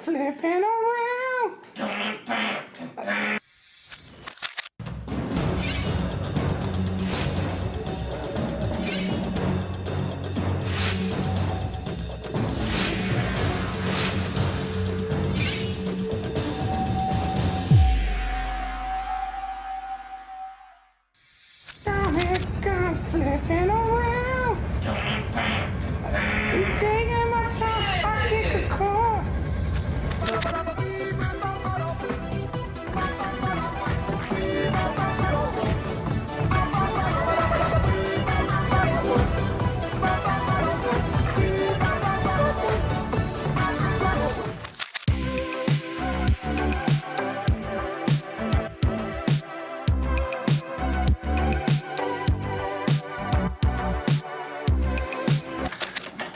Flipping around. Down here, gone flipping around. You taking my time, I kick a car.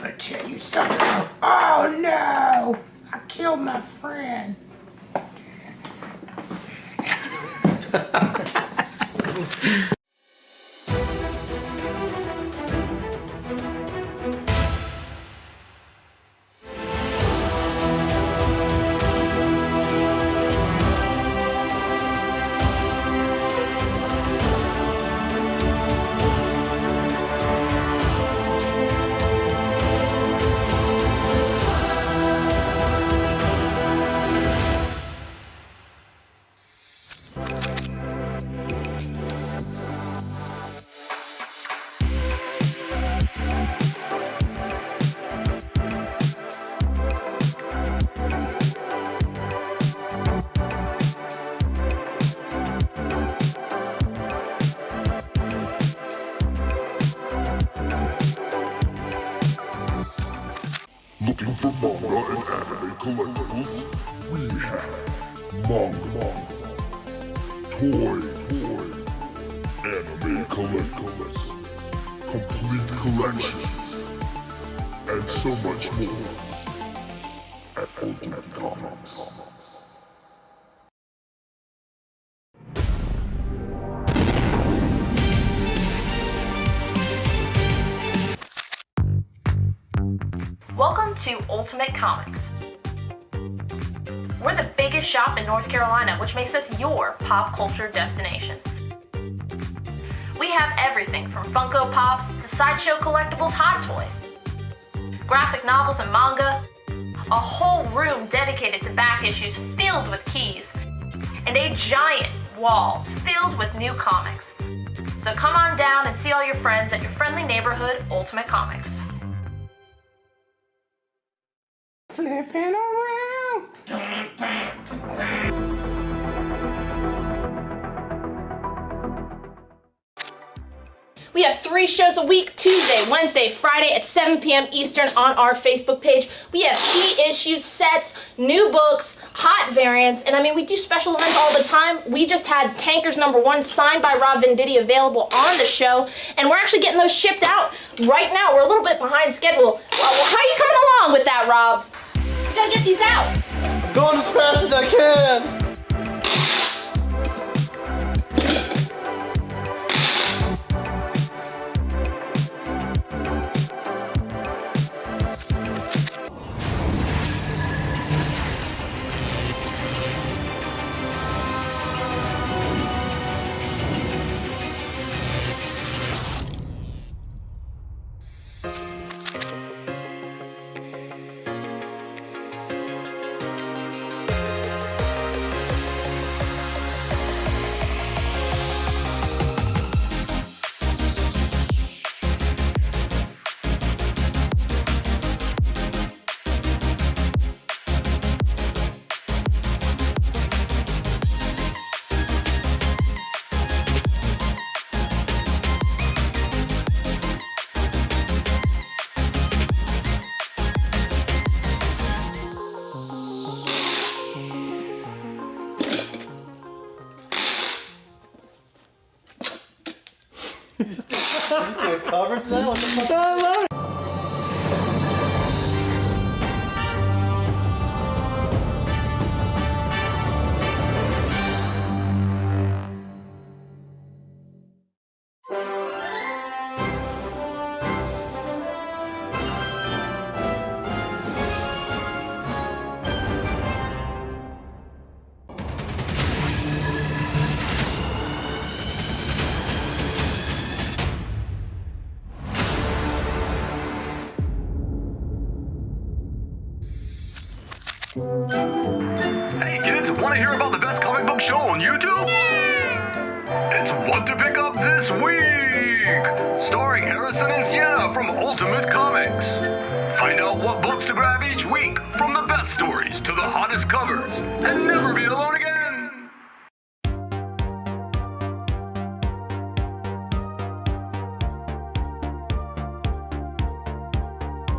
But yeah, you sucker off. Oh no! I killed my friend. Looking for manga and anime collectibles? We have manga, toy, anime collectibles, complete collections, and so much more at Ultimate Comics. Welcome to Ultimate Comics. We're the biggest shop in North Carolina, which makes us your pop culture destination. We have everything from Funko Pops to sideshow collectibles, Hot Toys, graphic novels and manga, a whole room dedicated to back issues filled with keys, and a giant wall filled with new comics. So come on down and see all your friends at your friendly neighborhood Ultimate Comics. Flipping around. We have 3 shows a week, Tuesday, Wednesday, Friday at 7 p.m. Eastern on our Facebook page. We have key issues, sets, new books, hot variants, and I mean, we do special events all the time. We just had Tankers #1 signed by Rob Venditti available on the show, and we're actually getting those shipped out right now. We're a little bit behind schedule. Well, how are you coming along with that, Rob? You gotta get these out. I'm going as fast as I can. He's doing covers now? What the fuck? I love it! Hey kids, want to hear about the best comic book show on YouTube? It's What to Pick Up This Week! Starring Harrison and Sienna from Ultimate Comics. Find out what books to grab each week, from the best stories to the hottest covers, and never be alone again!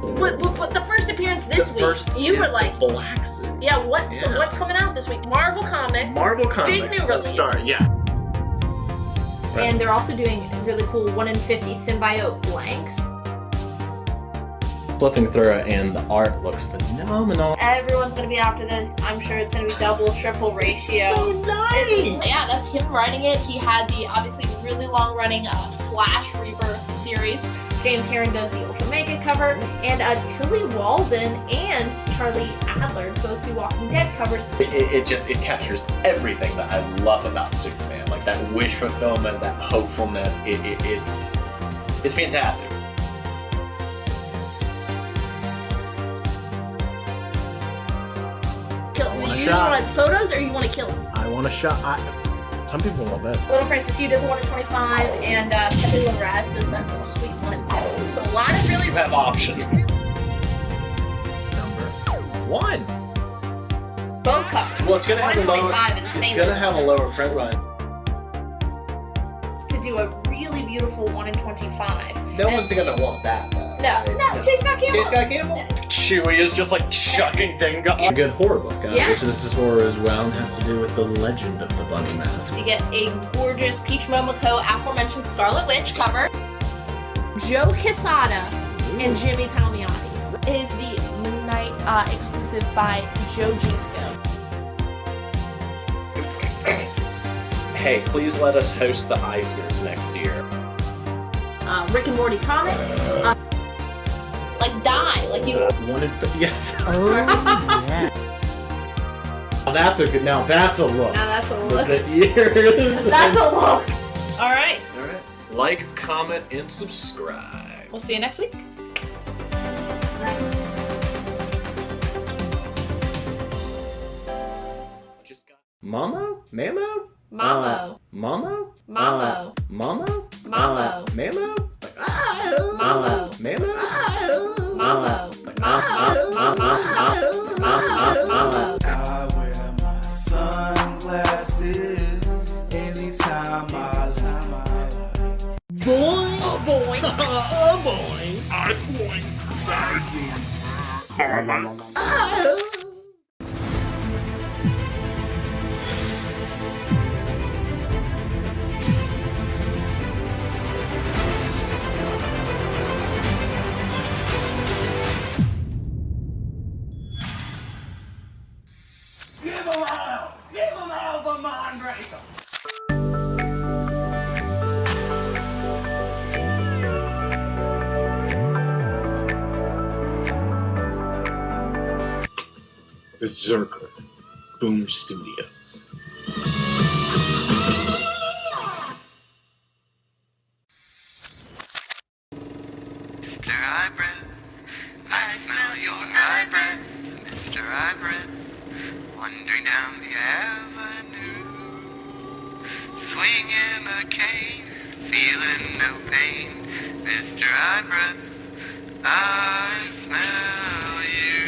What the first appearance this week? You were like, black suit. yeah. What? Yeah. So what's coming out this week? Marvel Comics. Marvel Big Comics. new Let's release. start. Yeah. And they're also doing really cool 1 in 50 symbiote blanks. Flipping through it, and the art looks phenomenal. Everyone's gonna be after this. I'm sure it's gonna be double, triple ratio. So nice. Yeah, that's him writing it. He had the obviously really long-running Flash Rebirth series. James Herring does the Ultra Mega cover, and Tilly Walden and Charlie Adler both do Walking Dead covers. It captures everything that I love about Superman, like that wish fulfillment, that hopefulness. It's fantastic. You shot. want photos or you want to kill him? I want a shot. Some people want that. Little Francis Yu does a 1 in 25, and Pepe Larraz does that real sweet 1 in 50. So a lot of really You have options. Number 1. both covers. Well, it's gonna 1 have in a lower. 25 It's insanely. gonna have a lower print run. To do a really beautiful 1 in 25. No one's gonna want that, though. No, J. Scott Campbell. J. Scott Campbell? Chewie is just like chucking Dingo. A good horror book, Yeah. which this is horror as well, and has to do with the legend of the bunny mask. You get a gorgeous Peach Momoko aforementioned Scarlet Witch cover. Joe Quesada and Jimmy Palmiotti. It is the Moon Knight exclusive by Joe Gisco. Hey, please let us host the Eisners next year. Rick and Morty comics. Like Die, like you. 1 in 50. Yes. Oh, yeah. Now that's a good. Now that's a look. Now that's a look. The ears. That's a look. All right. Alright. Like, comment, and subscribe. We'll see you next week. Just got. Mamo? Mamo? Mamo. Mamo? Mamo. Mamo? Mamo. Mamo? Mamo. Mamo? Mamo. Mamo. I wear my sunglasses anytime I leave. Oh boy. Berserker, Boomer Studios. Mr. Hybrid, I smell your hybrid. Mr. Hybrid, wandering down the avenue. Swinging a cane, feeling no pain. Mr. Hybrid, I smell you.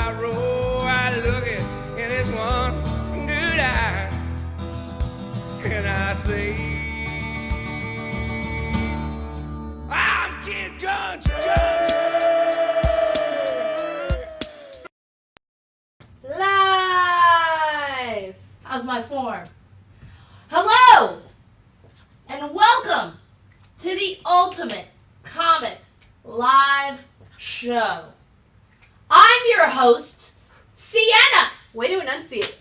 I roll, I look in his one good eye, and I say, I'm Kid Country. Live! How's my form? Hello! And welcome to the Ultimate Comic Live Show. I'm your host, Sienna. Way to enunciate.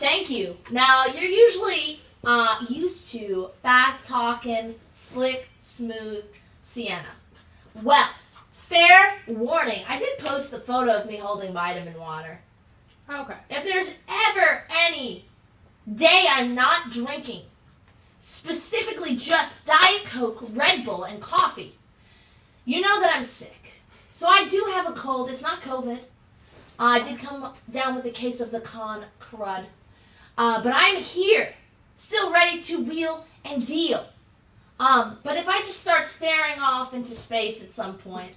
Thank you. Now, you're usually used to fast-talking, slick, smooth Sienna. Well, fair warning. I did post the photo of me holding vitamin water. Okay. If there's ever any day I'm not drinking, specifically just Diet Coke, Red Bull, and coffee, you know that I'm sick. So I do have a cold. It's not COVID. I did come down with a case of the con crud. But I'm here, still ready to wheel and deal. But if I just start staring off into space at some point,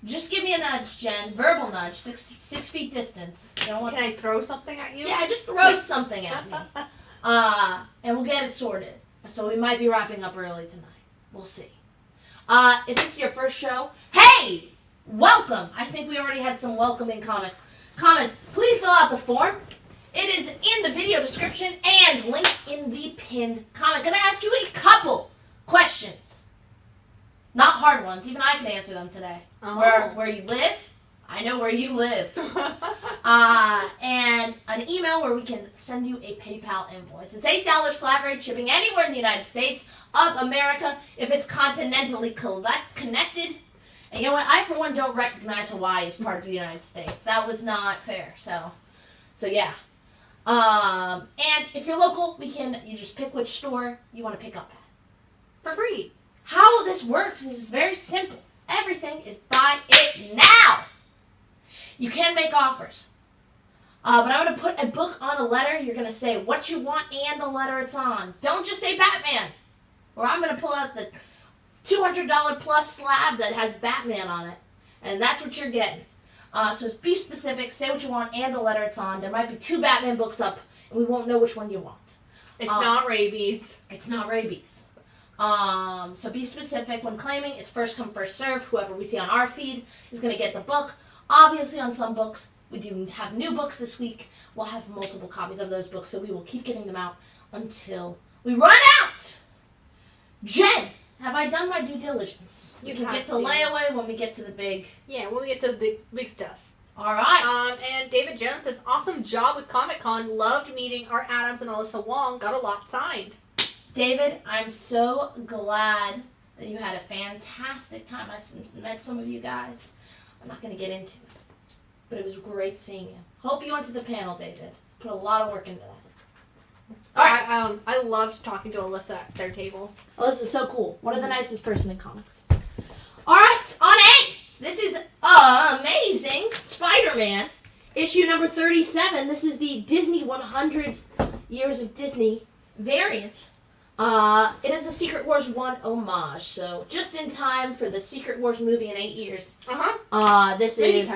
just give me a nudge, Jen. Verbal nudge, 6 feet distance. You know what? Can I throw something at you? Yeah, just throw something at me. And we'll get it sorted. So we might be wrapping up early tonight. We'll see. If this is your first show, hey! Welcome! I think we already had some welcoming comments. Please fill out the form. It is in the video description and linked in the pinned comment. Gonna ask you a couple questions. Not hard ones. Even I can answer them today. Oh. Where you live? I know where you live. And an email where we can send you a PayPal invoice. It's $8 flat rate shipping anywhere in the United States of America if it's continentally connected. And you know what? I, for one, don't recognize Hawaii as part of the United States. That was not fair. So yeah. And if you're local, you just pick which store you want to pick up at. For free. How this works is very simple. Everything is buy it now. You can make offers. But I'm going to put a book on a letter. You're going to say what you want and the letter it's on. Don't just say Batman. Or I'm going to pull out the $200 plus slab that has Batman on it. And that's what you're getting. So be specific, say what you want and the letter it's on. There might be 2 Batman books up and we won't know which one you want. It's not rabies. It's not rabies. So be specific when claiming. It's first come, first served. Whoever we see on our feed is going to get the book. Obviously on some books, we do have new books this week. We'll have multiple copies of those books, so we will keep getting them out until we run out. Jen, have I done my due diligence? You can get to layaway when we get to the big... Yeah, when we get to the big stuff. All right. And David Jones says, awesome job with Comic-Con. Loved meeting Art Adams and Alyssa Wong. Got a lot signed. David, I'm so glad that you had a fantastic time. I met some of you guys. I'm not going to get into it, but it was great seeing you. Hope you went to the panel, David. Put a lot of work into that. All right. I loved talking to Alyssa at their table. Alyssa's so cool. One of the nicest person in comics. All right, on 8. This is amazing. Spider-Man, issue number 37. This is the Disney 100 Years of Disney variant. It is a Secret Wars 1 homage, so just in time for the Secret Wars movie in 8 years. This is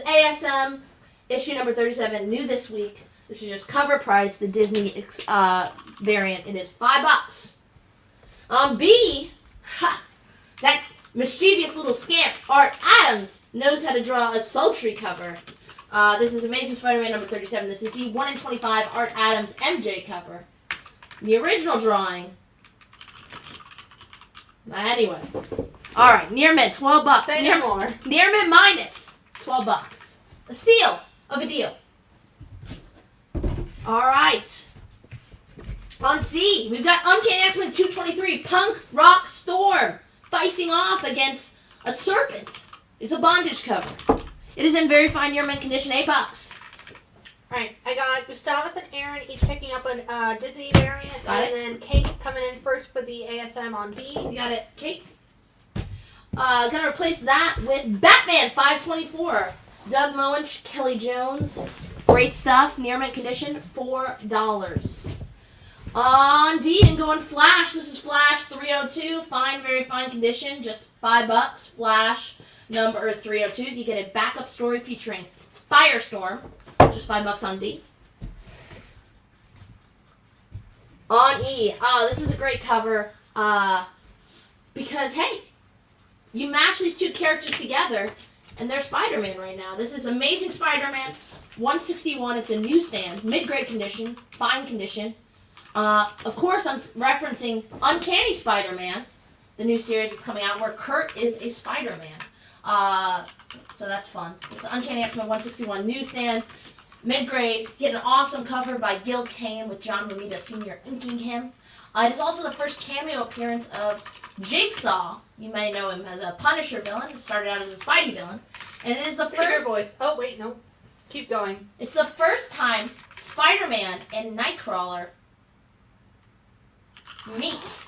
ASM, issue number 37, new this week. This is just cover price, the Disney variant. It is $5. B, that mischievous little scamp, Art Adams, knows how to draw a sultry cover. This is Amazing Spider-Man number 37. This is the 1 in 25 Art Adams MJ cover. The original drawing. Anyway. Alright, near mint, $12. Say no more. Near mint minus $12. A steal of a deal. Alright. On C, we've got Uncanny X-Men 223, Punk Rock Storm, facing off against a serpent. It's a bondage cover. It is in very fine near mint condition, $8. Alright, I got Gustavus and Aaron each picking up a Disney variant. And then Kate coming in first for the ASM on B. You got it, Kate. Gonna replace that with Batman 524. Doug Moench, Kelly Jones. Great stuff. Near mint condition, $4. On D and going Flash. This is Flash 302. Fine, very fine condition. Just $5. Flash. number 302. You get a backup story featuring Firestorm, just $5 on D. On E, this is a great cover because, hey, you match these two characters together and they're Spider-Man right now. This is Amazing Spider-Man 161. It's a newsstand, mid-grade condition, fine condition. Of course, I'm referencing Uncanny Spider-Man, the new series that's coming out where Kurt is a Spider-Man. So that's fun. It's Uncanny X-Men 161 newsstand. Mid-grade, get an awesome cover by Gil Kane with John Romita Sr. inking him. It is also the first cameo appearance of Jigsaw. You may know him as a Punisher villain. Started out as a Spidey villain. And it is the Say your first... voice. Oh, wait, no. Keep going. It's the first time Spider-Man and Nightcrawler meet.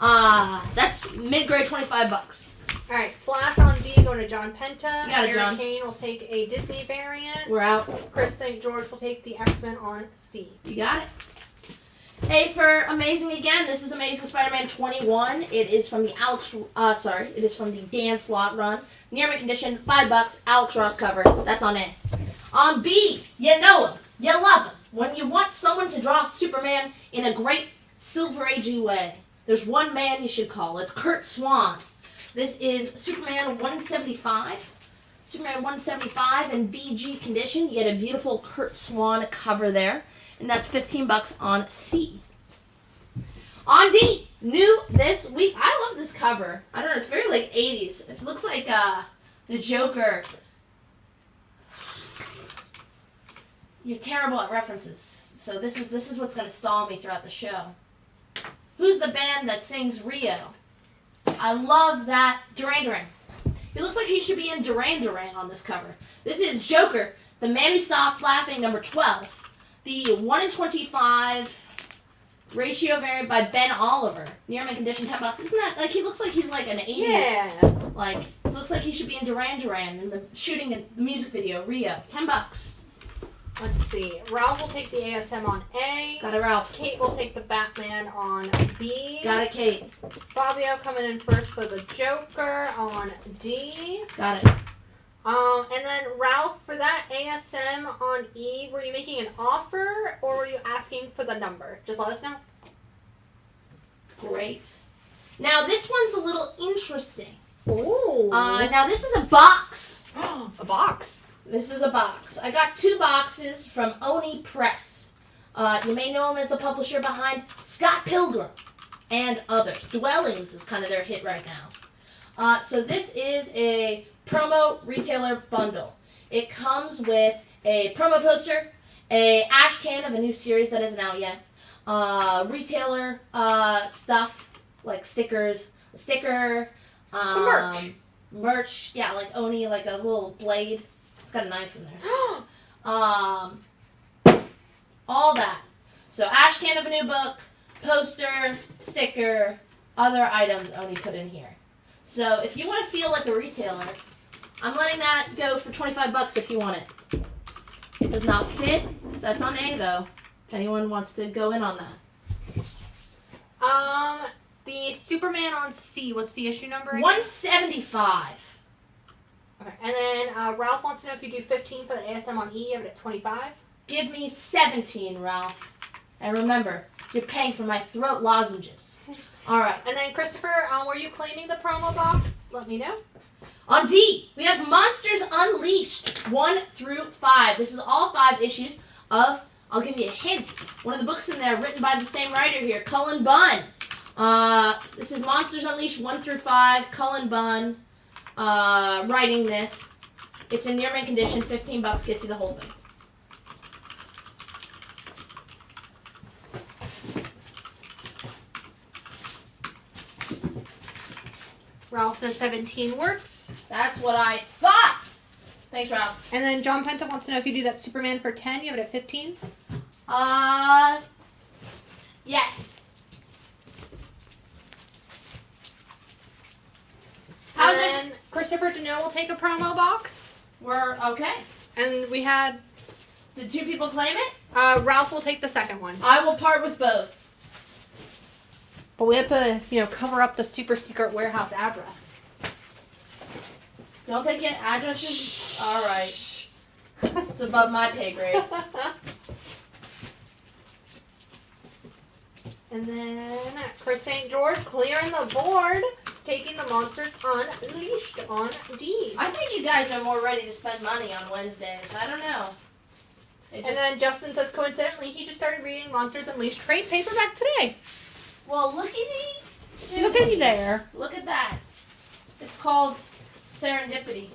That's mid-grade $25. Alright, Flash on D going to John Penta. You got it, Eric John. Kane will take a Disney variant. We're out. Chris St. George will take the X-Men on C. You got it. Hey, for Amazing again, this is Amazing Spider-Man 21. It is from the it is from the Dan Slott run. Near mint condition, $5. Alex Ross cover. That's on A. On B, you know him, you love him. When you want someone to draw Superman in a great Silver Agey way, there's one man you should call. It's Kurt Swan. This is Superman 175. Superman 175 in BG condition. You get a beautiful Kurt Swan cover there. And that's $15 on C. On D, new this week. I love this cover. I don't know, it's very like 80s. It looks like the Joker. You're terrible at references. So this is what's gonna stall me throughout the show. Who's the band that sings Rio? I love that. Duran Duran. He looks like he should be in Duran Duran on this cover. This is Joker, the Man Who Stopped Laughing, number 12. The 1 in 25 ratio variant by Ben Oliver. Near mint condition, $10. Isn't that, like, he looks like he's like an 80s. Yeah. Like, looks like he should be in Duran Duran in the shooting the music video, Rio. $10. Let's see. Ralph will take the ASM on A. Got it, Ralph. Kate will take the Batman on B. Got it, Kate. Fabio coming in first for the Joker on D. Got it. And then Ralph, for that ASM on E, were you making an offer or were you asking for the number? Just let us know. Great. Now this one's a little interesting. Ooh. Now this is a box. A box. This is a box. I got 2 boxes from Oni Press. You may know him as the publisher behind Scott Pilgrim and others. Dwellings is kind of their hit right now. So this is a promo retailer bundle. It comes with a promo poster, a ash can of a new series that isn't out yet, retailer stuff like stickers, a sticker, some merch, yeah, like Oni, like a little blade. It's got a knife in there. All that. So ash can of a new book, poster, sticker, other items Oni put in here. So if you want to feel like a retailer, I'm letting that go for $25 if you want it. It does not fit. So that's on A though. If anyone wants to go in on that. The Superman on C, what's the issue number again? 175. Okay, and then Ralph wants to know if you do 15 for the ASM on E, you have it at 25. Give me 17, Ralph. And remember, you're paying for my throat lozenges. All right. And then Christopher, were you claiming the promo box? Let me know. On D, we have Monsters Unleashed 1 through 5. This is all 5 issues of, I'll give you a hint, one of the books in there written by the same writer here, Cullen Bunn. This is Monsters Unleashed 1 through 5, Cullen Bunn writing this. It's in near mint condition, $15 gets you the whole thing. Ralph says 17 works. That's what I thought. Thanks, Ralph. And then John Penta wants to know if you do that Superman for 10, you have it at 15. Yes. And then Christopher Deneau will take a promo box. We're okay. And we had... Did 2 people claim it? Ralph will take the second one. I will part with both. But we have to, cover up the super secret warehouse address. Don't they get addresses? All right. It's above my pay grade. And then Chris St. George clearing the board, taking the Monsters Unleashed on D. I think you guys are more ready to spend money on Wednesdays. I don't know. And then Justin says, coincidentally, he just started reading Monsters Unleashed trade paperback today. Well, look at me. Look at me there. Look at that. It's called Serendipity.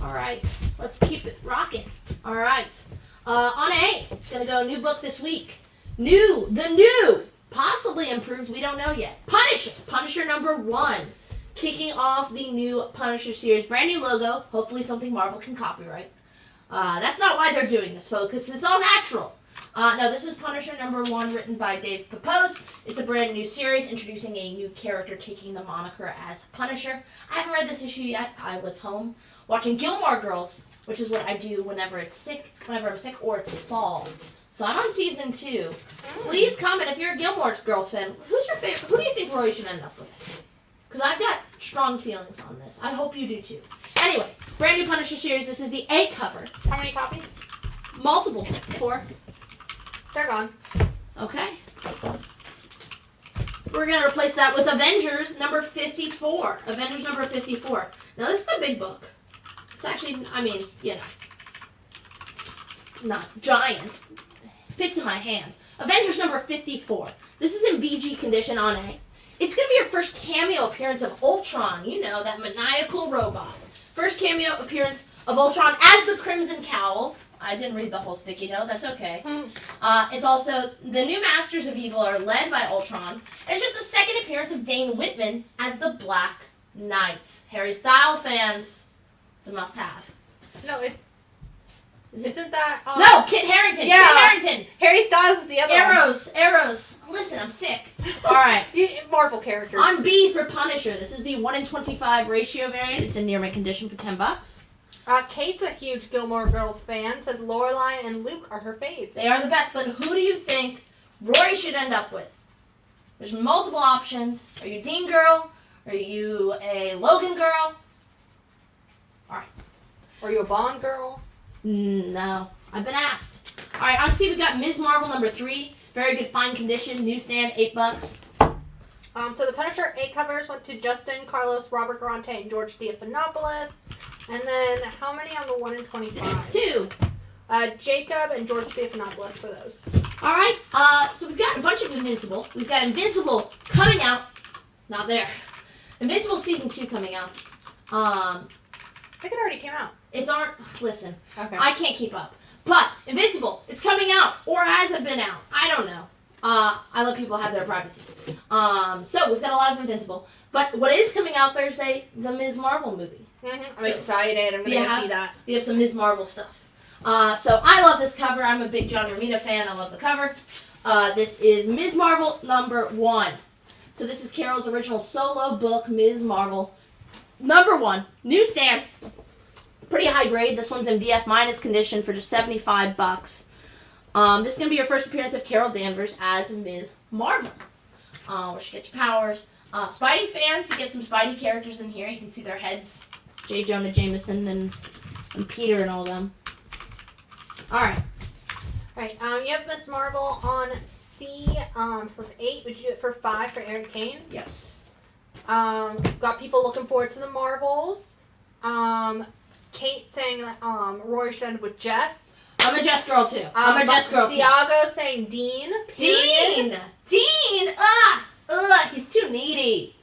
All right, let's keep it rocking. All right, on A, gonna go new book this week. The new, possibly improved, we don't know yet. Punisher number 1, kicking off the new Punisher series. Brand new logo, hopefully something Marvel can copyright. That's not why they're doing this, folks. It's all natural. No, this is Punisher number 1, written by Dave Papose. It's a brand new series introducing a new character taking the moniker as Punisher. I haven't read this issue yet. I was home watching Gilmore Girls, which is what I do whenever I'm sick or it's fall. So I'm on season 2. Please comment if you're a Gilmore Girls fan. Who's your favorite? Who do you think Rory should end up with? Because I've got strong feelings on this. I hope you do too. Anyway, brand new Punisher series. This is the A cover. How many copies? Multiple. 4. They're gone. Okay. We're going to replace that with Avengers number 54. Avengers number 54. Now, this is the big book. It's actually, not giant. Fits in my hands. Avengers number 54. This is in VG condition on A. It's going to be your first cameo appearance of Ultron. You know, that maniacal robot. First cameo appearance of Ultron as the Crimson Cowl. I didn't read the whole sticky note. That's okay. It's also, the new Masters of Evil are led by Ultron. And it's just the second appearance of Dane Whitman as the Black Knight. Harry Styles fans, it's a must-have. No, isn't that... No, Kit Harington. Yeah. Kit Harington. Harry Styles is the other Arrows. Listen, I'm sick. All right. Marvel characters. On B for Punisher, this is the 1 in 25 ratio variant. It's in near mint condition for $10. Kate's a huge Gilmore Girls fan. Says Lorelai and Luke are her faves. They are the best, but who do you think Rory should end up with? There's multiple options. Are you a Dean girl? Are you a Logan girl? All right. Are you a Bond girl? No. I've been asked. All right, on C, we got Ms. Marvel number 3. Very good, fine condition. Newsstand, $8. So the Punisher 8 covers went to Justin, Carlos, Robert Garante, and George Theophanopoulos. And then how many on the 1 in 25? 2. Jacob and George Theophanopoulos for those. All right, so we've got a bunch of Invincible. We've got Invincible coming out. Not there. Invincible Season 2 coming out. I think it already came out. It's our... Listen, Okay. I can't keep up. But Invincible, it's coming out. Or has it been out? I don't know. I let people have their privacy. So we've got a lot of Invincible. But what is coming out Thursday? The Ms. Marvel movie. I'm excited. I'm going to see that. We have some Ms. Marvel stuff. So I love this cover. I'm a big John Romita fan. I love the cover. This is Ms. Marvel number 1. So this is Carol's original solo book, Ms. Marvel number 1. Newsstand. Pretty high grade. This one's in VF minus condition for just $75. This is going to be your first appearance of Carol Danvers as Ms. Marvel. Where she gets your powers. Spidey fans, you get some Spidey characters in here. You can see their heads. J. Jonah Jameson and Peter and all of them. Alright. Alright, you have Ms. Marvel on C for 8. Would you do it for 5 for Eric Kane? Yes. Got people looking forward to the Marvels. Kate saying that Rory should end with Jess. I'm a Jess girl too. I'm a Jess girl too. Diago saying Dean. Period. Dean! He's too needy.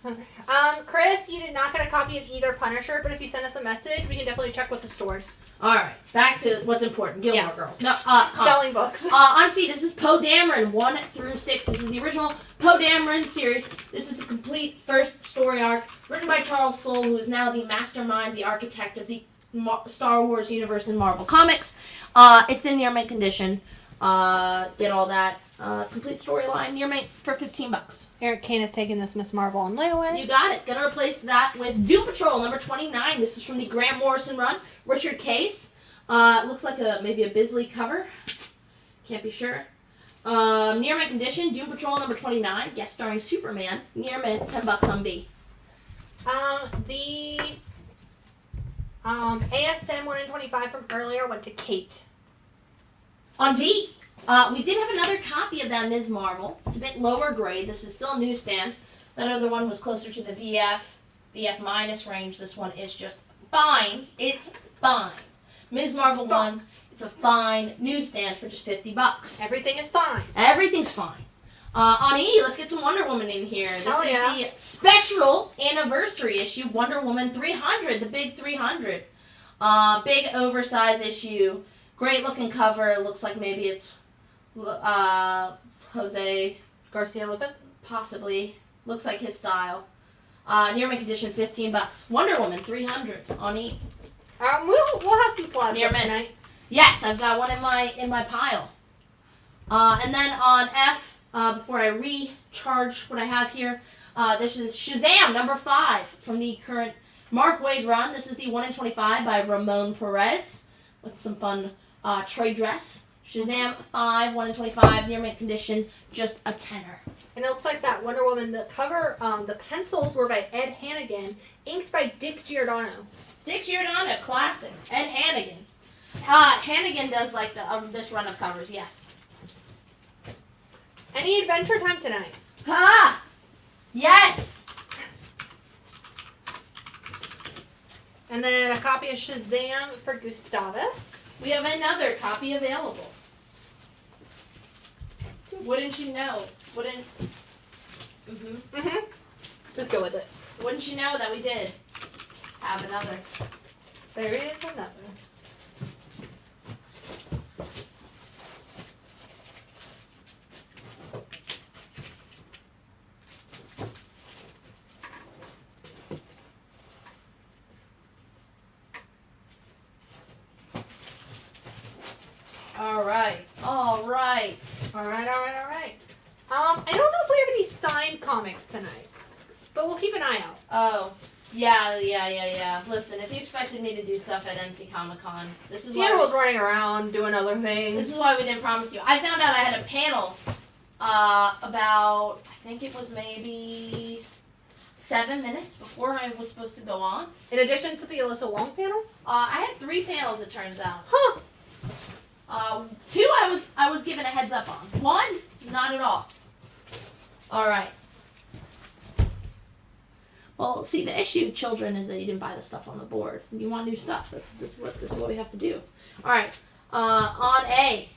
Chris, you did not get a copy of either Punisher, but if you send us a message, we can definitely check with the stores. Alright, back to what's important. Gilmore Girls. No, selling books. On C, this is Poe Dameron 1 through 6. This is the original Poe Dameron series. This is the complete first story arc, written by Charles Soule, who is now the mastermind, the architect of the Star Wars universe in Marvel Comics. It's in near mint condition. Get all that. Complete storyline, near mint for $15. Eric Kane is taking this Ms. Marvel on layaway. You got it. Gonna replace that with Doom Patrol number 29. This is from the Grant Morrison run. Richard Case. Looks like maybe a Bisley cover. Can't be sure. Near mint condition. Doom Patrol number 29. Guest starring Superman. Near mint, $10 on B. The ASM 1 in 25 from earlier went to Kate. On D, we did have another copy of that Ms. Marvel. It's a bit lower grade. This is still a newsstand. That other one was closer to the VF minus range. This one is just fine. It's fine. Ms. Marvel one, it's a fine newsstand for just $50. Everything is fine. Everything's fine. On E, let's get some Wonder Woman in here. This is the special anniversary issue, Wonder Woman 300, the big 300. Big oversized issue. Great looking cover. Looks like maybe it's Jose Garcia Lopez? Possibly. Looks like his style. Near mint condition, $15. Wonder Woman 300 on E. We'll have some slabs Near up mint. tonight. Yes, I've got one in my pile. And then on F, before I recharge what I have here, this is Shazam number 5 from the current Mark Waid run. This is the 1 in 25 by Ramon Perez with some fun trade dress. Shazam 5, 1 in 25, near mint condition, just a tenner. And it looks like that Wonder Woman, the cover, the pencils were by Ed Hannigan, inked by Dick Giordano. Dick Giordano, classic. Ed Hannigan. Hannigan does like this run of covers, yes. Any Adventure Time tonight? Ha! Yes! And then a copy of Shazam for Gustavus. We have another copy available. Wouldn't you know? Just go with it. Wouldn't you know that we did have another? There is another. All right. I don't know if we have any signed comics tonight, but we'll keep an eye out. Oh, yeah. Listen, if you expected me to do stuff at NC Comic Con, this is Sienna was running around doing other things. This is why we didn't promise you. I found out I had a panel about, I think it was maybe 7 minutes before I was supposed to go on. In addition to the Alyssa Wong panel? I had 3 panels, it turns out. Huh. 2 I was given a heads up on. 1, not at all. All right. Well, see, the issue of children is that you didn't buy the stuff on the board. You want new stuff. This is what we have to do. All right. On A,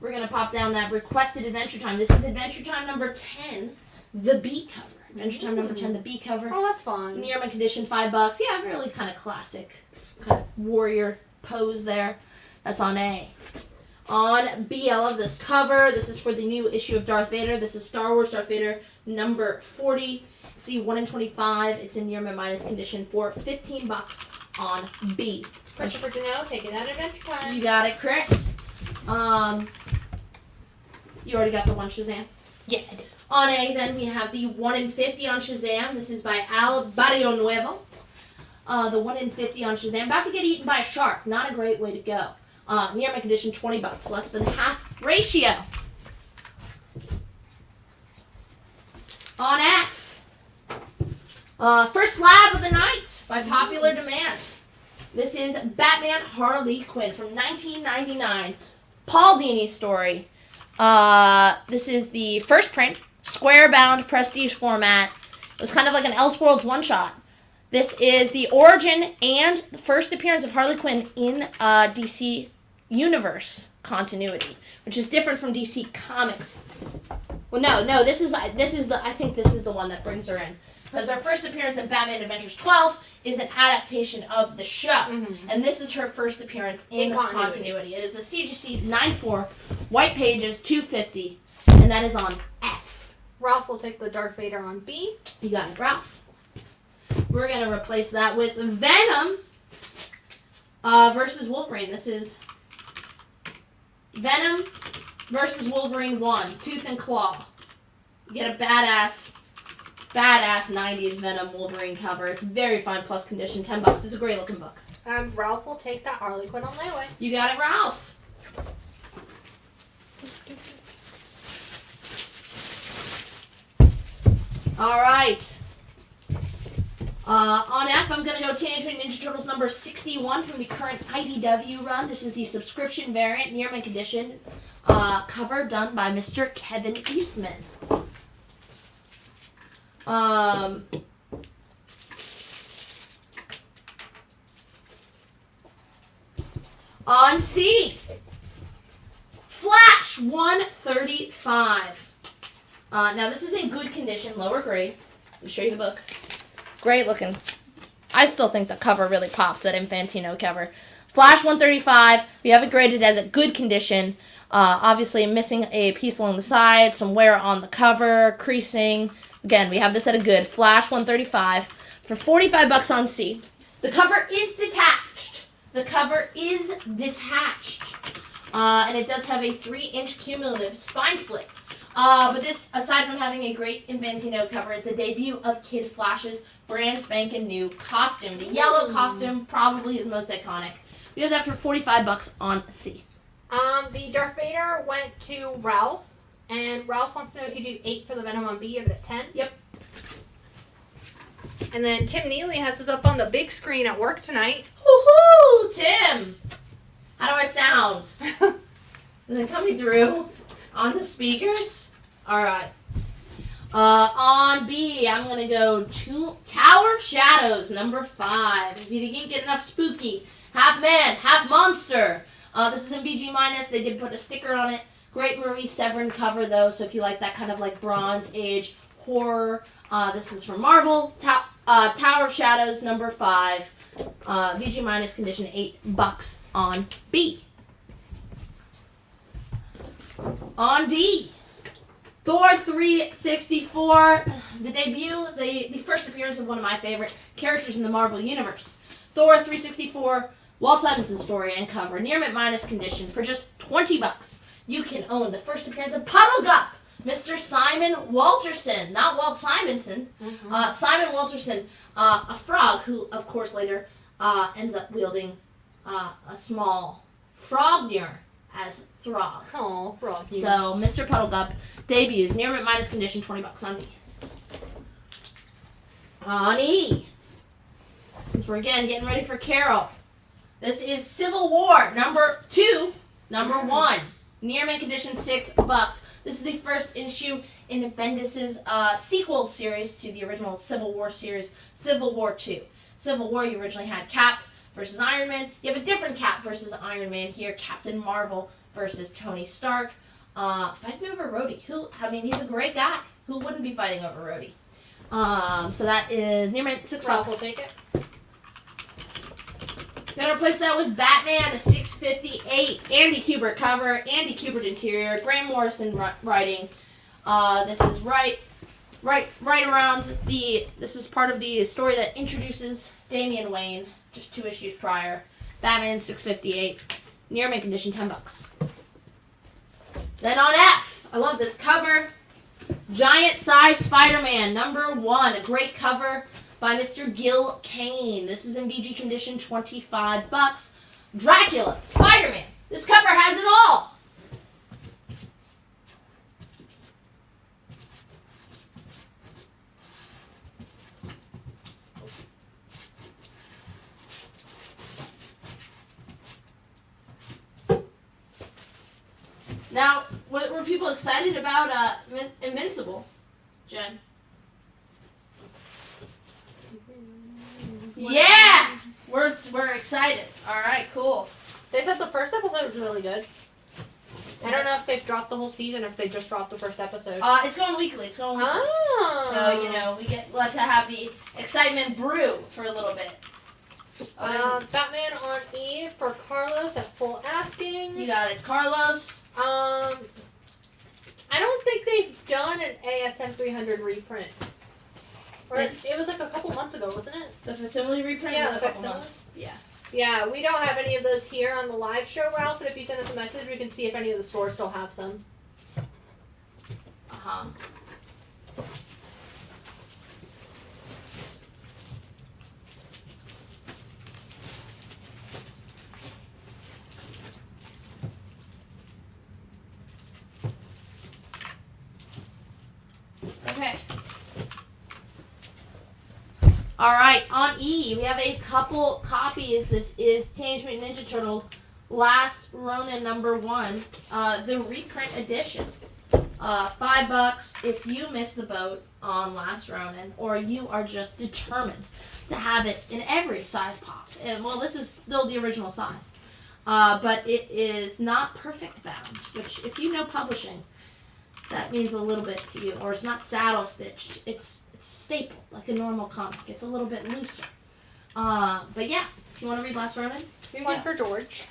we're gonna pop down that requested Adventure Time. This is Adventure Time number 10, the B cover. Adventure Time number 10, the B cover. Oh, that's fun. Near mint condition, $5. Yeah, really kind of classic, kind of warrior pose there. That's on A. On B, I love this cover. This is for the new issue of Darth Vader. This is Star Wars Darth Vader number 40. It's the 1 in 25. It's in near mint minus condition for $15 on B. Christopher Janelle taking that Adventure Time. You got it, Chris. You already got the one Shazam? Yes, I did. On A, then, we have the 1 in 50 on Shazam. This is by Al Barrio Nuevo. The 1 in 50 on Shazam. About to get eaten by a shark. Not a great way to go. Near mint condition, $20. Less than half ratio. On F. First slab of the night by popular demand. This is Batman Harley Quinn from 1999. Paul Dini's story. This is the first print, square-bound prestige format. It was kind of like an Elseworlds one-shot. This is the origin and the first appearance of Harley Quinn in DC Universe continuity, which is different from DC Comics. Well, no, this is the I think this is the one that brings her in. Because her first appearance in Batman Adventures 12 is an adaptation of the show. And this is her first appearance in continuity. It is a CGC 9.4, white pages, 250, and that is on F. Ralph will take the Darth Vader on B. You got it, Ralph. We're going to replace that with Venom versus Wolverine. This is Venom versus Wolverine 1, Tooth and Claw. You get a badass 90s Venom Wolverine cover. It's very fine plus condition, $10. It's a great looking book. Ralph will take that Harley Quinn on layaway. You got it, Ralph. All right. On F, I'm going to go Teenage Mutant Ninja Turtles number 61 from the current IDW run. This is the subscription variant, near mint condition. Cover done by Mr. Kevin Eastman. On C, Flash 135. Now this is in good condition, lower grade. Let me show you the book. Great looking. I still think the cover really pops, that Infantino cover. Flash 135. We have it graded as a good condition. Obviously missing a piece along the side, some wear on the cover, creasing. Again, we have this at a good. Flash 135 for $45 on C. The cover is detached. The cover is detached. And it does have a 3-inch cumulative spine split. But this, aside from having a great Infantino cover, is the debut of Kid Flash's brand spanking new costume. The yellow costume probably is most iconic. We have that for $45 on C. The Darth Vader went to Ralph, and Ralph wants to know if you do 8 for the Venom on B, give it a 10. Yep. And then Tim Neely has this up on the big screen at work tonight. Woohoo, Tim! How do I sound? Is it coming through on the speakers? Alright. On B, I'm going to go to Tower of Shadows, number 5. If you didn't get enough spooky, half man, half monster. This is in BG-. They did put a sticker on it. Great movie, Severin cover, though, so if you like that kind of like Bronze Age horror, this is from Marvel. Tower of Shadows, number 5. VG- condition, $8 on B. On D, Thor 364, the debut, the first appearance of one of my favorite characters in the Marvel Universe. Thor 364, Walt Simonson story and cover, near mint- condition for just $20. You can own the first appearance of Puddle Gup, Mr. Simon Walterson, not Walt Simonson. Simon Walterson, a frog who, of course, later ends up wielding a small Frognir as Throg. Oh, Frog. So, Mr. Puddle Gup debuts, near mint- condition, $20 on D. On E, since we're again getting ready for Carol, this is Civil War number 2, number 1. Near mint condition, $6. This is the first issue in Bendis's sequel series to the original Civil War series, Civil War 2. Civil War, you originally had Cap versus Iron Man. You have a different Cap versus Iron Man here, Captain Marvel versus Tony Stark. Fighting over Rhodey. He's a great guy. Who wouldn't be fighting over Rhodey? So that is near mint, $6. We'll take it. Then replace that with Batman, a 658. Andy Kubert cover, Andy Kubert interior, Grant Morrison writing. This is right around this is part of the story that introduces Damian Wayne, just 2 issues prior. Batman, 658. Near mint condition, $10. Then on F, I love this cover. Giant Size Spider-Man, number 1. A great cover by Mr. Gil Kane. This is in VG condition, $25. Dracula, Spider-Man. This cover has it all. Now, were people excited about Invincible, Jen? Yeah! We're excited. Alright, cool. They said the first episode was really good. I don't know if they've dropped the whole season or if they just dropped the first episode. It's going weekly. Oh. So, we get to have the excitement brew for a little bit. Batman on E for Carlos at full asking. You got it, Carlos. I don't think they've done an ASM 300 reprint. Or it was like a couple months ago, wasn't it? The facsimile reprint was a couple months. Yeah. Yeah, we don't have any of those here on the live show, Ralph, but if you send us a message, we can see if any of the stores still have some. Uh-huh. Okay. All right, on E, we have a couple copies. This is Teenage Mutant Ninja Turtles Last Ronin #1, the reprint edition. $5 if you miss the boat on Last Ronin, or you are just determined to have it in every size pop. And, well, this is still the original size, but it is not perfect bound, which if you know publishing, that means a little bit to you. Or it's not saddle stitched. It's stapled like a normal comic. It's a little bit looser. But yeah, if you want to read Last Ronin, here you One go. for George.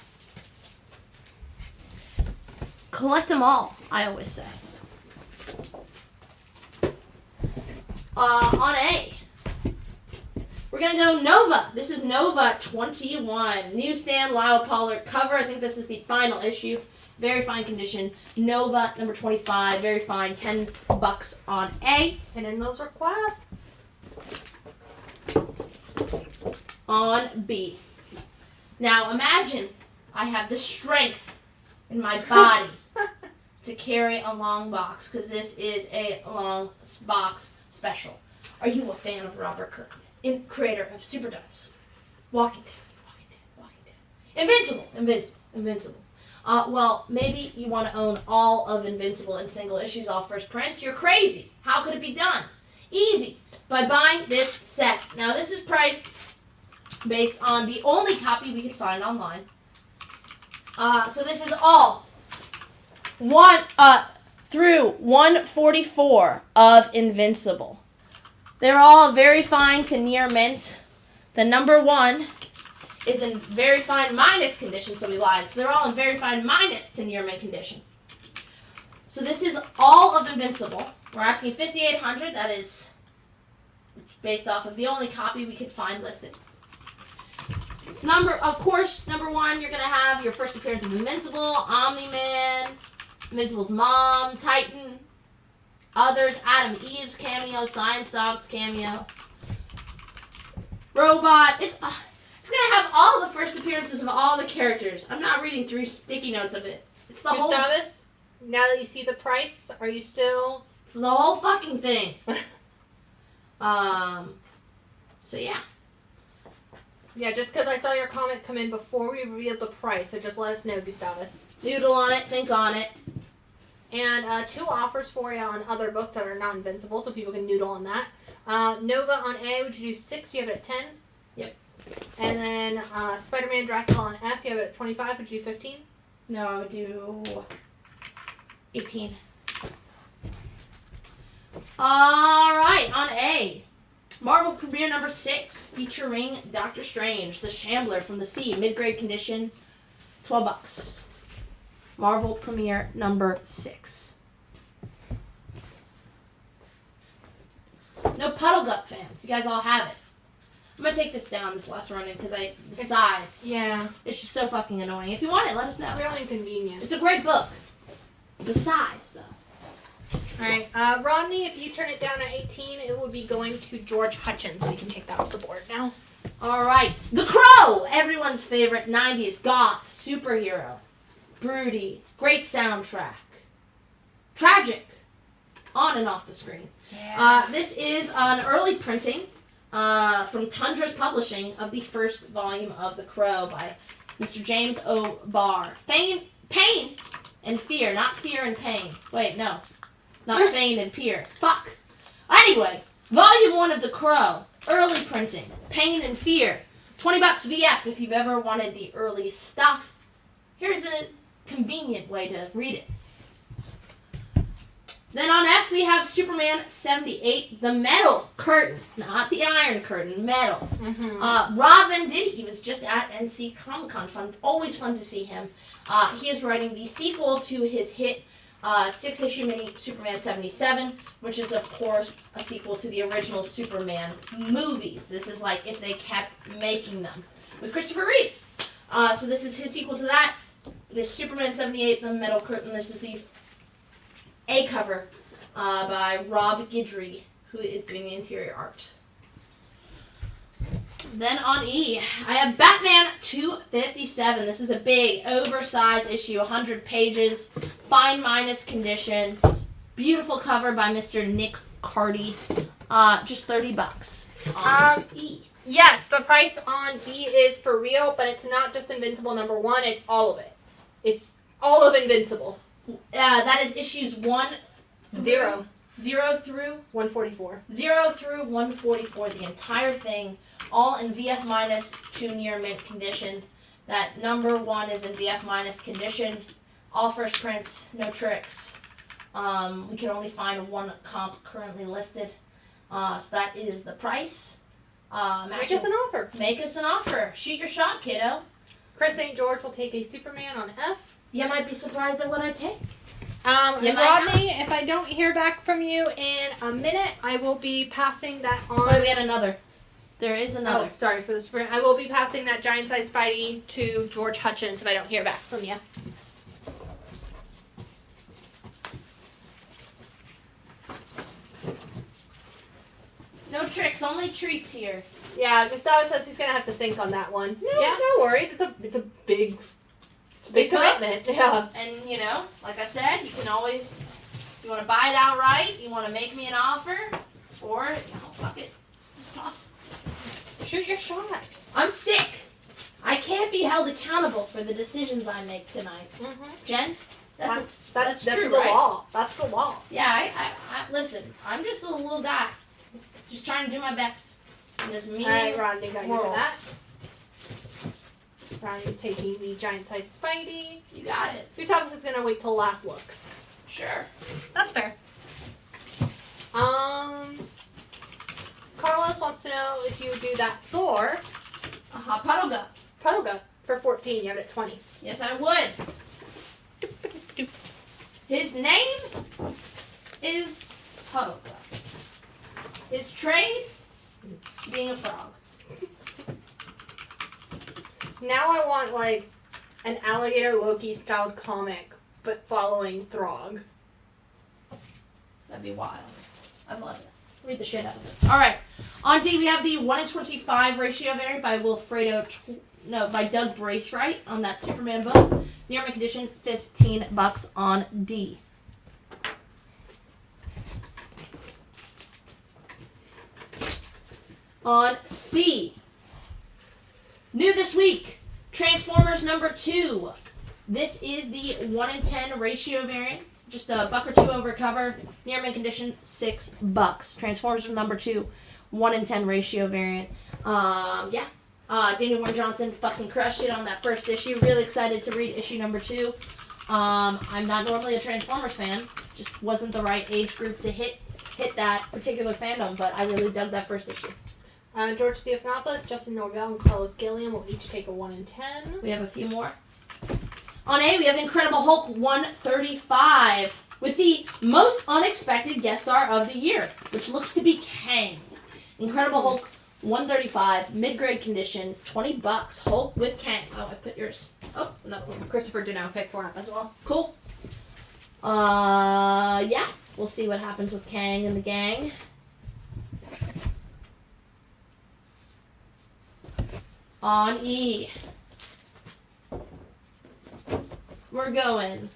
Collect them all, I always say. On A, we're going to go Nova. This is Nova 21. Newsstand, Lyle Pollard cover. I think this is the final issue. Very fine condition. Nova #25. Very fine. $10 on A. And in those requests. On B. Now imagine I have the strength in my body to carry a long box, because this is a long box special. Are you a fan of Robert Kirkman, creator of Super Dolls, Walking Dead, Invincible? Well, maybe you want to own all of Invincible in single issues, all first prints. You're crazy. How could it be done? Easy. By buying this set. Now, this is priced based on the only copy we could find online. So this is all through 144 of Invincible. They're all very fine to near mint. The #1 is in very fine minus condition, so we lied. So they're all in very fine minus to near mint condition. So this is all of Invincible. We're asking $5,800. That is based off of the only copy we could find listed. Of course, #1, you're going to have your first appearance of Invincible, Omni-Man, Invincible's mom, Titan, others, Adam Eve's cameo, Science Dog's cameo, Robot. It's going to have all the first appearances of all the characters. I'm not reading 3 sticky notes of it. It's the whole... Gustavus, now that you see the price, are you still... It's the whole fucking thing. So yeah. Yeah, just because I saw your comment come in before we revealed the price, so just let us know, Gustavus. Noodle on it, think on it. And 2 offers for you on other books that are not Invincible, so people can noodle on that. Nova on A, would you do 6? You have it at 10? Yep. And then Spider-Man Dracula on F, you have it at 25. Would you do 15? No, I would do 18. All right, on A. Marvel Premiere #6, featuring Doctor Strange, the Shambler from the Sea, mid-grade condition, $12. Marvel Premiere #6. No Puddle Gut fans. You guys all have it. I'm gonna take this down, this last run-in, because the size. Yeah. It's just so fucking annoying. If you want it, let us know. Real inconvenient. It's a great book. The size, though. Alright, Rodney, if you turn it down to 18, it would be going to George Hutchins, so we can take that off the board now. Alright, The Crow! Everyone's favorite 90s goth superhero. Broody. Great soundtrack. Tragic. On and off the screen. Yeah. This is an early printing from Tundra's Publishing of the first volume of The Crow by Mr. James O. Barr. Pain and Fear, not Fear and Pain. Wait, no. Not Fane and Peer. Fuck. Anyway, Volume 1 of The Crow. Early printing. Pain and Fear. $20 VF if you've ever wanted the early stuff. Here's a convenient way to read it. Then on F we have Superman 78, the metal curtain. Not the iron curtain, metal. Mm-hmm. Rob Venditti, he was just at NC Comic Con. Always fun to see him. He is writing the sequel to his hit 6-issue mini Superman 77, which is, of course, a sequel to the original Superman movies. This is like if they kept making them. With Christopher Reeves. So this is his sequel to that. It is Superman 78, the metal curtain. This is the A cover by Rob Guidry, who is doing the interior art. Then on E, I have Batman 257. This is a big, oversized issue, 100 pages, fine minus condition, beautiful cover by Mr. Nick Cardy. Just $30 Um, E. Yes, the price on E is for real, but it's not just Invincible #1, it's all of it. It's all of Invincible. That is issues 1 Zero. 0 through 144. 0 through 144, the entire thing, all in VF minus 2 near mint condition. That #1 is in VF minus condition. All first prints, no tricks. We can only find one comp currently listed. So that is the price. Make us an offer. Make us an offer. Shoot your shot, kiddo. Chris St. George will take a Superman on F. You might be surprised at what I take. Rodney, if I don't hear back from you in a minute, I will be passing that on. Wait, we had another. There is another. Oh, sorry for the Superman. I will be passing that giant size Spidey to George Hutchins if I don't hear back from you. No tricks, only treats here. Yeah, Gustavo says he's gonna have to think on that one. No, Yeah. no worries. It's a big Big commitment. Yeah. And, you know, like I said, you can always, if you want to buy it outright, you want to make me an offer, or, fuck it, just toss. Shoot your shot. I'm sick. I can't be held accountable for the decisions I make tonight. Mm-hmm. Jen, that's That's true, the right? law. That's the law. Yeah, I listen, I'm just a little guy. Just trying to do my best in this mean All right, Rodney, got you for world. that. Rodney's taking the giant size Spidey. You got it. Gustavus is gonna wait till last looks. Sure. That's fair. Carlos wants to know if you do that Thor Puddle Gut. for 14. You have it at 20. Yes, I would. His name is Puddle Gut. His trade, being a frog. Now I want like an alligator Loki styled comic, but following Throg. That'd be wild. I'd love it. Read the shit out of it. All right. On D, we have the 1:25 ratio variant by by Doug Braithwaite on that Superman book. Near mint condition, $15 on D. On C, new this week, Transformers #2. This is the 1:10 ratio variant. Just a buck or two over cover. Near mint condition, $6. Transformers #2, 1:10 ratio variant. Daniel Warren Johnson fucking crushed it on that first issue. Really excited to read issue #2. I'm not normally a Transformers fan. Just wasn't the right age group to hit that particular fandom, but I really dug that first issue. George Theophanopoulos, Justin Norvell, and Carlos Gilliam will each take a 1 in 10. We have a few more. On A, we have Incredible Hulk 135 with the most unexpected guest star of the year, which looks to be Kang. Incredible Hulk 135, mid-grade condition, $20. Hulk with Kang. Oh, I put yours. Oh, no. Christopher Dino picked one up as well. Cool. Yeah. We'll see what happens with Kang and the gang. On E, we're going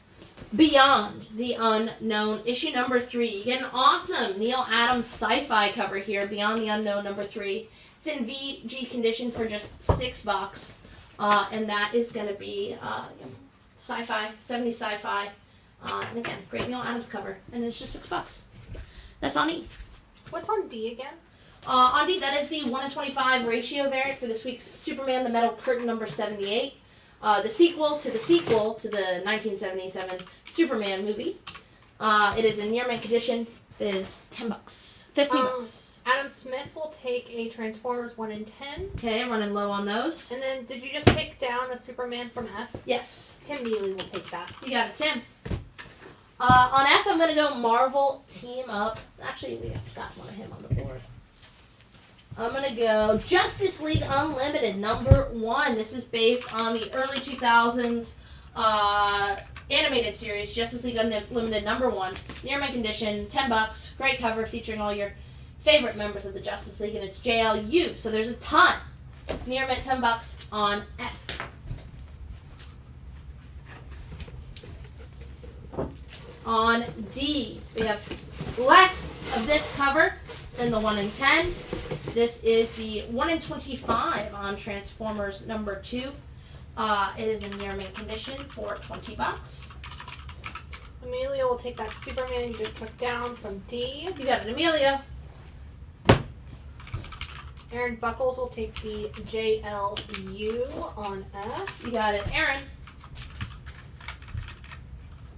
Beyond the Unknown, issue #3. You get an awesome Neil Adams sci-fi cover here, Beyond the Unknown #3. It's in VG condition for just $6, and that is going to be sci-fi, 70s sci-fi, and again, great Neil Adams cover, and it's just $6. That's on E. What's on D again? On D, that is the 1:25 ratio variant for this week's Superman the Metal Curtain #78. The sequel to the 1977 Superman movie. It is in near mint condition. It is $10. $15. Adam Smith will take a Transformers 1 in 10. Okay, I'm running low on those. And then, did you just pick down a Superman from F? Yes. Tim Neely will take that. You got it, Tim. On F, I'm going to go Marvel Team Up. Actually, we have got one of him on the board. I'm going to go Justice League Unlimited #1. This is based on the early 2000s animated series, Justice League Unlimited #1. Near mint condition, $10. Great cover featuring all your favorite members of the Justice League, and it's JLU, so there's a ton. Near mint, $10 on F. On D, we have less of this cover Then the 1 in 10. This is the 1 in 25 on Transformers number 2. It is in near mint condition for $20. Amelia will take that Superman you just took down from D. You got it, Amelia. Aaron Buckles will take the JLU on F. You got it, Aaron.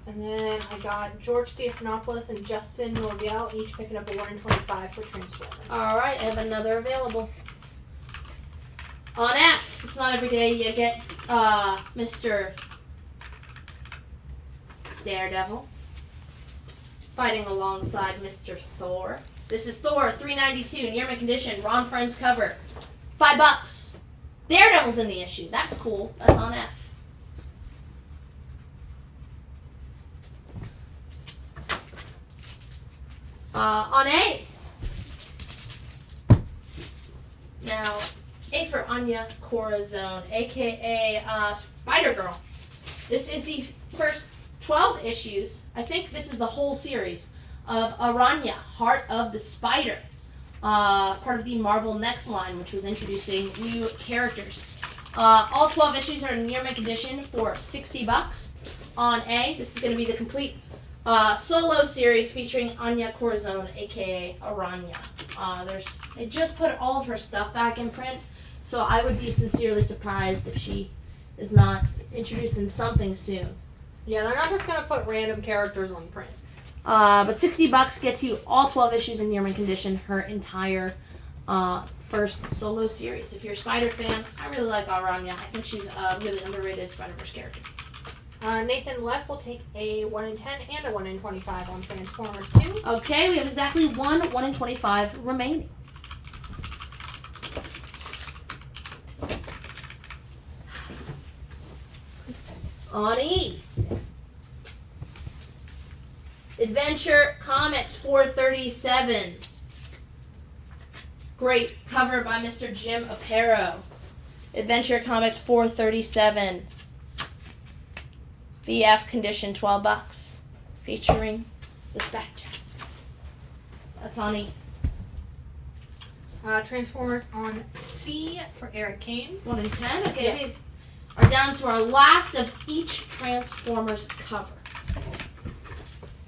And then I got George Stephanopoulos and Justin Norviel each picking up a 1 in 25 for Transformers. Alright, I have another available. On F, it's not every day you get Mr. Daredevil fighting alongside Mr. Thor. This is Thor 392, near mint condition, Ron Friends cover. $5. Daredevil's in the issue. That's cool. That's on F. On A. Now, A for Anya Corazon, aka Spider-Girl. This is the first 12 issues. I think this is the whole series of Aranya, Heart of the Spider. Part of the Marvel Next line, which was introducing new characters. All 12 issues are in near mint condition for $60 on A. This is going to be the complete solo series featuring Anya Corazon, aka Aranya. They just put all of her stuff back in print, so I would be sincerely surprised if she is not introduced in something soon. Yeah, they're not just going to put random characters on print. But $60 gets you all 12 issues in near mint condition, her entire first solo series. If you're a Spider fan, I really like Aranya. I think she's a really underrated Spider-Verse character. Nathan Leff will take a 1 in 10 and a 1 in 25 on Transformers 2. Okay, we have exactly 1 in 25 remaining. On E. Adventure Comics 437. Great cover by Mr. Jim Aparo. Adventure Comics 437. VF condition $12. Featuring the Spectre. That's on E. Transformers on C for Eric Kane. 1 in 10. Okay, Yes. we are down to our last of each Transformers cover.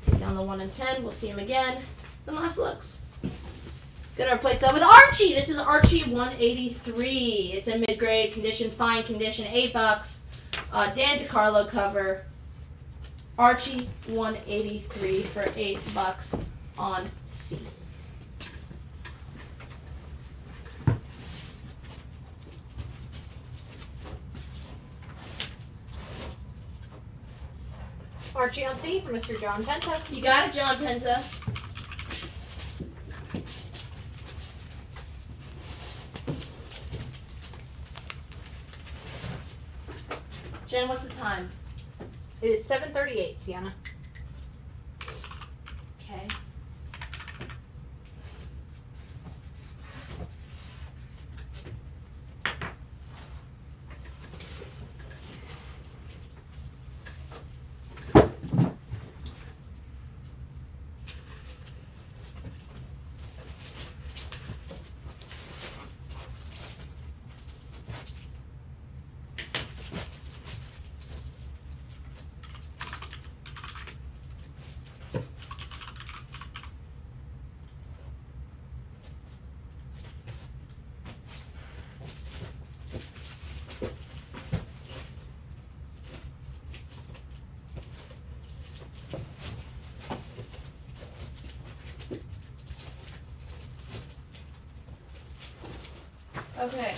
Take down the 1 in 10. We'll see him again. Then last looks. Gonna replace that with Archie. This is Archie 183. It's in mid-grade condition, fine condition, $8. Dan DiCarlo cover. Archie 183 for $8 on C. Archie on C for Mr. John Penta. You got it, John Penta. Jen, what's the time? It is 7:38, Sienna. Okay. Okay.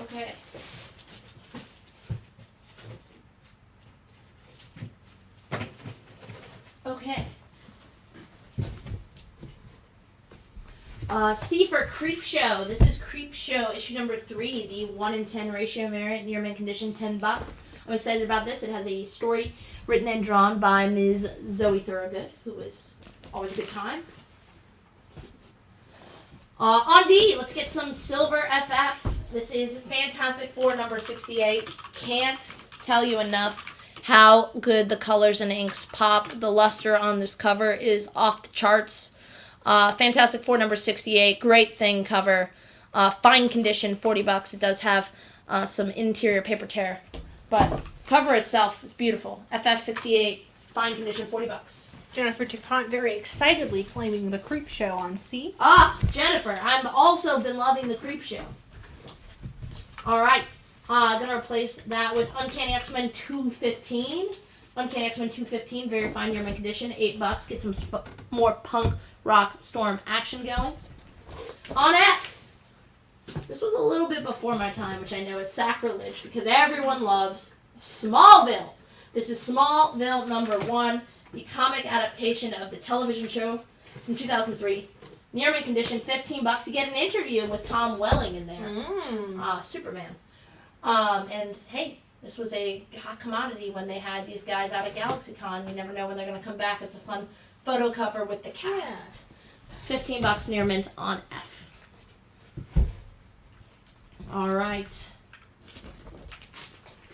Okay. Okay. C for Creep Show. This is Creep Show issue number 3, the 1 in 10 ratio variant, near mint condition, $10. I'm excited about this. It has a story written and drawn by Ms. Zoe Thorogood, who is always a good time. On D, let's get some Silver FF. This is Fantastic Four number 68. Can't tell you enough how good the colors and inks pop. The luster on this cover is off the charts. Fantastic Four number 68. Great thing cover. Fine condition, $40. It does have some interior paper tear. But cover itself is beautiful. FF68. Fine condition, $40. Jennifer DuPont very excitedly claiming the Creep Show on C. Jennifer, I've also been loving the Creep Show. Alright, gonna replace that with Uncanny X-Men 215. Uncanny X-Men 215, very fine year mint condition, $8. Get some more punk rock storm action going. On F, this was a little bit before my time, which I know is sacrilege because everyone loves Smallville. This is Smallville number 1. The comic adaptation of the television show from 2003. Near mint condition, $15. You get an interview with Tom Welling in there. Superman. And hey, this was a hot commodity when they had these guys out at GalaxyCon. You never know when they're going to come back. It's a fun photo cover with the cast. Yeah. $15 near mint on F. All right.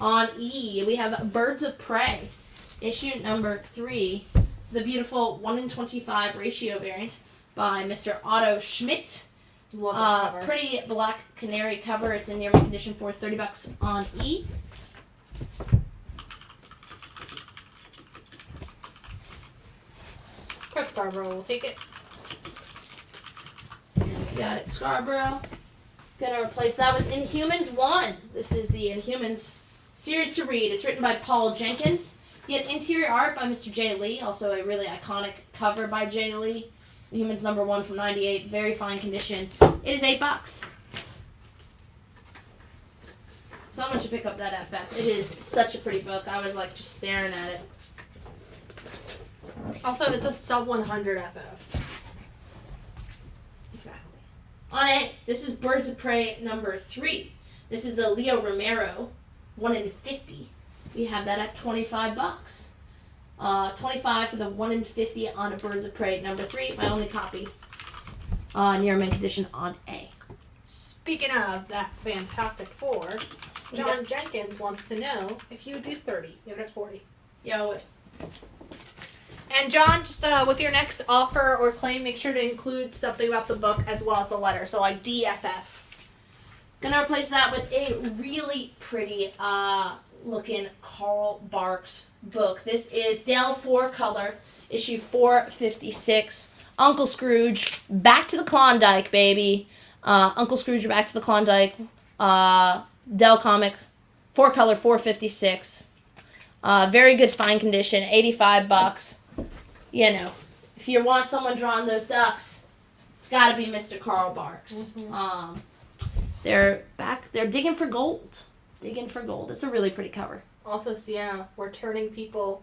On E, we have Birds of Prey. Issue number 3. It's the beautiful 1:25 ratio variant by Mr. Otto Schmidt. Love the cover. Pretty black canary cover. It's in near mint condition for $30 on E. Chris Scarborough will take it. Got it, Scarborough. Gonna replace that with Inhumans 1. This is the Inhumans series to read. It's written by Paul Jenkins. You get interior art by Mr. Jay Lee, also a really iconic cover by Jay Lee. Humans number 1 from 98, very fine condition. It is $8. Someone should pick up that FF. It is such a pretty book. I was like just staring at it. Also, it's a sub 100 FF. Exactly. On it, this is Birds of Prey number 3. This is the Leo Romero 1 in 50. We have that at $25. 25 for the 1 in 50 on a Birds of Prey number 3. My only copy. Near mint condition on A. Speaking of that Fantastic Four, John Jenkins wants to know if you would do 30. Give it at 40. Yeah, I would. And John, just with your next offer or claim, make sure to include something about the book as well as the letter. So like DFF. Gonna replace that with a really pretty looking Carl Barks book. This is Dell 4 color, issue 456. Uncle Scrooge, back to the Klondike, baby. Uncle Scrooge, back to the Klondike. Dell comic, 4 color, 456. Very good fine condition, $85. You know, if you want someone drawing those ducks, it's got to be Mr. Carl Barks. Mm-hmm. They're back. They're digging for gold. Digging for gold. It's a really pretty cover. Also, Sienna, we're turning people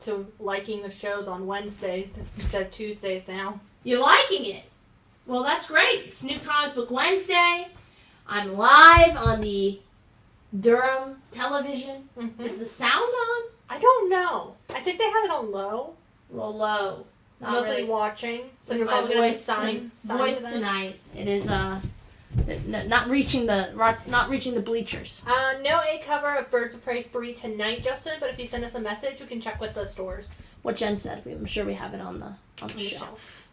to liking the shows on Wednesdays instead of Tuesdays now. You're liking it? Well, that's great. It's New Comic Book Wednesday. I'm live on the Durham television. Mm-hmm. Is the sound on? I don't know. I think they have it on low. A little low. Not Mostly really. watching. So With you're my probably going to voice, sign voice to them. tonight. It is not reaching the bleachers. No A cover of Birds of Prey 3 tonight, Justin. But if you send us a message, we can check with the stores. What Jen said. I'm sure we have it on the shelf.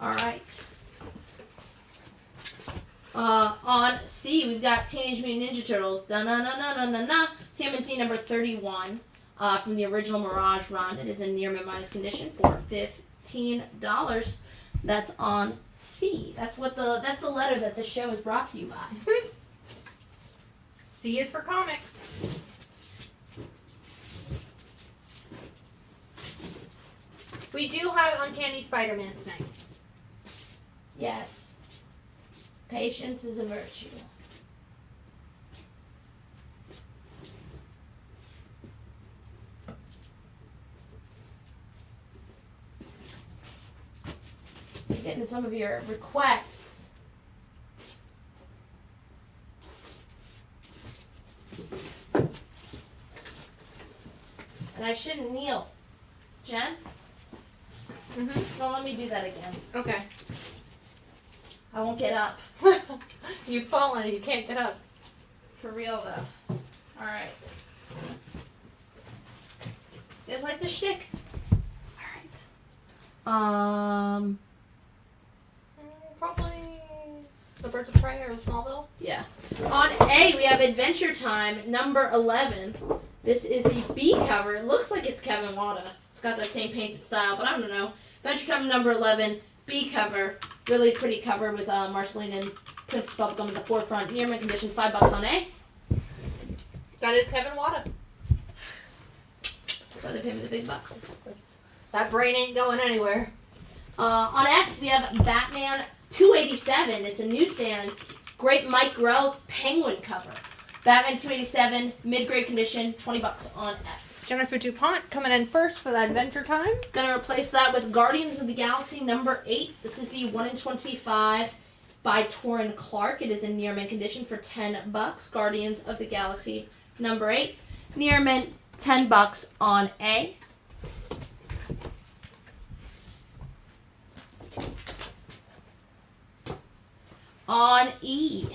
All right. On C, we've got Teenage Mutant Ninja Turtles. Da-na-na-na-na-na-na. TMNT number 31 from the original Mirage run. It is in near mint minus condition for $15. That's on C. That's the letter that this show is brought to you by. C is for comics. We do have Uncanny Spider-Man tonight. Yes. Patience is a virtue. You're getting some of your requests. And I shouldn't kneel. Jen? Mm-hmm. Don't let me do that again. Okay. I won't get up. You've fallen and you can't get up. For real, though. Alright. You guys like the shtick? Alright. Probably the Birds of Prey or the Smallville. Yeah. On A, we have Adventure Time, number 11. This is the B cover. It looks like it's Kevin Wada. It's got that same painted style, but I don't know. Adventure Time, number 11, B cover. Really pretty cover with Marceline and Princess Bubblegum at the forefront. Near mint condition, $5 on A. That is Kevin Wada. That's why they pay me the big bucks. That brain ain't going anywhere. On F, we have Batman 287. It's a newsstand. Great Mike Grell Penguin cover. Batman 287, mid-grade condition, $20 on F. Jennifer DuPont coming in first for that Adventure Time. Gonna replace that with Guardians of the Galaxy number 8. This is the 1 in 25 by Torrin Clark. It is in near mint condition for $10. Guardians of the Galaxy number 8. Near mint, $10 on A. On E.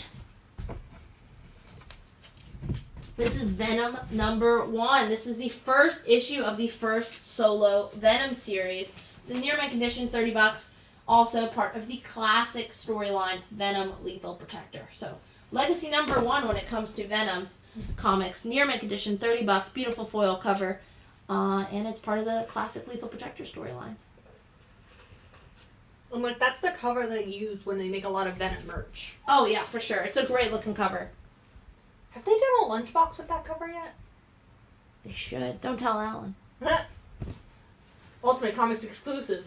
This is Venom number 1. This is the first issue of the first solo Venom series. It's in near mint condition, $30. Also part of the classic storyline, Venom Lethal Protector. So, legacy number 1 when it comes to Venom comics. Near mint condition, $30. Beautiful foil cover. And it's part of the classic Lethal Protector storyline. I'm like, that's the cover they use when they make a lot of Venom merch. Oh, yeah, for sure. It's a great looking cover. Have they done a lunchbox with that cover yet? They should. Don't tell Alan. Ultimate Comics exclusive.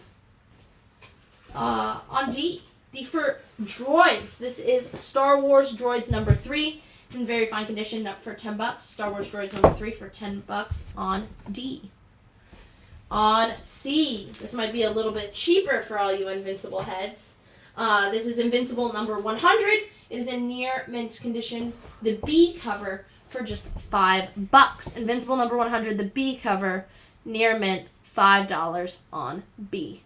On D for Droids. This is Star Wars Droids number 3. It's in very fine condition, up for $10. Star Wars Droids number 3 for $10 on D. On C, this might be a little bit cheaper for all you Invincible heads. This is Invincible number 100. It is in near mint condition, the B cover, for just $5. Invincible number 100, the B cover, near mint, $5 on B.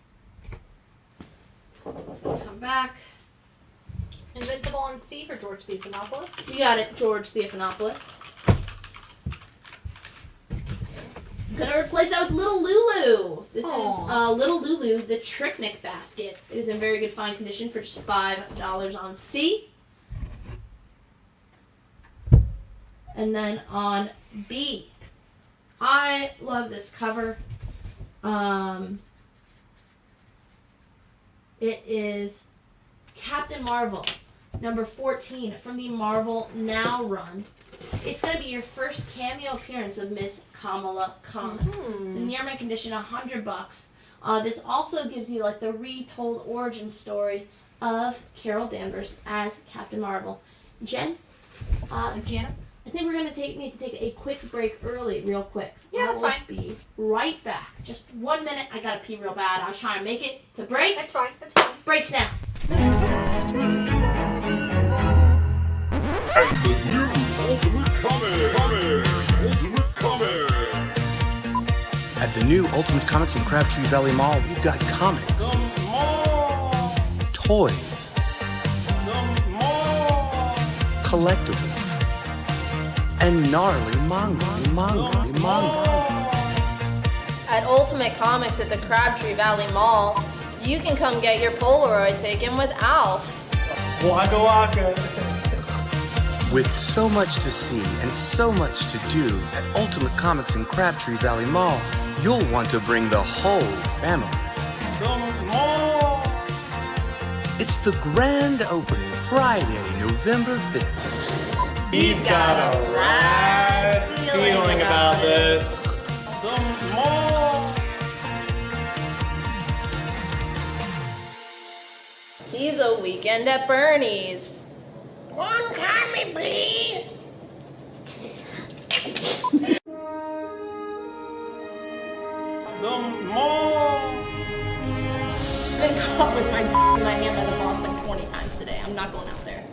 So let's come back. Invincible on C for George Stephanopoulos. You got it, George Stephanopoulos. Gonna replace that with Little Lulu. This is Little Lulu, the Tricknick basket. It is in very good fine condition for just $5 on C. And then on B, I love this cover. It is Captain Marvel, number 14 from the Marvel Now run. It's going to be your first cameo appearance of Miss Kamala Khan. It's in near mint condition, $100. This also gives you like the retold origin story of Carol Danvers as Captain Marvel. Jen, and Tiana, I think we're going to need to take a quick break early, real quick. Yeah, that's fine. Be right back. Just 1 minute. I got to pee real bad. I was trying to make it to break. That's fine. That's fine. Breaks now. And the new Ultimate Comics. At the new Ultimate Comics in Crabtree Valley Mall, we've got comics, toys, collectibles, and gnarly manga. At Ultimate Comics at the Crabtree Valley Mall, you can come get your Polaroid taken with Alf. Waka waka. With so much to see and so much to do at Ultimate Comics in Crabtree Valley Mall, you'll want to bring the whole family. It's the grand opening Friday, November 5th. We've got a right feeling about this. He's a weekend at Bernie's. One kindly, please. I've been caught with my hand by the boss like 20 times today. I'm not going out there.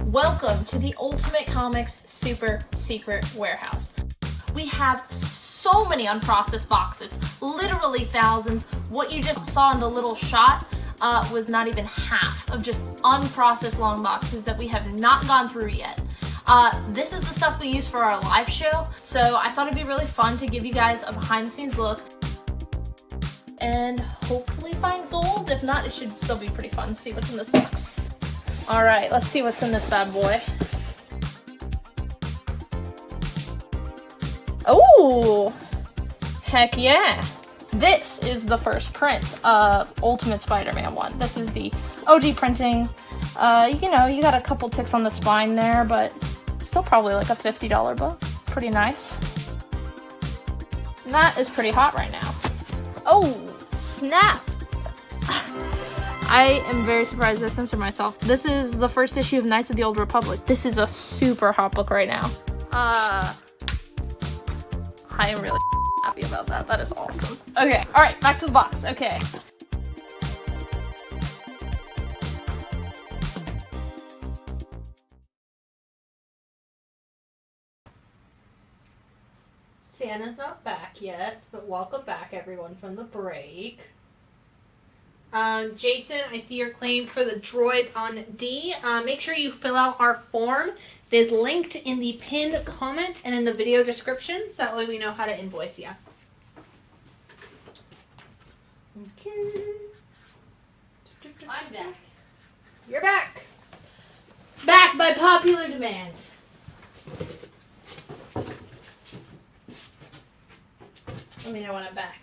Welcome to the Ultimate Comics Super Secret Warehouse. We have so many unprocessed boxes, literally thousands. What you just saw in the little shot was not even half of just unprocessed long boxes that we have not gone through yet. This is the stuff we use for our live show, so I thought it'd be really fun to give you guys a behind the scenes look and hopefully find gold. If not, it should still be pretty fun to see what's in this box. All right, let's see what's in this bad boy. Oh, heck yeah. This is the first print of Ultimate Spider-Man 1. This is the OG printing. You know, you got a couple ticks on the spine there, but still probably like a $50 book. Pretty nice. And that is pretty hot right now. Oh, snap! I am very surprised I censored myself. This is the first issue of Knights of the Old Republic. This is a super hot book right now. I am really happy about that. That is awesome. Okay, alright, back to the box. Okay. Santa's not back yet, but welcome back everyone from the break. Jason, I see your claim for the droids on D. Make sure you fill out our form. It is linked in the pinned comment and in the video description, so that way we know how to invoice you. Okay. I'm back. You're back. Back by popular demand. Let me know when I'm back.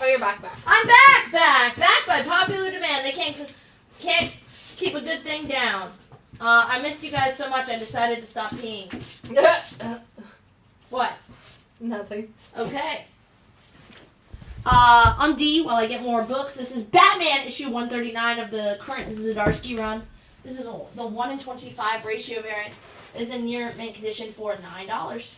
Oh, you're back. I'm back by popular demand. They can't keep a good thing down. I missed you guys so much I decided to stop peeing. What? Nothing. Okay. On D, while I get more books, this is Batman issue 139 of the current Zdarsky run. This is the 1 in 25 ratio variant. It is in near mint condition for $9.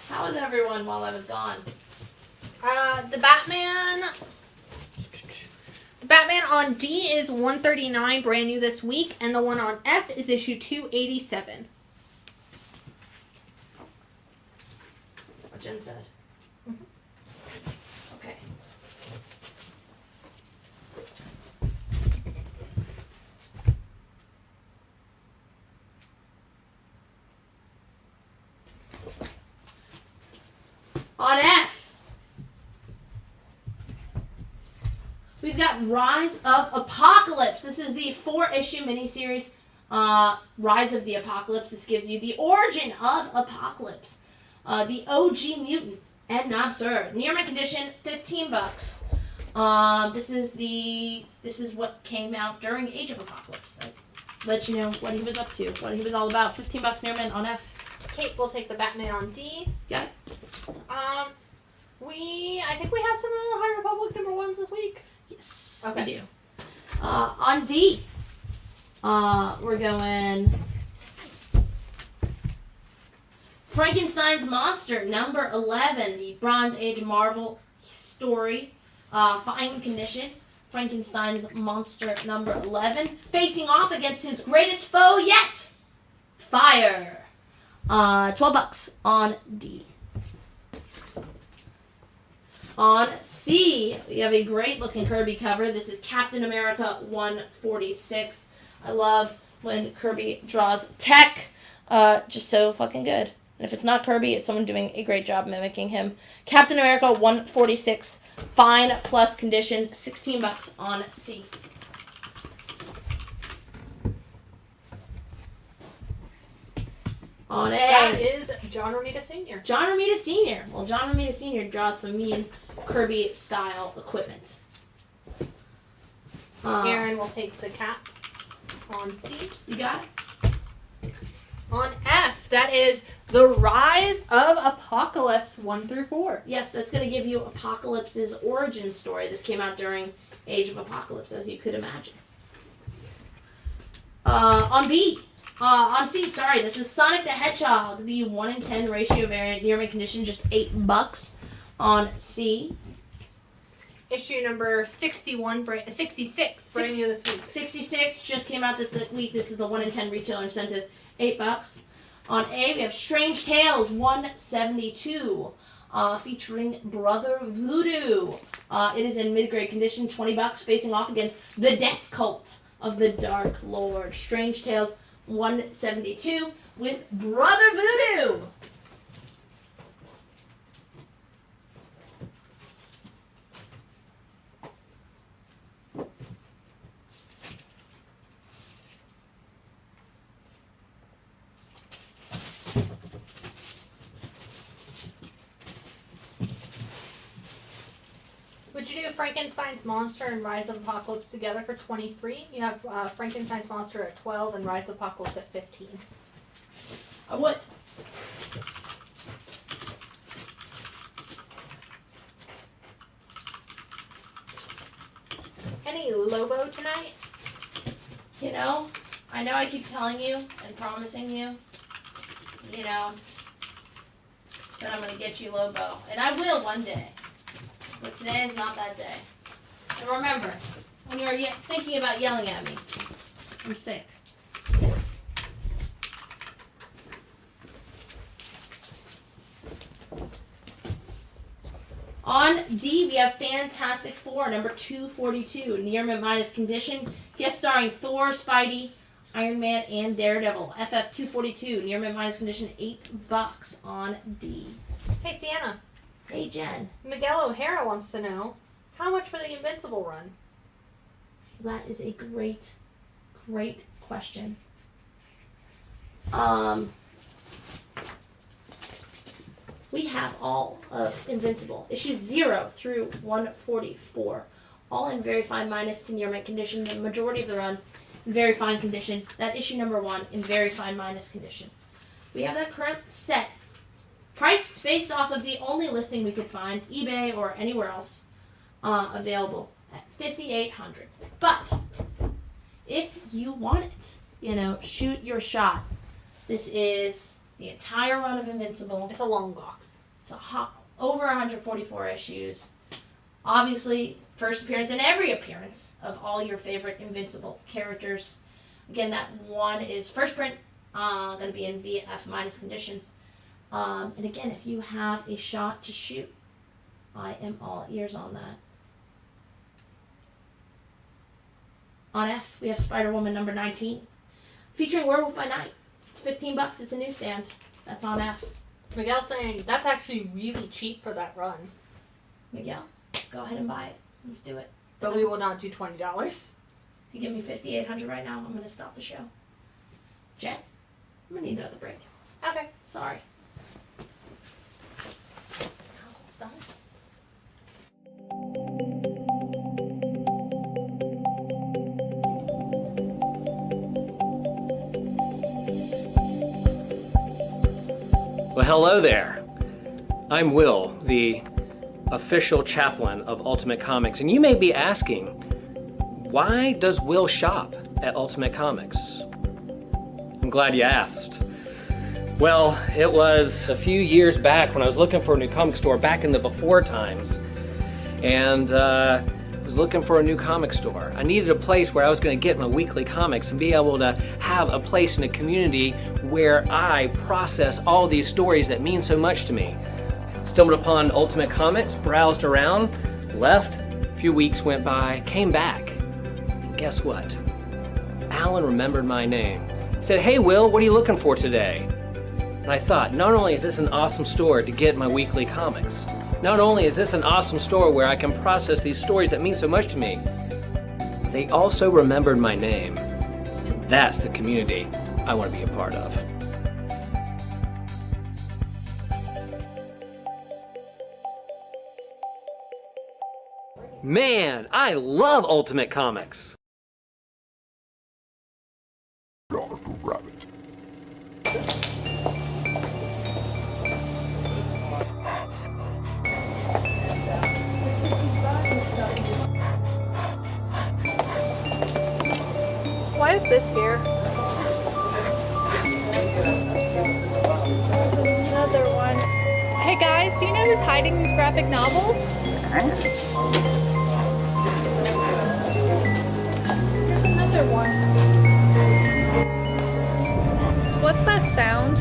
How was everyone while I was gone? The Batman on D is 139, brand new this week, and the one on F is issue 287. What Jen said. Okay. On F, we've got Rise of Apocalypse. This is the 4-issue miniseries, Rise of the Apocalypse. This gives you the origin of Apocalypse, the OG mutant, and Nobser. Near mint condition, $15. This is what came out during Age of Apocalypse. Let you know what he was up to, what he was all about. $15 near mint on F. Kate will take the Batman on D. Got it. I think we have some of the High Republic #1s this week. Yes, okay. We do. On D, we're going Frankenstein's Monster #11, the Bronze Age Marvel story, fine condition. Frankenstein's Monster #11, facing off against his greatest foe yet, fire. $12 on D. On C, we have a great looking Kirby cover. This is Captain America 146. I love when Kirby draws tech. Just so fucking good. And if it's not Kirby, it's someone doing a great job mimicking him. Captain America 146, fine plus condition, $16 on C. On A. That is John Romita Sr. John Romita Sr. Well, John Romita Sr. draws some mean Kirby-style equipment. Aaron will take the cap on C. You got it? On F, that is The Rise of Apocalypse 1 through 4. Yes, that's going to give you Apocalypse's origin story. This came out during Age of Apocalypse, as you could imagine. On C, sorry, this is Sonic the Hedgehog, the 1 in 10 ratio variant, near mint condition, just $8 on C. Issue number 66, brand new this week. 66 just came out this week. This is the 1 in 10 retailer incentive, $8. On A, we have Strange Tales 172, featuring Brother Voodoo. It is in mid-grade condition, $20, facing off against the Death Cult of the Dark Lord. Strange Tales 172 with Brother Voodoo. Would you do Frankenstein's Monster and Rise of Apocalypse together for 23? You have Frankenstein's Monster at 12 and Rise of Apocalypse at 15. I would. Any Lobo tonight? You know I keep telling you and promising you, that I'm going to get you Lobo. And I will one day. But today is not that day. And remember, when you're thinking about yelling at me, I'm sick. On D, we have Fantastic Four, number 242, near mint minus condition, guest starring Thor, Spidey, Iron Man, and Daredevil. FF 242, near mint minus condition, $8 on D. Hey, Sienna. Hey, Jen. Miguel O'Hara wants to know, how much for the Invincible run? That is a great, great question. We have all of Invincible, issues 0 through 144, all in very fine minus to near mint condition. The majority of the run in very fine condition. That issue number 1 in very fine minus condition. We have that current set, priced based off of the only listing we could find, eBay or anywhere else, available at $5,800. But if you want it, shoot your shot. This is the entire run of Invincible. It's a long box. It's over 144 issues. Obviously, first appearance and every appearance of all your favorite Invincible characters. Again, that one is first print, going to be in VF minus condition. And again, if you have a shot to shoot, I am all ears on that. On F, we have Spider-Woman number 19, featuring Werewolf by Night. It's $15. It's a newsstand. That's on F. Miguel's saying that's actually really cheap for that run. Miguel, go ahead and buy it. Let's do it. But we will not do $20. If you give me $5,800 right now, I'm going to stop the show. Jen, I'm going to need another break. Okay. Sorry. How's it done? Well, hello there. I'm Will, the official chaplain of Ultimate Comics, and you may be asking, why does Will shop at Ultimate Comics? I'm glad you asked. Well, it was a few years back when I was looking for a new comic store back in the before times, and I was looking for a new comic store. I needed a place where I was going to get my weekly comics and be able to have a place in a community where I process all these stories that mean so much to me. Stumbled upon Ultimate Comics, browsed around, left, a few weeks went by, came back, and guess what? Alan remembered my name. He said, "Hey Will, what are you looking for today?" And I thought, not only is this an awesome store to get my weekly comics, not only is this an awesome store where I can process these stories that mean so much to me, they also remembered my name. And that's the community I want to be a part of. Man, I love Ultimate Comics. $1 for rabbit. Why is this here? who's hiding these graphic novels? There's another one. What's that sound?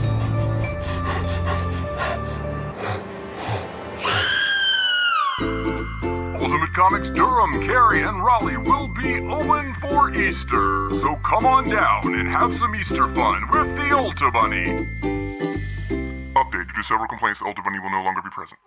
Ultimate Comics Durham, Cary, and Raleigh will be open for Easter. So come on down and have some Easter fun with the Ulta Bunny. Update, due to several complaints, the Ulta Bunny will no longer be present.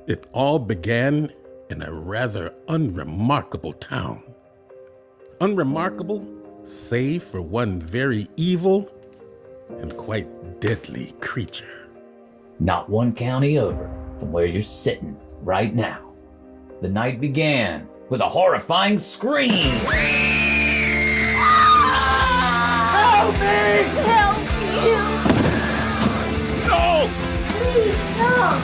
It all began in a rather unremarkable town. Unremarkable, save for one very evil and quite deadly creature. Not one county over from where you're sitting right now. The night began with a horrifying scream. Help me! Help you! No! Please, no!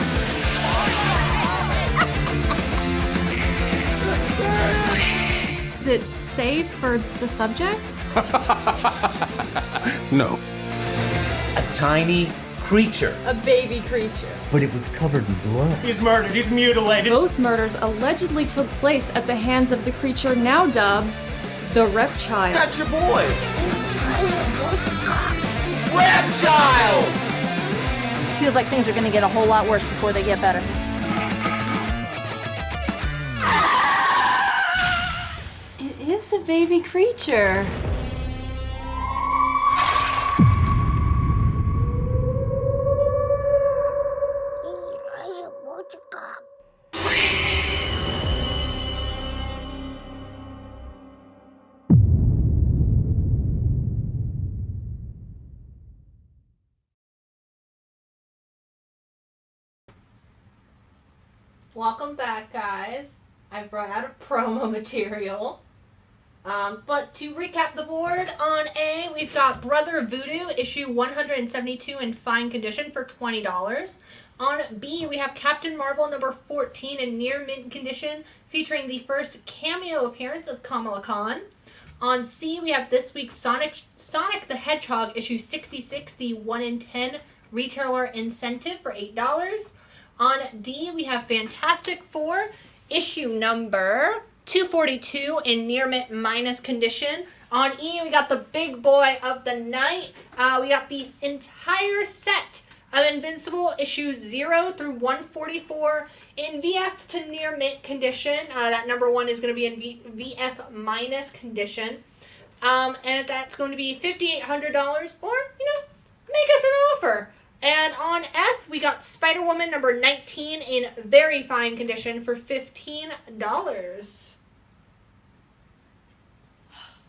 Is it safe for the subject? No. A tiny creature. A baby creature. But it was covered in blood. He's murdered. He's mutilated. Both murders allegedly took place at the hands of the creature now dubbed the Reptile. That's your boy! Reptile! Feels like things are gonna get a whole lot worse before they get better. It is a baby creature. Welcome back, guys. I've run out of promo material. But to recap the board, on A, we've got Brother Voodoo, issue 172 in fine condition for $20. On B, we have Captain Marvel number 14 in near mint condition, featuring the first cameo appearance of Kamala Khan. On C, we have this week's Sonic the Hedgehog, issue 66, the 1 in 10 retailer incentive for $8. On D, we have Fantastic Four, issue number 242 in near mint minus condition. On E, we got the big boy of the night. We got the entire set of Invincible issues 0 through 144 in VF to near mint condition. That number 1 is going to be in VF minus condition. And that's going to be $5,800, or, make us an offer. And on F, we got Spider-Woman number 19 in very fine condition for $15.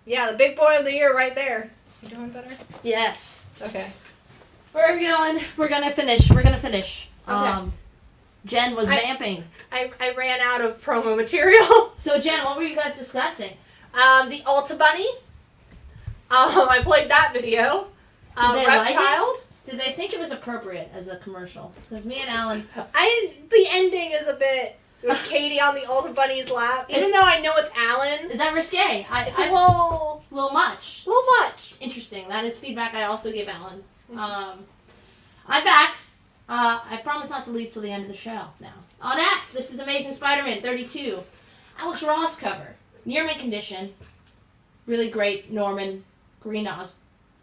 Yeah, the big boy of the year right there. You doing better? Yes. Okay. We're gonna finish. Okay. Jen was vamping. I ran out of promo material. So Jen, what were you guys discussing? The Ulta Bunny. I played that video. Did they like Reptile. it? Did they think it was appropriate as a commercial? Because me and Alan... The ending is a bit... With Katie on the Ulta Bunny's lap. Even though I know it's Alan. Is that risque? It's a little much. A little much. Interesting. That is feedback I also gave Alan. I'm back. I promise not to leave till the end of the show now. On F, this is Amazing Spider-Man 32. Alex Ross cover. Near mint condition. Really great Norman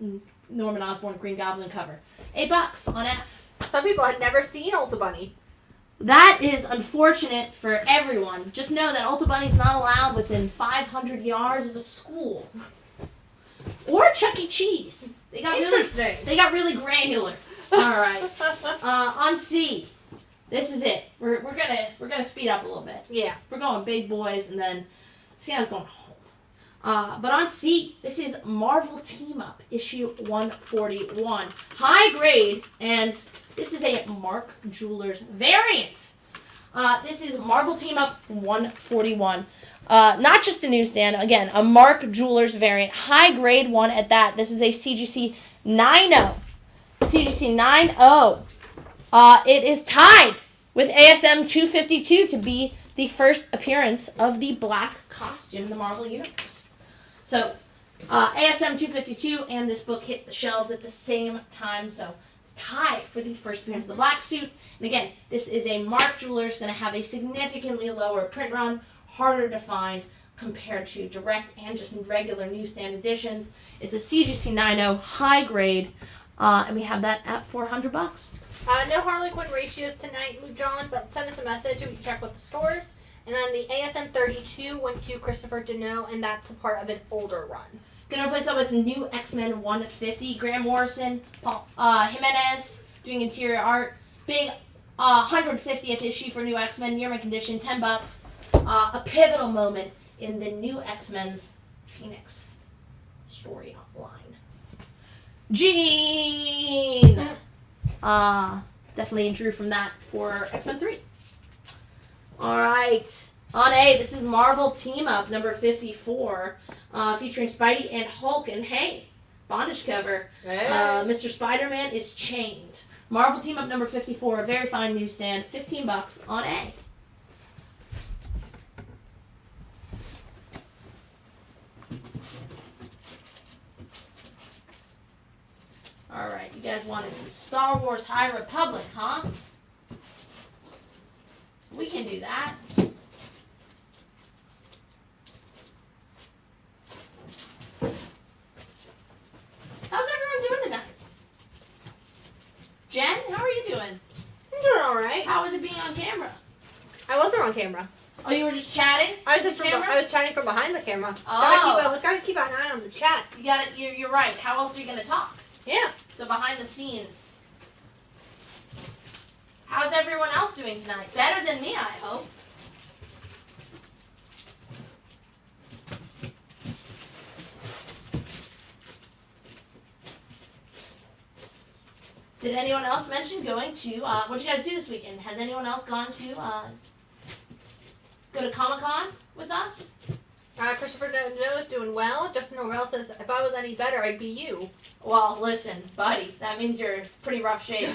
Osborn Green Goblin cover. $8 on F. Some people had never seen Ulta Bunny. That is unfortunate for everyone. Just know that Ulta Bunny's not allowed within 500 yards of a school. Or Chuck E. Cheese. They got really granular. All right. On C, this is it. We're gonna speed up a little bit. Yeah. We're going big boys, and then Sienna's going home. But on C, this is Marvel Team Up, issue 141. High grade, and this is a Mark Jewelers variant. This is Marvel Team Up 141. Not just a newsstand, again, a Mark Jewelers variant. High grade one at that. This is a CGC 9.0. CGC 9.0. It is tied with ASM 252 to be the first appearance of the black costume in the Marvel Universe. So, ASM 252 and this book hit the shelves at the same time, so tied for the first appearance of the black suit. And again, this is a Mark Jewelers, going to have a significantly lower print run, harder to find compared to direct and just regular newsstand editions. It's a CGC 9.0 high grade, and we have that at $400. No Harley Quinn ratios tonight, John, but send us a message and we can check with the stores. And then the ASM 32 went to Christopher Deneau, and that's a part of an older run. Gonna replace that with new X-Men 150. Graham Morrison, Paul Jimenez doing interior art. Big 150th issue for new X-Men, near mint condition, $10. A pivotal moment in the new X-Men's Phoenix storyline. Gene! Definitely drew from that for X-Men 3. Alright. On A, this is Marvel Team Up, number 54, featuring Spidey and Hulk. And hey, bondage cover. Hey. Mr. Spider-Man is chained. Marvel Team Up, number 54, a very fine newsstand, $15 on A. Alright, you guys wanted some Star Wars High Republic, huh? We can do that. How's everyone doing tonight? Jen, how are you doing? I'm doing alright. How was it being on camera? I wasn't on camera. Oh, you were just chatting? I was chatting from behind the camera. Oh. Gotta keep an eye on the chat. You got it. You're right. How else are you gonna talk? Yeah. So behind the scenes. How's everyone else doing tonight? Better than me, I hope. Did anyone else mention going to, what'd you guys do this weekend? Has anyone else gone to, go to Comic-Con with us? Christopher Deneau is doing well. Justin Orwell says, if I was any better, I'd be you. Well, listen, buddy, that means you're in pretty rough shape.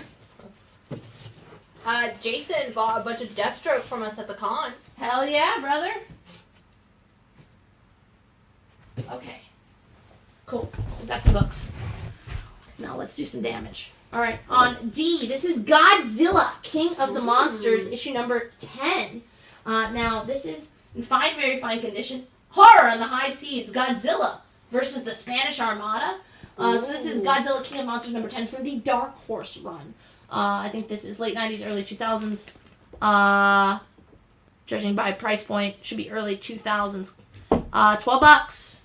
Jason bought a bunch of Deathstroke from us at the con. Hell yeah, brother. Okay. Cool. We've got some books. Now let's do some damage. Alright, on D, this is Godzilla, King of the Monsters, issue number 10. Now, this is in fine, very fine condition. Horror on the high C, it's Godzilla versus the Spanish Armada. So this is Godzilla, King of Monsters number 10 from the Dark Horse run. I think this is late 90s, early 2000s. Judging by price point, should be early 2000s. $12.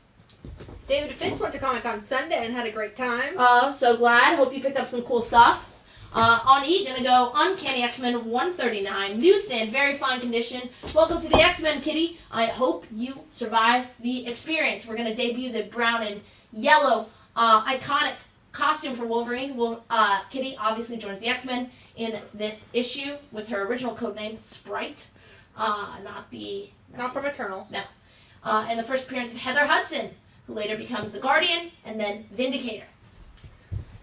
David Fitz went to Comic-Con Sunday and had a great time. So glad. Hope you picked up some cool stuff. On E, gonna go Uncanny X-Men 139. Newsstand, very fine condition. Welcome to the X-Men, Kitty. I hope you survive the experience. We're gonna debut the brown and yellow iconic costume for Wolverine. Kitty obviously joins the X-Men in this issue with her original codename Sprite. Not from Eternals. No. And the first appearance of Heather Hudson, who later becomes the Guardian and then Vindicator.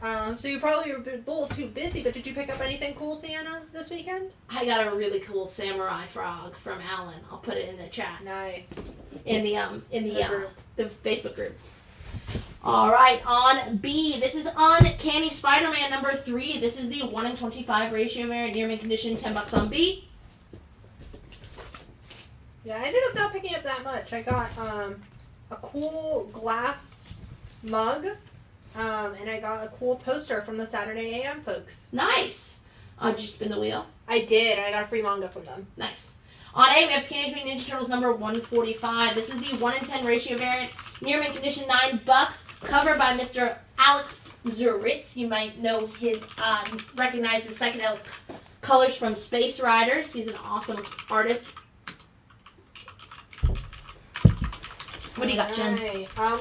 So you probably were a little too busy, but did you pick up anything cool, Sienna, this weekend? I got a really cool samurai frog from Alan. I'll put it in the chat. Nice. In the Facebook group. All right, on B, this is Uncanny Spider-Man number 3. This is the 1 in 25 ratio variant, near mint condition, $10 on B. Yeah, I ended up not picking up that much. I got a cool glass mug, and I got a cool poster from the Saturday AM folks. Nice. Did you spin the wheel? I did, and I got a free manga from them. Nice. On A, we have Teenage Mutant Ninja Turtles number 145. This is the 1 in 10 ratio variant, near mint condition, $9. Covered by Mr. Alex Zuritz. You might know his, recognize his psychedelic colors from Space Riders. He's an awesome artist. What do you got, Jen?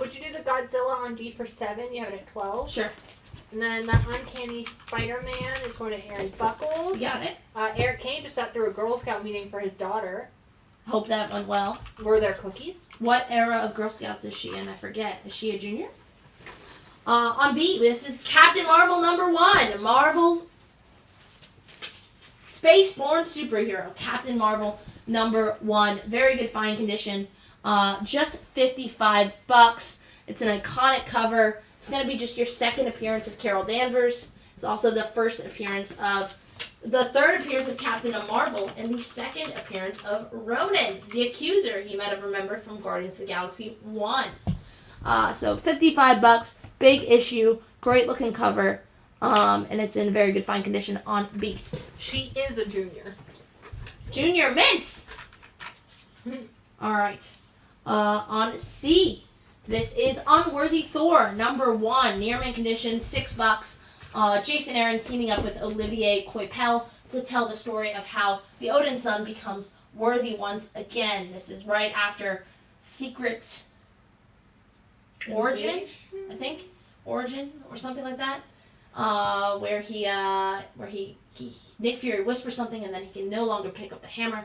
Would you do the Godzilla on B for 7? You have it at 12. Sure. And then the Uncanny Spider-Man is going to Aaron Buckles. Got it. Eric Kane just sat through a Girl Scout meeting for his daughter. Hope that went well. Were there cookies? What era of Girl Scouts is she in? I forget. Is she a junior? On B, this is Captain Marvel #1. Marvel's Spaceborne superhero. Captain Marvel #1. Very good fine condition. Just $55. It's an iconic cover. It's going to be just your second appearance of Carol Danvers. It's also the third appearance of Captain Marvel, and the second appearance of Ronan, the Accuser, you might have remembered from Guardians of the Galaxy 1. So $55, big issue, great looking cover, and it's in very good fine condition on B. She is a junior. Junior mint! All right. On C, this is Unworthy Thor #1, near mint condition, $6. Jason Aaron teaming up with Olivier Coipel to tell the story of how the Odin son becomes worthy once again. This is right after Secret Origin, I think, Origin or something like that, where he Nick Fury whispers something and then he can no longer pick up the hammer.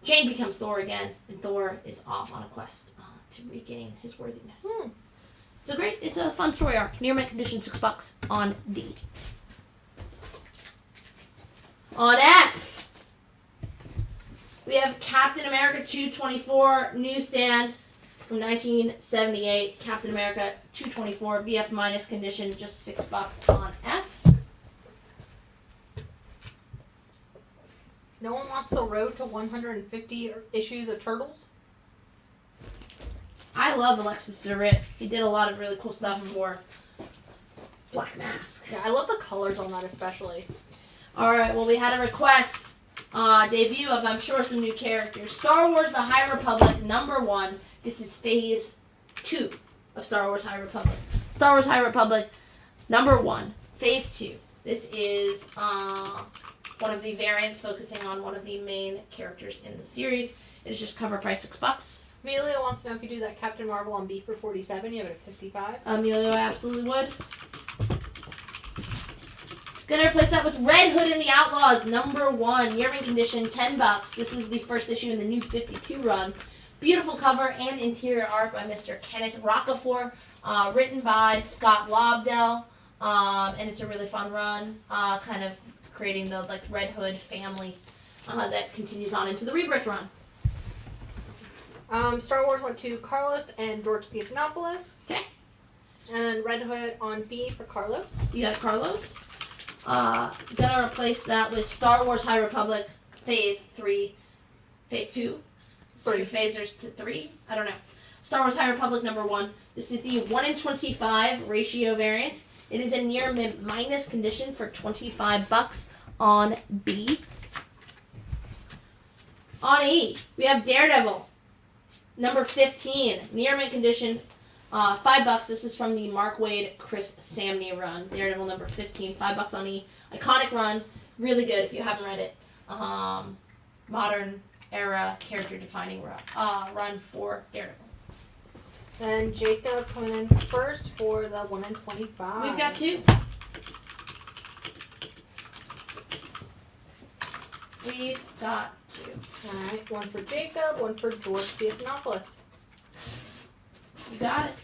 Jane becomes Thor again, and Thor is off on a quest to regain his worthiness. It's a fun story arc. Near mint condition, $6 on D. On F, we have Captain America 224 newsstand from 1978. Captain America 224 VF minus condition, just $6 on F. No one wants the road to 150 issues of Turtles? I love Alexis Surratt. He did a lot of really cool stuff for Black Mask. Yeah, I love the colors on that especially. Alright, well, we had a request. Debut of, I'm sure, some new characters. Star Wars The High Republic #1. This is Phase 2 of Star Wars High Republic. Star Wars High Republic #1. Phase 2. This is one of the variants focusing on one of the main characters in the series. It is just cover price $6. Emilio wants to know if you do that Captain Marvel on B for 47, you have it at 55. Emilio, I absolutely would. Gonna replace that with Red Hood and the Outlaws #1, year mint condition, $10. This is the first issue in the new 52 run. Beautiful cover and interior art by Mr. Kenneth Rocafort, written by Scott Lobdell, and it's a really fun run, kind of creating the Red Hood family that continues on into the Rebirth run. Star Wars went to Carlos and George Stephanopoulos. Okay. And Red Hood on B for Carlos. You got Carlos. Gonna replace that with Star Wars High Republic Phase 3, Phase 2. So your phasers to 3? I don't know. Star Wars High Republic #1. This is the 1:25 ratio variant. It is in near mint minus condition for $25 on B. On E, we have Daredevil #15, near mint condition, $5. This is from the Mark Waid, Chris Samney run. Daredevil #15, $5 on E. Iconic run, really good if you haven't read it. Modern era character defining run for Daredevil. And Jacob coming in first for the 1:25. We've got 2. We've got 2. Alright, one for Jacob, one for George Stephanopoulos. You got it.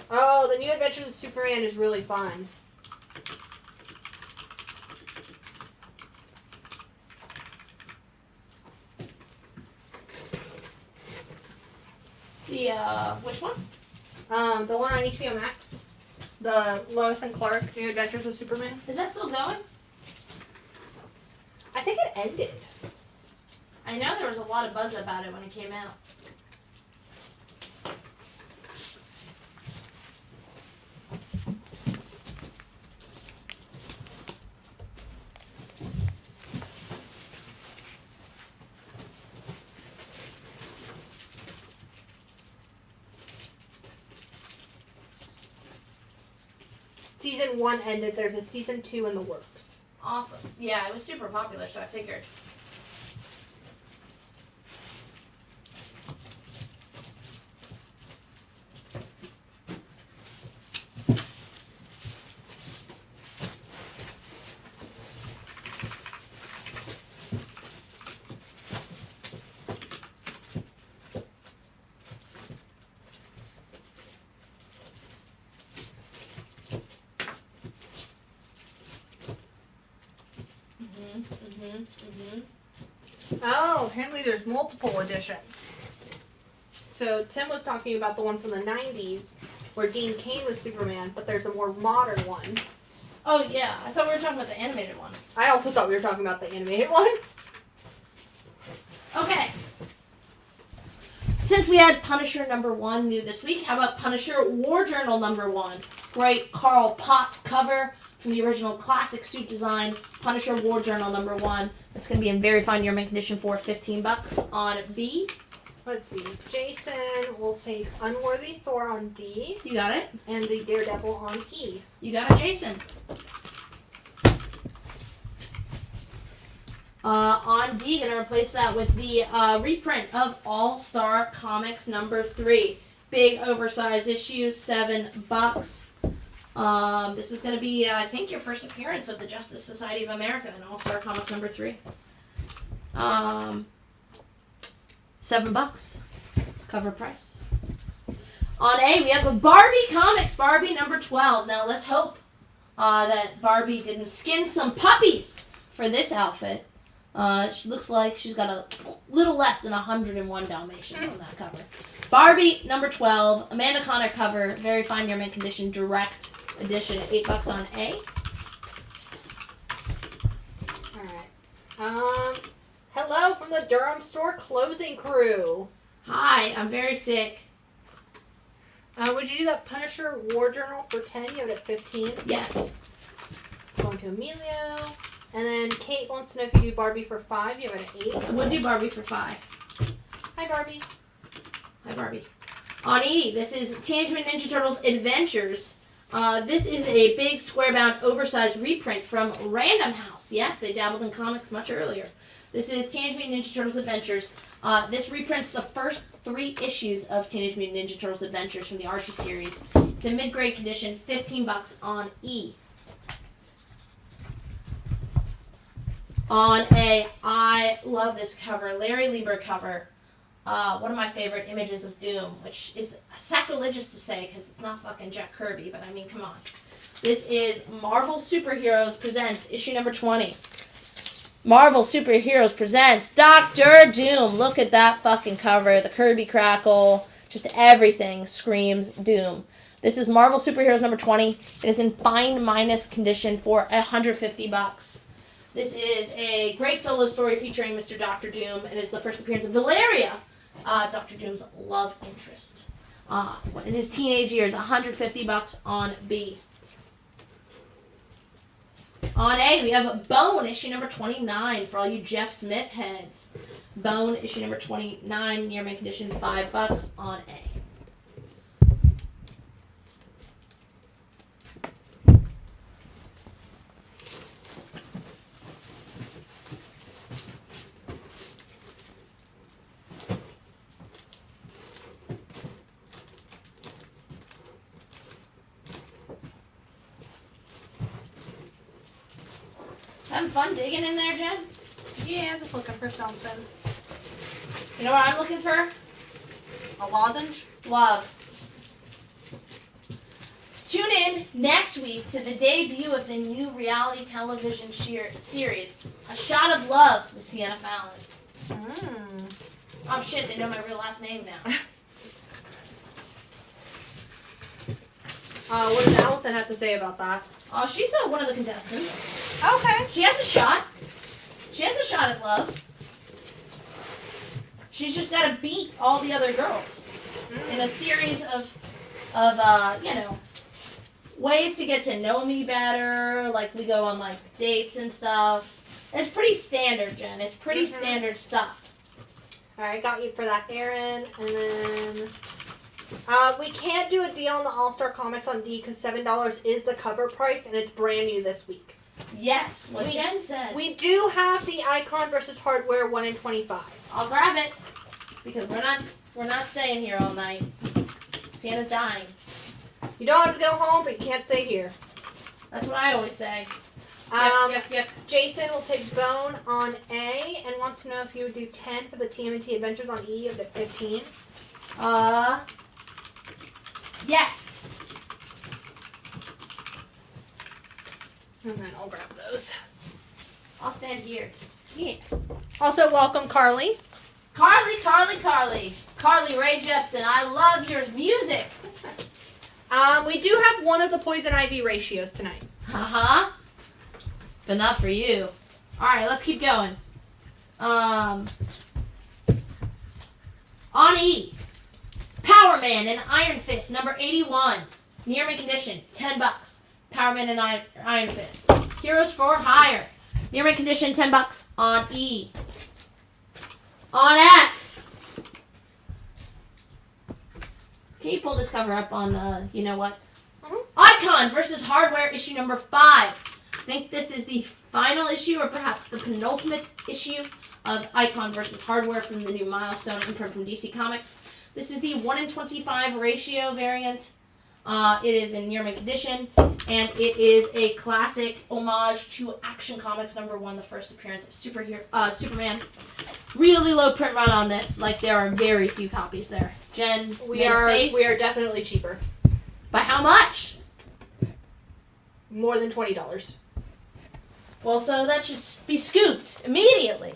Oh, the New Adventures of Superman is really fun. Which one? The one on HBO Max. The Lois and Clark New Adventures of Superman. Is that still going? I think it ended. I know there was a lot of buzz about it when it came out. Season 1 ended. There's a season 2 in the works. Awesome. Yeah, it was super popular, so I figured. Oh, apparently there's multiple editions. So Tim was talking about the one from the 90s where Dean Cain was Superman, but there's a more modern one. Oh, yeah. I thought we were talking about the animated one. I also thought we were talking about the animated one. Okay. Since we had Punisher #1 new this week, how about Punisher War Journal #1? Great Carl Potts cover from the original classic suit design, Punisher War Journal #1. It's going to be in very fine year mint condition for $15 on B. Let's see. Jason will take Unworthy Thor on D. You got it. And the Daredevil on E. You got it, Jason. On D, gonna replace that with the reprint of All-Star Comics #3. Big oversized issue, $7. This is gonna be, I think, your first appearance of the Justice Society of America in All-Star Comics #3. $7 cover price. On A, we have a Barbie Comics, Barbie #12. Now let's hope that Barbie didn't skin some puppies for this outfit. She looks like she's got a little less than 101 Dalmatians on that cover. Barbie #12, Amanda Connor cover, very fine year mint condition, direct edition, $8 on A. Alright. Hello from the Durham store closing crew. Hi, I'm very sick. Would you do that Punisher War Journal for 10? You have it at 15? Yes. Going to Emilio. And then Kate wants to know if you do Barbie for 5. You have it at 8. Would do Barbie for 5. Hi, Barbie. Hi, Barbie. On E, this is Teenage Mutant Ninja Turtles Adventures. This is a big square-bound oversized reprint from Random House. Yes, they dabbled in comics much earlier. This is Teenage Mutant Ninja Turtles Adventures. This reprints the first 3 issues of Teenage Mutant Ninja Turtles Adventures from the Archie series. It's a mid-grade condition, $15 on E. On A, I love this cover, Larry Lieber cover. One of my favorite images of Doom, which is sacrilegious to say because it's not fucking Jack Kirby, but I mean, come on. This is Marvel Superheroes Presents, issue #20. Marvel Superheroes Presents Dr. Doom. Look at that fucking cover. The Kirby crackle. Just everything screams Doom. This is Marvel Superheroes #20. It is in fine minus condition for $150. This is a great solo story featuring Mr. Dr. Doom. It is the first appearance of Valeria, Dr. Doom's love interest. In his teenage years, $150 on B. On A, we have Bone, issue #29 for all you Jeff Smith heads. Bone, issue #29, near mint condition, $5 on A. Having fun digging in there, Jen? Yeah, just looking for something. You know what I'm looking for? A lozenge? Love. Tune in next week to the debut of the new reality television series, A Shot of Love with Sienna Fallon. Oh shit, they know my real last name now. What does Allison have to say about that? Oh, she's one of the contestants. Okay. She has a shot. She has a shot at love. She's just got to beat all the other girls in a series of ways to get to know me better. Like, we go on, like, dates and stuff. It's pretty standard, Jen. It's pretty standard stuff. Alright, got you for that, Aaron. And then... we can't do a deal on the All-Star Comics on D because $7 is the cover price, and it's brand new this week. Yes, what Jen said. We do have the Icon versus Hardware 1 in 25. I'll grab it because we're not staying here all night. Sienna's dying. You don't have to go home, but you can't stay here. That's what I always say. Yep. Jason will take Bone on A and wants to know if you would do 10 for the TMNT Adventures on E of the 15. Yes. And then I'll grab those. I'll stand here. Yeah. Also, welcome, Carly. Carly Rae Jepsen, I love your music. We do have one of the poison ivy ratios tonight. But not for you. Alright, let's keep going. On E. Power Man and Iron Fist, number 81. Near mint condition, $10. Power Man and Iron Fist. Heroes for Hire. Near mint condition, $10 on E. On F. Can you pull this cover up on, you know what? Icon versus Hardware, issue number 5. I think this is the final issue, or perhaps the penultimate issue of Icon versus Hardware from the new Milestone imprint from DC Comics. This is the 1-in-25 ratio variant. It is in near mint condition, and it is a classic homage to Action Comics number 1, the first appearance of Superman. Really low print run on this. Like, there are very few copies there. Jen, we are definitely cheaper. By how much? More than $20. Well, so that should be scooped immediately.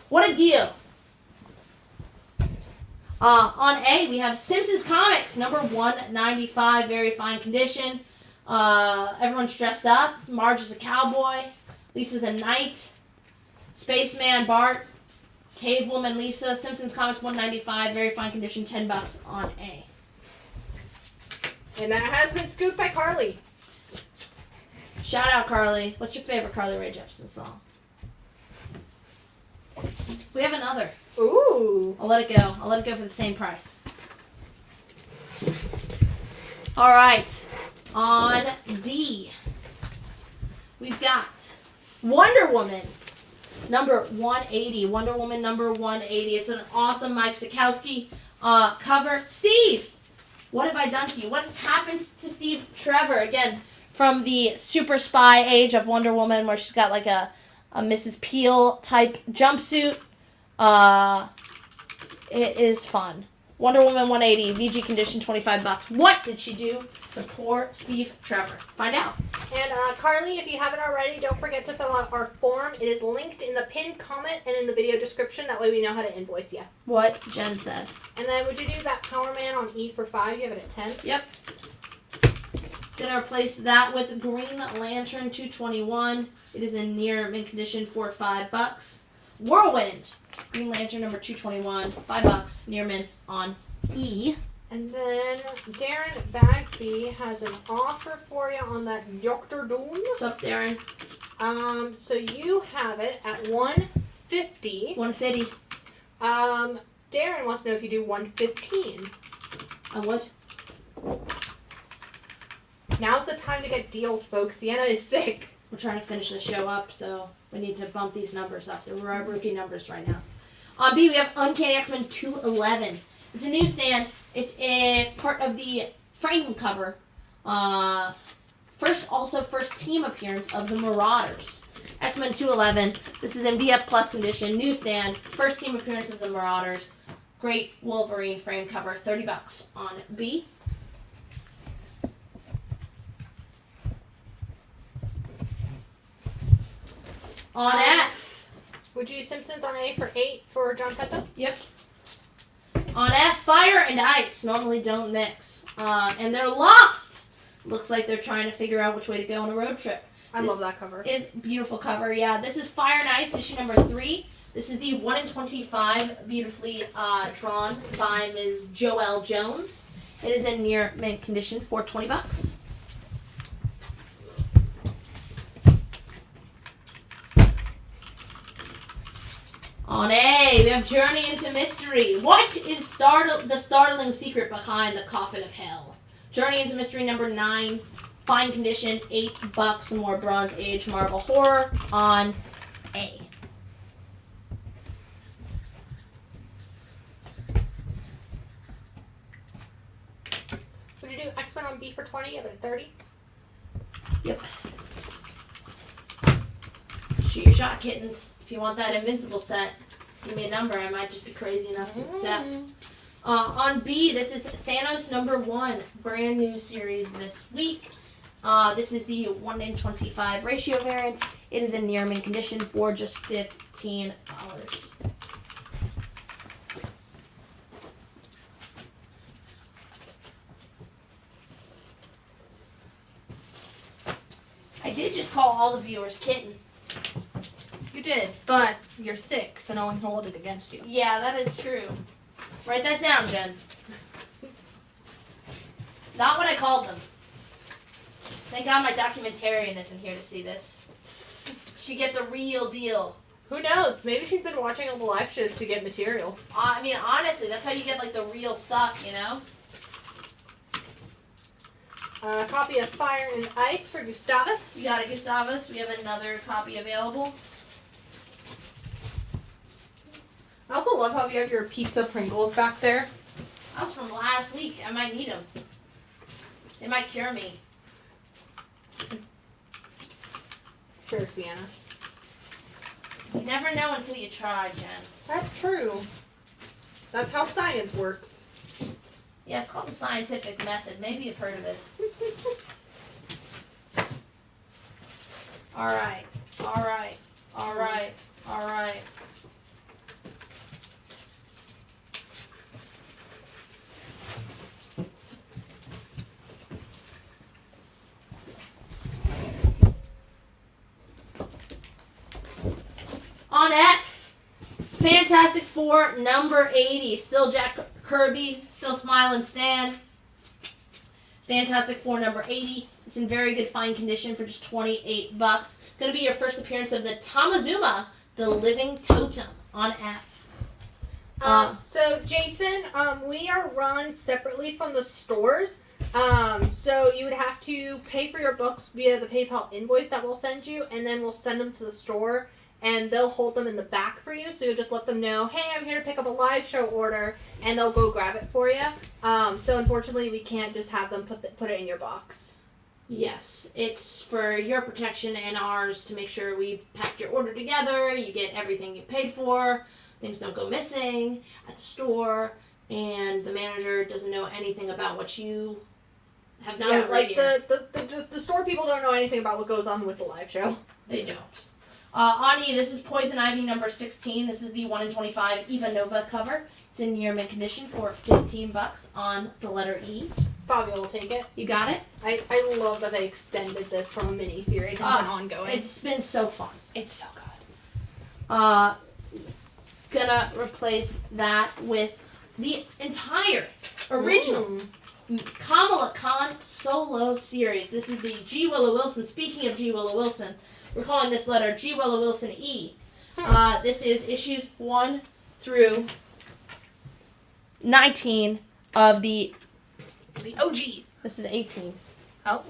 What a deal. On A, we have Simpsons Comics, number 195, very fine condition. Everyone's dressed up. Marge is a cowboy. Lisa's a knight. Spaceman Bart. Cave Woman Lisa. Simpsons Comics 195, very fine condition, $10 on A. And that has been scooped by Carly. Shout out, Carly. What's your favorite Carly Rae Jepsen song? We have another. Ooh. I'll let it go. I'll let it go for the same price. All right. On D, we've got Wonder Woman, number 180. Wonder Woman, number 180. It's an awesome Mike Sikowski cover. Steve, what have I done to you? What has happened to Steve Trevor? Again, from the super spy age of Wonder Woman, where she's got like a Mrs. Peel type jumpsuit. It is fun. Wonder Woman 180, VG condition, $25. What did she do to poor Steve Trevor? Find out. And Carly, if you haven't already, don't forget to fill out our form. It is linked in the pinned comment and in the video description. That way we know how to invoice you. What Jen said. And then would you do that Power Man on E for 5? You have it at 10? Yep. Gonna replace that with Green Lantern 221. It is in near mint condition for $5. Whirlwind. Green Lantern number 221, $5, near mint on E. And then Darren Bagsby has an offer for you on that Dr. Doom. What's up, Darren? So you have it at $150. $150. Darren wants to know if you do $115. I would. Now's the time to get deals, folks. Sienna is sick. We're trying to finish the show up, so we need to bump these numbers up. They're our rookie numbers right now. On B, we have Uncanny X-Men 211. It's a newsstand. It's a part of the frame cover. First team appearance of the Marauders. X-Men 211. This is in VF Plus condition. Newsstand. First team appearance of the Marauders. Great Wolverine frame cover. $30 on B. On F. Would you use Simpsons on A for 8 for John Penta? Yep. On F, Fire and Ice normally don't mix. And they're lost. Looks like they're trying to figure out which way to go on a road trip. I love that cover. Is beautiful cover, yeah. This is Fire and Ice, issue number 3. This is the 1-in-25, beautifully drawn by Ms. Joelle Jones. It is in near mint condition for $20. On A, we have Journey into Mystery. What is the startling secret behind the Coffin of Hell? Journey into Mystery number 9, fine condition, $8. Some more Bronze Age Marvel horror on A. Would you do X-Men on B for 20? You have it at 30? Yep. Shoot your shot, kittens. If you want that Invincible set, give me a number. I might just be crazy enough to accept. On B, this is Thanos number 1. Brand new series this week. This is the 1 in 25 ratio variant. It is in near mint condition for just $15. I did just call all the viewers kitten. You did, but you're sick, so no one can hold it against you. Yeah, that is true. Write that down, Jen. Not what I called them. Thank God my documentarian isn't here to see this. She get the real deal. Who knows? Maybe she's been watching all the live shows to get material. I mean, honestly, that's how you get like the real stuff, you know? A copy of Fire and Ice for Gustavus. We got it, Gustavus. We have another copy available. I also love how you have your pizza Pringles back there. That was from last week. I might need them. They might cure me. Sure, Sienna. You never know until you try, Jen. That's true. That's how science works. Yeah, it's called the scientific method. Maybe you've heard of it. Alright. Alright. Alright. Alright. On F, Fantastic Four, number 80. Still Jack Kirby, still Smiling Stan. Fantastic Four, number 80. It's in very good fine condition for just $28. Going to be your first appearance of the Tamazuma, the Living Totem, on F. So, Jason, we are run separately from the stores. So you would have to pay for your books via the PayPal invoice that we'll send you, and then we'll send them to the store. And they'll hold them in the back for you, so you just let them know, hey, I'm here to pick up a live show order, and they'll go grab it for you. So unfortunately, we can't just have them put it in your box. Yes, it's for your protection and ours to make sure we packed your order together, you get everything you paid for, things don't go missing at the store, and the manager doesn't know anything about what you have done. Yeah, like the store people don't know anything about what goes on with the live show. They don't. Ani, this is Poison Ivy number 16. This is the 1 in 25 Eva Nova cover. It's in near mint condition for $15 on the letter E. Fabio will take it. You got it? I love that they extended this from a mini-series and an ongoing. It's been so fun. It's so good. Gonna replace that with the entire original Kamala Khan solo series. This is the G. Willow Wilson. Speaking of G. Willow Wilson, we're calling this letter G. Willow Wilson E. This is issues 1 through 19 of the OG. This is 18. Oh.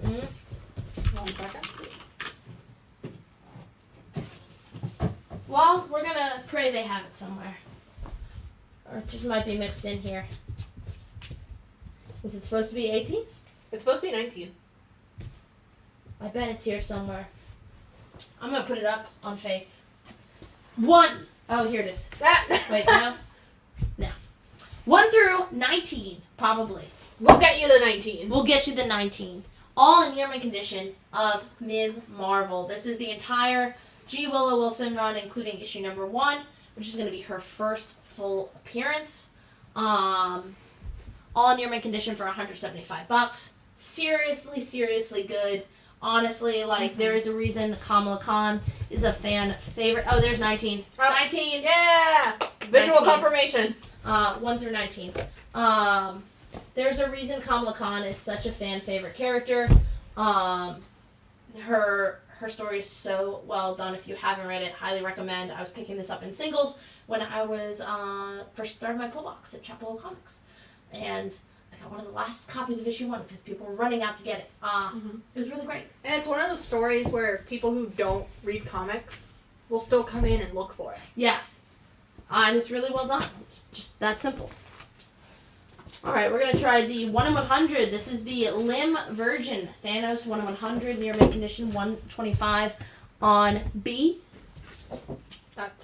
One second. Well, we're gonna pray they have it somewhere. Or it just might be mixed in here. Is it supposed to be 18? It's supposed to be 19. I bet it's here somewhere. I'm gonna put it up on faith. 1. Oh, here it is. Wait, no. No. 1 through 19, probably. We'll get you the 19. We'll get you the 19. All in year-mint condition of Ms. Marvel. This is the entire G. Willow Wilson run, including issue number 1, which is going to be her first full appearance. All in year-mint condition for $175. Seriously good. Honestly, like, there is a reason Kamala Khan is a fan favorite. Oh, there's 19. 19! Yeah! Visual 19. confirmation. 1 through 19. There's a reason Kamala Khan is such a fan favorite character. Her story is so well done. If you haven't read it, highly recommend. I was picking this up in singles when I was first started my pull box at Chapel Comics. And I got one of the last copies of issue 1 because people were running out to get it. It was really great. And it's one of those stories where people who don't read comics will still come in and look for it. Yeah. And it's really well done. It's just that simple. Alright, we're going to try the 1 in 100. This is the Lim Virgin Thanos 1 in 100, near mint condition 125 on B.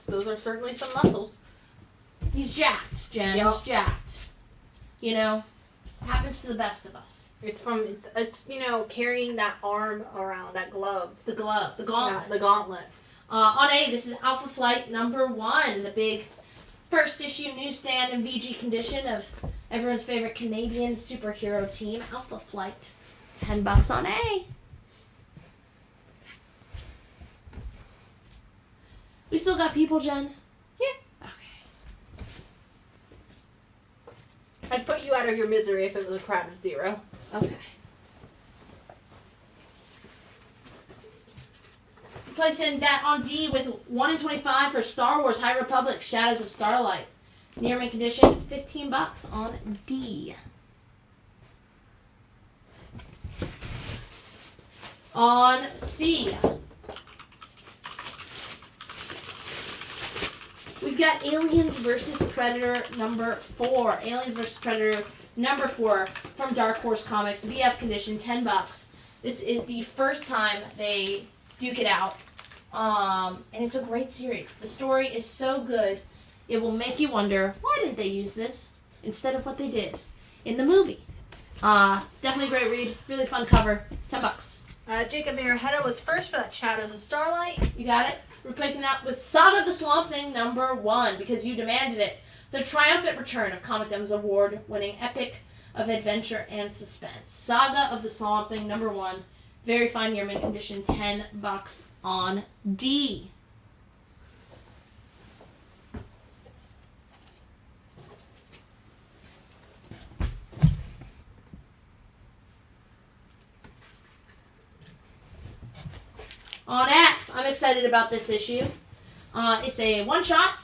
Those are certainly some muscles. He's jacked, Jen. Yep. He's jacked. You know, happens to the best of us. It's carrying that arm around, that glove. The glove, the gauntlet. Yeah, the gauntlet. On A, this is Alpha Flight number 1, the big first issue newsstand and VG condition of everyone's favorite Canadian superhero team, Alpha Flight. $10 on A. We still got people, Jen? Yeah. Okay. I'd put you out of your misery if it was a crowd of 0. Okay. Placing that on D with 1 in 25 for Star Wars High Republic Shadows of Starlight. Near mint condition, $15 on D. On C, we've got Aliens vs. Predator number 4. Aliens vs. Predator number 4 from Dark Horse Comics. VF condition, $10. This is the first time they duke it out. And it's a great series. The story is so good, it will make you wonder, why didn't they use this instead of what they did in the movie? Definitely a great read. Really fun cover. $10. Jacob Maraheta was first for that Shadows of Starlight. You got it? Replacing that with Saga of the Swamp Thing number 1, because you demanded it. The triumphant return of Comicdom's award-winning epic of adventure and suspense. Saga of the Swamp Thing number 1. Very fine near mint condition, $10 on D. On F, I'm excited about this issue. It's a one-shot.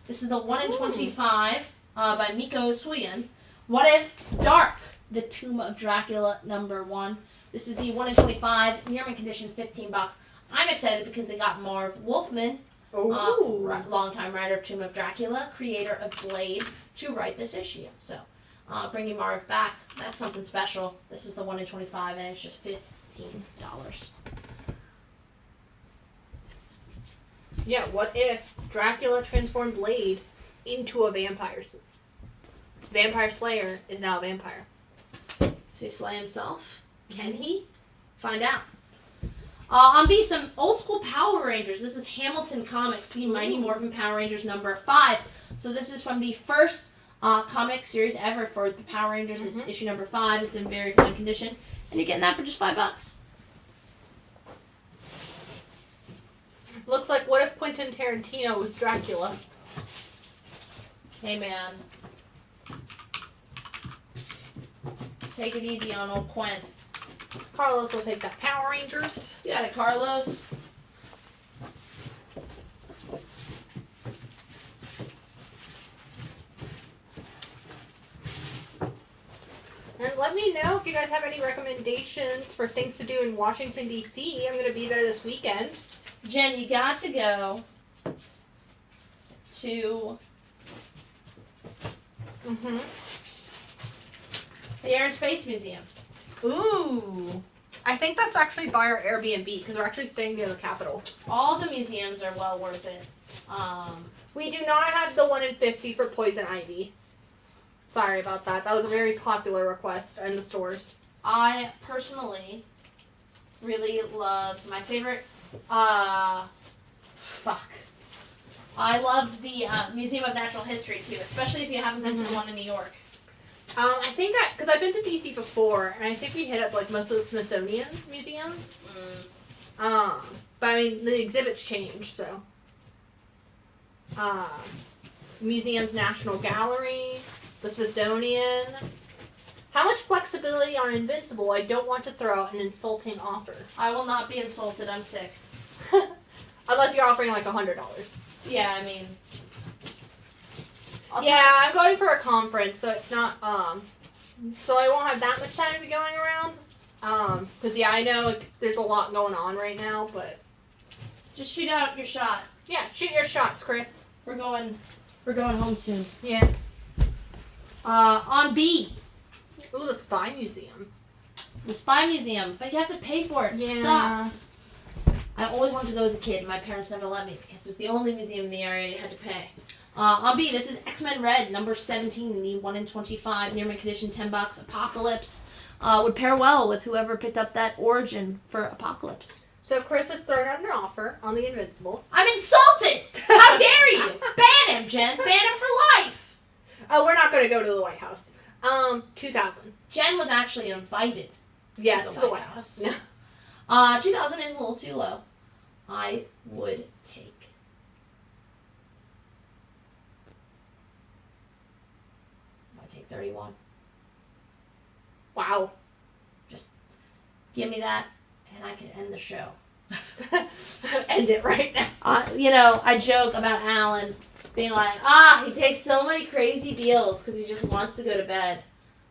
This is the 1 in 25 by Miko Suyen. What If Dark, The Tomb of Dracula number 1. This is the 1 in 25, near mint condition, $15. I'm excited because they got Marv Wolfman, longtime writer of Tomb of Dracula, creator of Blade, to write this issue. So, bringing Marv back, that's something special. This is the 1 in 25, and it's just $15. Yeah, what if Dracula transformed Blade into a vampire? Vampire Slayer is now a vampire. Does he slay himself? Can he? Find out. On B, some old school Power Rangers. This is Hamilton Comics, the Mighty Morphin Power Rangers number 5. So this is from the first comic series ever for the Power Rangers. It's issue number 5. It's in very fine condition. And you're getting that for just $5. Looks like what if Quentin Tarantino was Dracula? Hey, man. Take it easy on old Quinn. Carlos will take that Power Rangers. You got it, Carlos. And let me know if you guys have any recommendations for things to do in Washington, D.C. I'm going to be there this weekend. Jen, you got to go to the Air and Space Museum. Ooh. I think that's actually by our Airbnb because we're actually staying near the Capitol. All the museums are well worth it. We do not have the 1 in 50 for Poison Ivy. Sorry about that. That was a very popular request in the stores. I personally really loved my favorite. I loved the Museum of Natural History too, especially if you haven't been to the one in New York. I think because I've been to DC before, and I think we hit up like most of the Smithsonian museums. But I mean the exhibits change, so. Museum's National Gallery, the Smithsonian. How much flexibility on Invincible? I don't want to throw out an insulting offer. I will not be insulted. I'm sick. Unless you're offering like $100. Yeah, I mean. I'm going for a conference, so it's not. So I won't have that much time to be going around. Because I know there's a lot going on right now, but. Just shoot out your shot. Yeah, shoot your shots, Chris. We're going home soon. Yeah. On B. Ooh, the Spy Museum. The Spy Museum, but you have to pay for it. Yeah. It sucks. I always wanted to go as a kid. My parents never let me because it was the only museum in the area you had to pay. On B, this is X-Men Red, number 17, the 1 in 25, near mint condition, $10. Apocalypse would pair well with whoever picked up that origin for Apocalypse. So Chris has thrown out an offer on the Invincible. I'm insulted! How dare you! Ban him, Jen. Ban him for life. Oh, we're not going to go to the White House. 2000. Jen was actually invited. Yeah, to the White House. No. 2000 is a little too low. I would take. I take 31. Wow. Just give me that, and I can end the show. End it right now. I joke about Alan being like, he takes so many crazy deals because he just wants to go to bed.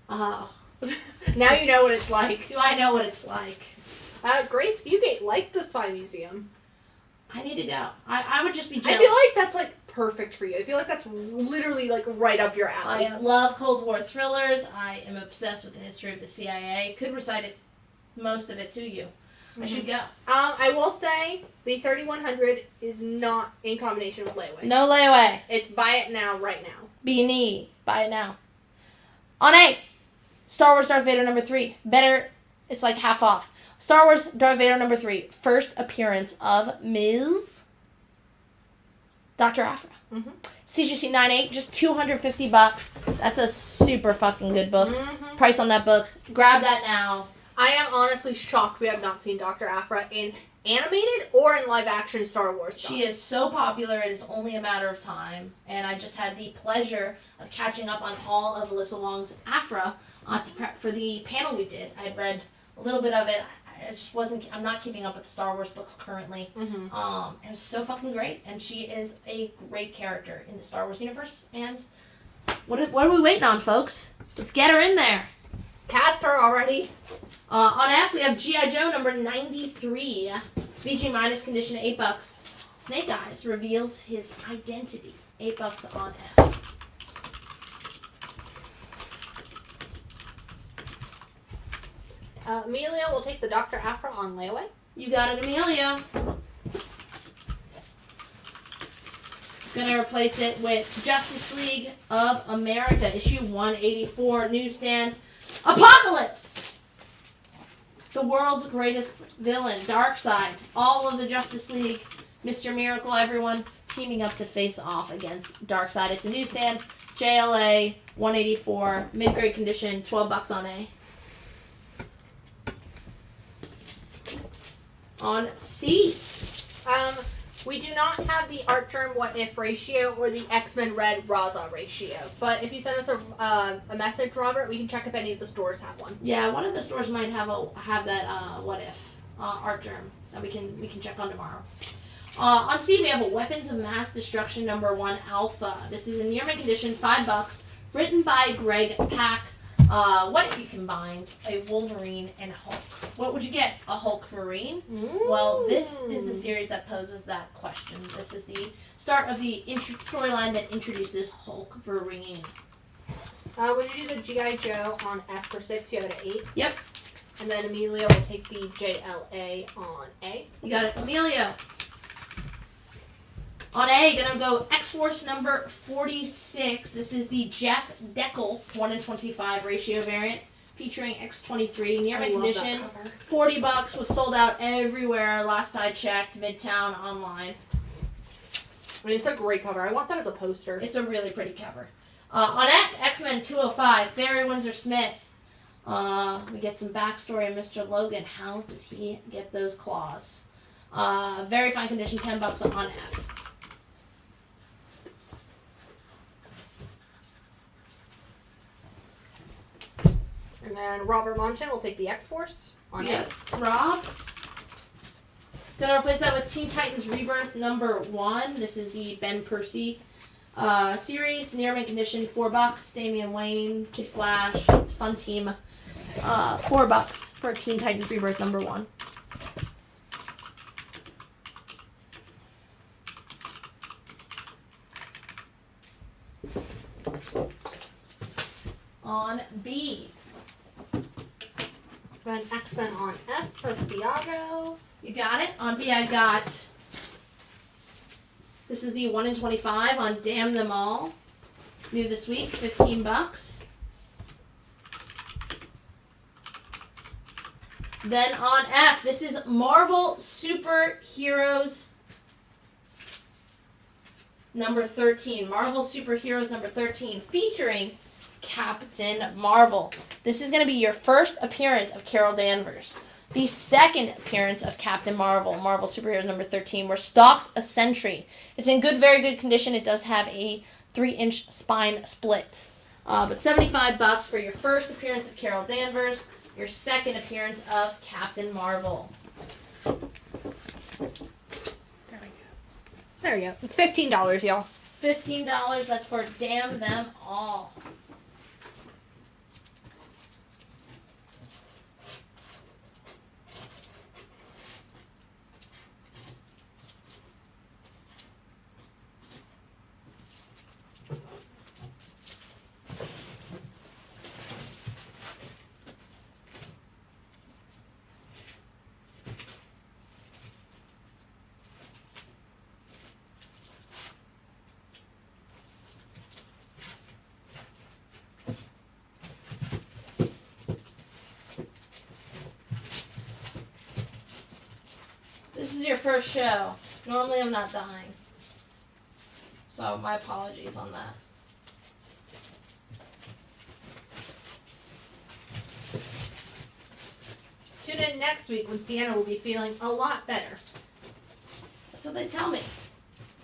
Oh. Now you know what it's like. Do I know what it's like? Grace Fugate liked the Spy Museum. I need to go. I would just be jealous. I feel like that's like perfect for you. I feel like that's literally like right up your alley. I love Cold War thrillers. I am obsessed with the history of the CIA. Could recite it, most of it to you. I should go. I will say the 3100 is not in combination with layaway. No layaway. It's buy it now, right now. Beanie. Buy it now. On A, Star Wars Darth Vader number 3. Better, it's like half off. Star Wars Darth Vader number 3. First appearance of Ms. Dr. Aphra. Mm-hmm. CGC 98, just $250. That's a super fucking good book. Mm-hmm. Price on that book. Grab that now. I am honestly shocked we have not seen Dr. Aphra in animated or in live action Star Wars stuff. She is so popular, it is only a matter of time. And I just had the pleasure of catching up on all of Alyssa Wong's Aphra to prep for the panel we did. I had read a little bit of it. I'm not keeping up with the Star Wars books currently. Mm-hmm. It was so fucking great. And she is a great character in the Star Wars universe. And what are we waiting on, folks? Let's get her in there. Cast her already. On F, we have G.I. Joe number 93. VG minus condition, $8. Snake Eyes reveals his identity. $8 on F. Amelia will take the Dr. Aphra on layaway. You got it, Amelia. Gonna replace it with Justice League of America, issue 184, newsstand. Apocalypse! The world's greatest villain, Darkseid. All of the Justice League, Mr. Miracle, everyone teaming up to face off against Darkseid. It's a newsstand. JLA 184, mid-grade condition, $12 on A. On C. We do not have the Art Germ What If ratio or the X-Men Red Raza ratio. But if you send us a message, Robert, we can check if any of the stores have one. Yeah, one of the stores might have that What If Art Germ that we can check on tomorrow. On C, we have a Weapons of Mass Destruction number 1 Alpha. This is in near mint condition, $5. Written by Greg Pak. What if you combined a Wolverine and a Hulk? What would you get? A Hulk-verine? Well, this is the series that poses that question. This is the start of the storyline that introduces Hulk-verine. When you do the G.I. Joe on F for 6, you have it at 8. Yep. And then Amelia will take the JLA on A. You got it, Amelia. On A, gonna go X-Force number 46. This is the Jeff Deckel 1 in 25 ratio variant featuring X23 near mint condition. $40 was sold out everywhere last I checked. Midtown online. I mean, it's a great cover. I want that as a poster. It's a really pretty cover. On F, X-Men 205, Barry Windsor Smith. We get some backstory of Mr. Logan. How did he get those claws? Very fine condition, $10 on F. And then Robert Monchin will take the X-Force on A. Rob. Gonna replace that with Teen Titans Rebirth number 1. This is the Ben Percy series. Near mint condition, $4. Damian Wayne, Kid Flash. It's a fun team. $4 for Teen Titans Rebirth number 1. On B. Then X-Men on F for Thiago. You got it. On B, I got This is the 1 in 25 on Damn Them All. New this week, $15. Then on F, this is Marvel Superheroes number 13. Marvel Superheroes number 13, featuring Captain Marvel. This is going to be your first appearance of Carol Danvers. The second appearance of Captain Marvel, Marvel Superheroes number 13, where stocks a Sentry. It's in good, very good condition. It does have a 3-inch spine split. But $75 for your first appearance of Carol Danvers, your second appearance of Captain Marvel. There we go. It's $15, y'all. $15, that's for Damn Them All. This is your first show. Normally I'm not dying. So my apologies on that. Tune in next week when Sienna will be feeling a lot better. That's what they tell me.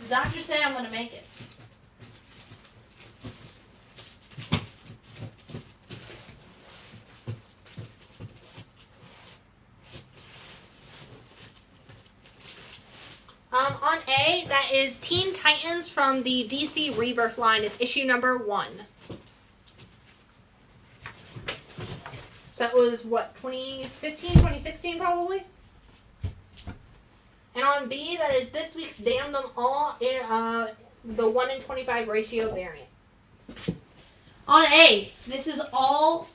The doctors say I'm going to make it. On A, that is Teen Titans from the DC Rebirth line. It's issue number 1. So that was, what, 2015, 2016 probably? And on B, that is this week's Damn Them All, the 1 in 25 ratio variant. On A, this is all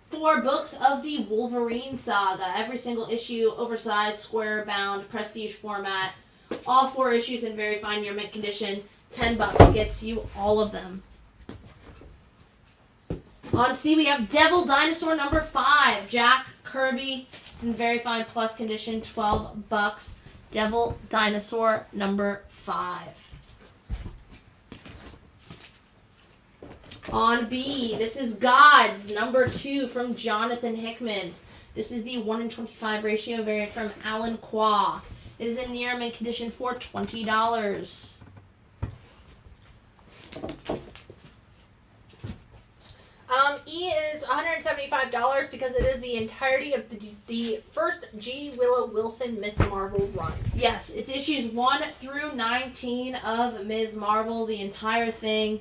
4 books of the Wolverine saga. Every single issue, oversized, square bound, prestige format. All 4 issues in very fine near mint condition. $10 gets you all of them. On C, we have Devil Dinosaur number 5. Jack Kirby. It's in very fine plus condition. $12. Devil Dinosaur number 5. On B, this is Gods number 2 from Jonathan Hickman. This is the 1 in 25 ratio variant from Alan Qua. It is in near mint condition for $20. E is $175 because it is the entirety of the first G. Willow Wilson Miss Marvel run. Yes, it's issues 1 through 19 of Ms. Marvel, the entire thing.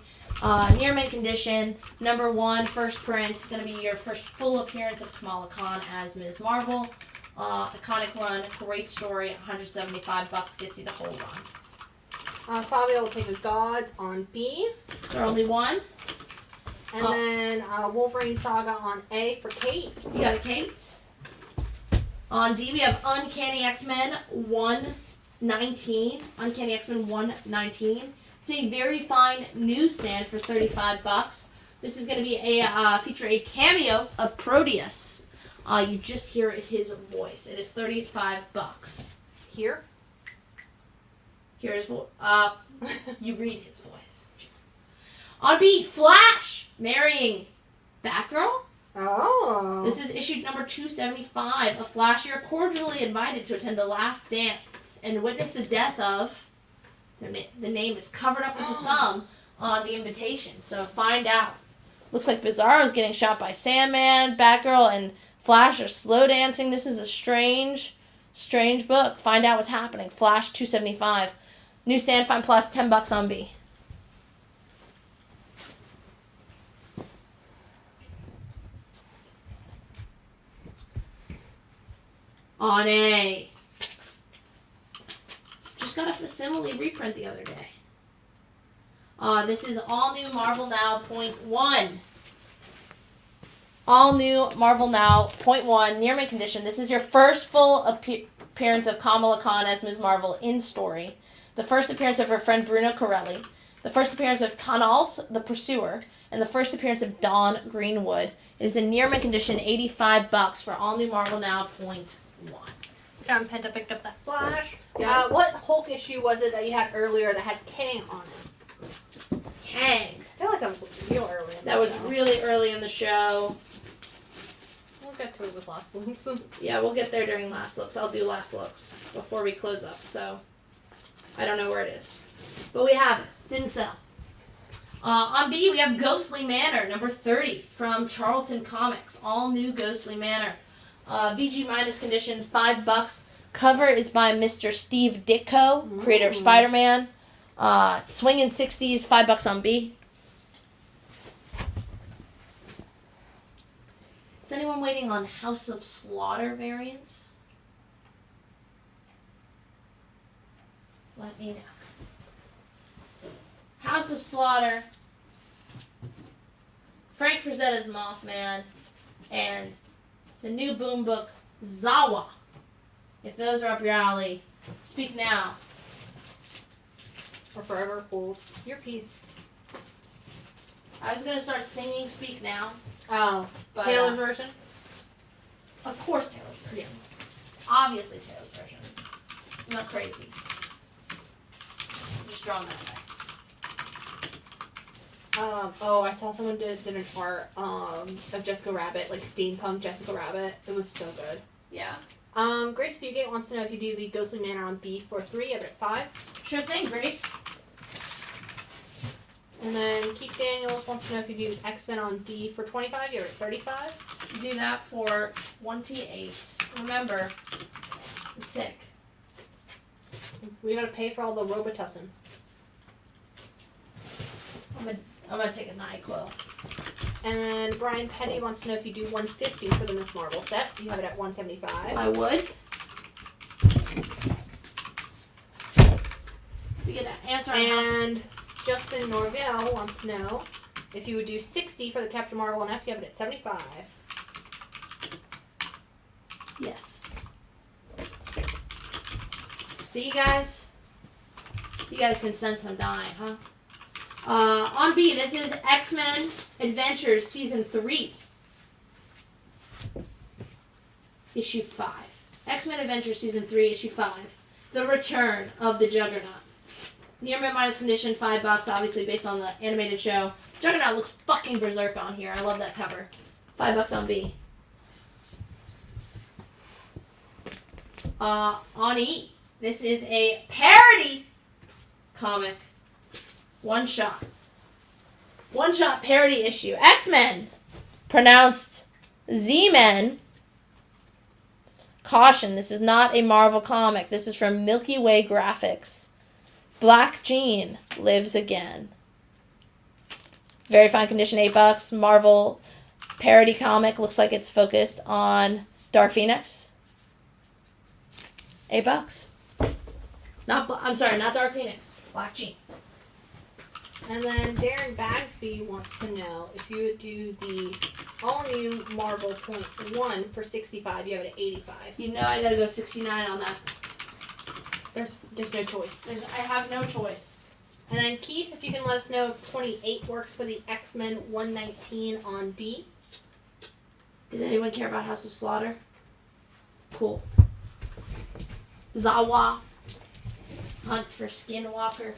Near mint condition, number 1, first print. Going to be your first full appearance of Kamala Khan as Ms. Marvel. Iconic run, great story, $175 gets you the whole run. Fabio will take a Gods on B. There only one. And then Wolverine Saga on A for Kate. You got Kate. On D, we have Uncanny X-Men 119. Uncanny X-Men 119. It's a very fine newsstand for $35. This is going to be a feature a cameo of Proteus. You just hear his voice. It is $35. Here? Here's you read his voice. On B, Flash marrying Batgirl. Oh. This is issue number 275 of Flash. You're cordially invited to attend the last dance and witness the death of. The name is covered up with a thumb on the invitation. So find out. Looks like Bizarro's getting shot by Sandman, Batgirl, and Flash are slow dancing. This is a strange book. Find out what's happening. Flash 275. Newsstand Fine Plus, $10 on B. On A. Just got a facsimile reprint the other day. This is All New Marvel Now .1. All New Marvel Now .1, near mint condition. This is your first full appearance of Kamala Khan as Ms. Marvel in story. the first appearance of her friend Bruno Corelli, the first appearance of Tanalf the Pursuer, and the first appearance of Dawn Greenwood. It is in near mint condition, $85 for All New Marvel Now .1. John Penta picked up that Flash. Yeah. What Hulk issue was it that you had earlier that had Kang on it? Kang. I feel like that was real early. That was really early in the show. We'll get to it with last looks. Yeah, we'll get there during last looks. I'll do last looks before we close up, so I don't know where it is. But we have it. Didn't sell. On B, we have Ghostly Manor, number 30 from Charlton Comics. All new Ghostly Manor. VG minus condition, $5. Cover is by Mr. Steve Ditko, creator of Spider-Man. Swinging 60s, $5 on B. Is anyone waiting on House of Slaughter variants? Let me know. House of Slaughter, Frank Frazetta's Mothman, and the new boom book, Zawa. If those are up your alley, speak now. Or forever hold your peace. I was going to start singing Speak Now. Oh, but, Taylor's version? Of course Taylor's version. Obviously Taylor's version. I'm not crazy. I'm just drawing that way. I saw someone did an art of Jessica Rabbit, like steampunk Jessica Rabbit. It was so good. Yeah. Grace Fugate wants to know if you do the Ghostly Manor on B for 3, of it 5. Sure thing, Grace. And then Keith Daniels wants to know if you do X-Men on D for 25, you're at 35. Do that for 28. Remember, I'm sick. We gotta pay for all the Robitussin. I'm gonna take a NyQuil. And then Brian Petty wants to know if you do 150 for the Miss Marvel set. You have it at 175. I would. We get an answer on And Justin Norvell wants to know if you would do 60 for the Captain Marvel and F. You have it at 75. Yes. See, you guys? You guys can sense I'm dying, huh? On B, this is X-Men Adventures Season 3. Issue 5. X-Men Adventures Season 3, Issue 5. The Return of the Juggernaut. Near mint minus condition, $5, obviously based on the animated show. Juggernaut looks fucking berserk on here. I love that cover. $5 on B. On E, this is a parody comic. One shot parody issue. X-Men, pronounced Z-Men. Caution, this is not a Marvel comic. This is from Milky Way Graphics. Black Jean lives again. Very fine condition, $8. Marvel parody comic. Looks like it's focused on Dark Phoenix. $8. Not Dark Phoenix. Black Jean. And then Darren Bagby wants to know if you would do the all-new Marvel .1 for 65. You have it at 85. You know I gotta go 69 on that. There's no choice. I have no choice. And then Keith, if you can let us know if 28 works for the X-Men 119 on D. Did anyone care about House of Slaughter? Cool. Zawa. Hunt for Skinwalker.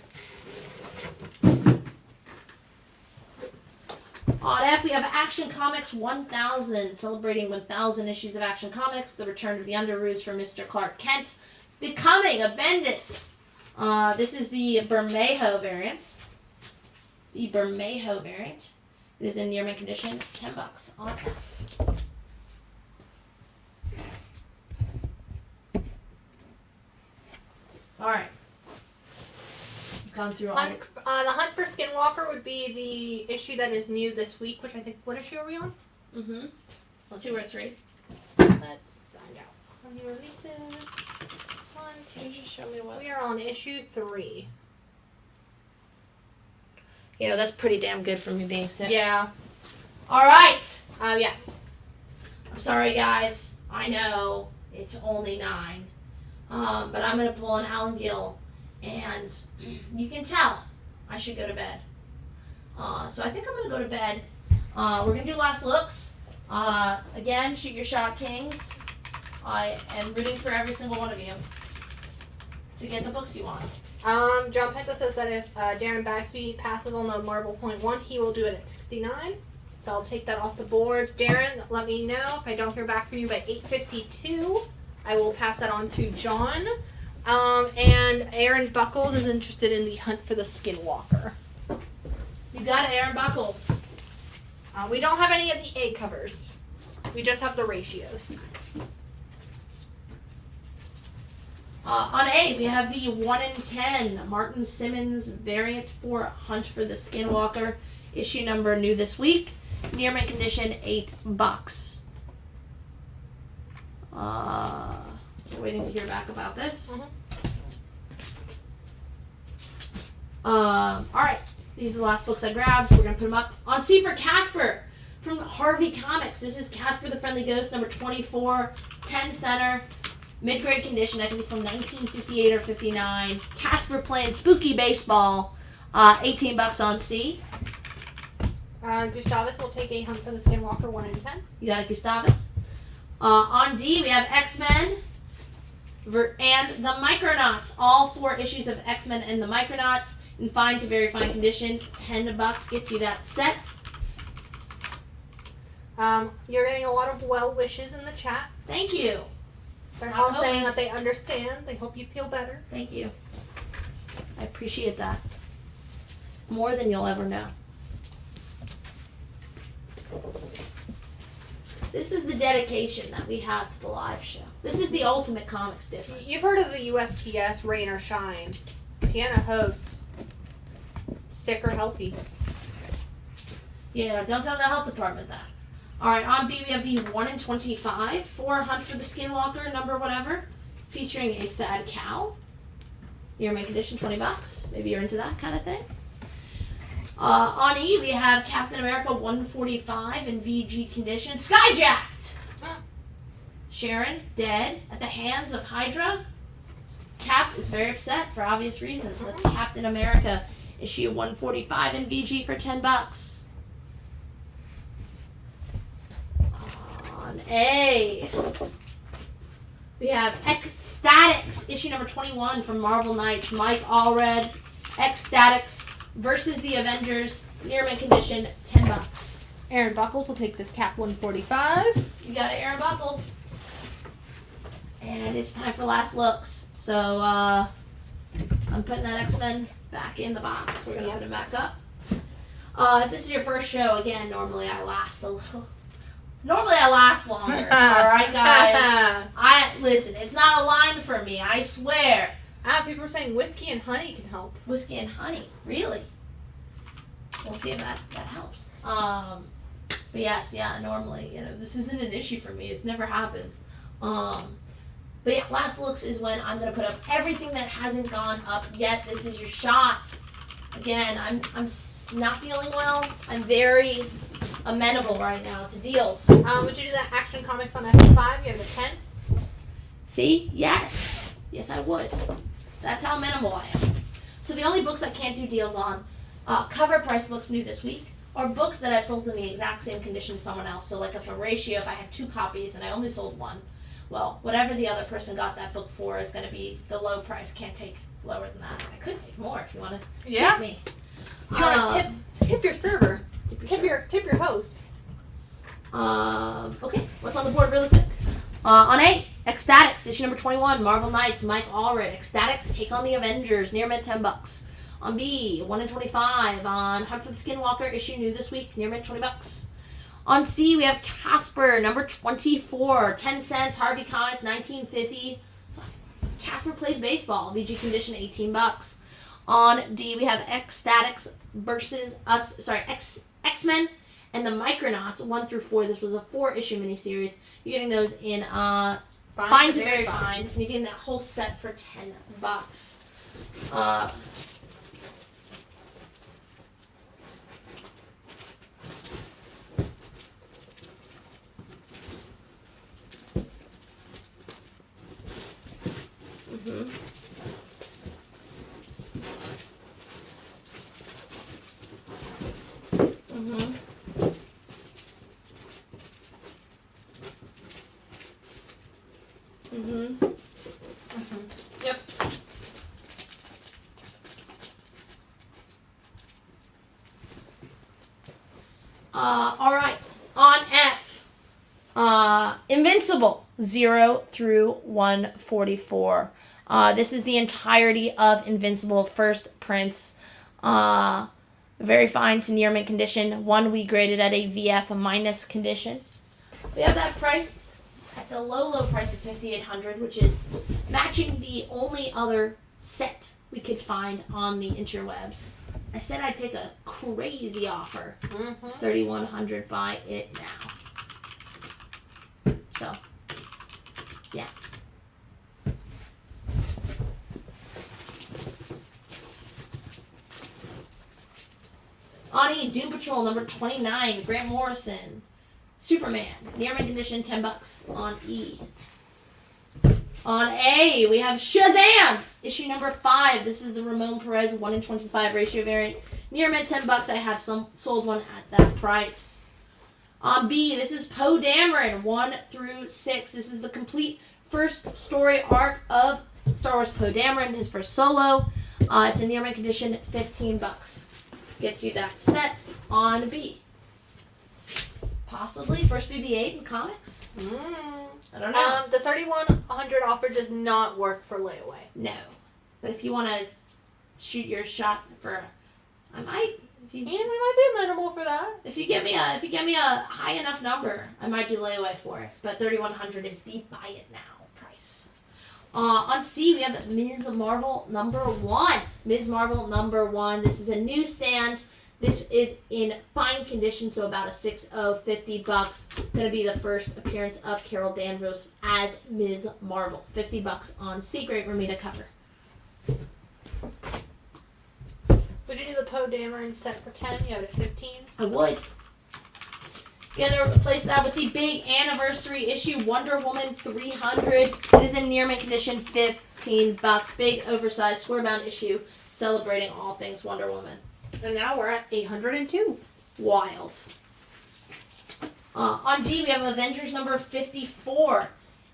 On F, we have Action Comics 1000, celebrating 1000 issues of Action Comics, the return of the Underoos for Mr. Clark Kent, the coming of Bendis. This is the Bermejo variant. It is in near mint condition, $10 on F. All right. Gone through all. The Hunt for Skinwalker would be the issue that is new this week, which I think, what issue are we on? 2 or 3. Let's find out. How many releases? Can you just show me what? We are on issue 3. Yeah, that's pretty damn good for me being sick. Yeah. All right. Yeah. I'm sorry, guys. I know it's only 9. But I'm going to pull an Alan Gill and you can tell I should go to bed. So I think I'm going to go to bed. We're going to do last looks. Again, shoot your shot, Kings. I am rooting for every single one of you to get the books you want. John Penta says that if Darren Baxby passes on the Marvel Point 1, he will do it at 69. So I'll take that off the board. Darren, let me know if I don't hear back from you by 8:52. I will pass that on to John. And Aaron Buckles is interested in the Hunt for the Skinwalker. You got it, Aaron Buckles. We don't have any of the A covers. We just have the ratios. On A, we have the 1 in 10 Martin Simmons variant for Hunt for the Skinwalker. Issue number new this week. Near mint condition, $8. We're waiting to hear back about this. Alright, these are the last books I grabbed. We're going to put them up. On C for Casper from Harvey Comics. This is Casper the Friendly Ghost, number 24, 10 center. Mid-grade condition, I think it's from 1958 or 59. Casper playing spooky baseball, $18 on C. Gustavus will take a Hunt for the Skinwalker 1 in 10. You got it, Gustavus. On D, we have X-Men and the Micronauts. All 4 issues of X-Men and the Micronauts in fine to very fine condition. $10 gets you that set. You're getting a lot of well wishes in the chat. Thank you. They're all saying that they understand. They hope you feel better. Thank you. I appreciate that. More than you'll ever know. This is the dedication that we have to the live show. This is the ultimate comics difference. You've heard of the USPS Rain or Shine. Sienna hosts. Sick or healthy. Yeah, don't tell the health department that. Alright, on B we have the 1 in 25 for Hunt for the Skinwalker, number whatever, featuring a sad cow. Near mint condition, $20. Maybe you're into that kind of thing. On E, we have Captain America 145 in VG condition. Skyjacked! Sharon, dead at the hands of Hydra. Cap is very upset for obvious reasons. That's Captain America, issue 145 in VG for $10. On A, we have Ecstatics, issue number 21 from Marvel Knights. Mike Allred, Ecstatics versus the Avengers, near mint condition, $10. Aaron Buckles will take this Cap 145. You got it, Aaron Buckles. And it's time for last looks. So, I'm putting that X-Men back in the box. We're going to put it back up. If this is your first show, again, normally I last a little. Normally I last longer. Alright, guys. Listen, it's not a line for me, I swear. People are saying whiskey and honey can help. Whiskey and honey, really? We'll see if that helps. But yes, yeah, normally, this isn't an issue for me. It never happens. But yeah, last looks is when I'm gonna put up everything that hasn't gone up yet. This is your shot. Again, I'm not feeling well. I'm very amenable right now to deals. Would you do that Action Comics on F5? You have a 10? See? Yes. Yes, I would. That's how amenable I am. So the only books I can't do deals on, cover price books new this week, are books that I've sold in the exact same condition as someone else. So like if a ratio, if I had 2 copies and I only sold 1, well, whatever the other person got that book for is going to be the low price. Can't take lower than that. I could take more if you want to tip me. If you want to tip your server. Tip your host. Okay, what's on the board really quick? On A, Ecstatics, issue number 21, Marvel Knights, Mike Allred. Ecstatics take on the Avengers, near mint $10. On B, 1 in 25 on Hunt for the Skinwalker, issue new this week, near mint $20. On C, we have Casper, number 24, 10 cents, Harvey Comics, 1950. Casper plays baseball, VG condition, $18. On D, we have Ecstatics versus X-Men and the Micronauts, 1 through 4. This was a 4-issue miniseries. You're getting those in fine to very fine. And you're getting that whole set for $10. All right. On F, Invincible 0 through 144. This is the entirety of Invincible, first prints. Very fine to near mint condition. One we graded at a VF minus condition. We have that priced at the low price of $5,800, which is matching the only other set we could find on the interwebs. I said I'd take a crazy offer. $3,100, buy it now. So, yeah. On E, Doom Patrol number 29, Grant Morrison. Superman, near mint condition, $10 on E. On A, we have Shazam, issue number 5. This is the Ramon Perez 1-in-25 ratio variant. Near mint, $10. I have sold one at that price. On B, this is Poe Dameron 1 through 6. This is the complete first story arc of Star Wars Poe Dameron, his first solo. It's a near mint condition, $15. Gets you that set on B. Possibly first BB-8 in comics. I don't know. The $3,100 offer does not work for layaway. No, but if you want to shoot your shot for, I might. We might be amenable for that. If you give me a high enough number, I might do layaway for it. But $3,100 is the buy it now price. On C, we have Ms. Marvel number 1. Ms. Marvel number 1. This is a newsstand. This is in fine condition, so about a 6.0, $50. Gonna be the first appearance of Carol Danvers as Ms. Marvel. $50 on C. Great Romita cover. Would you do the Poe Dameron set for 10? You have it at 15? I would. Gonna replace that with the big anniversary issue, Wonder Woman 300. It is in near mint condition, $15. Big oversized square bound issue celebrating all things Wonder Woman. And now we're at 802. Wild. On D, we have Avengers number 54.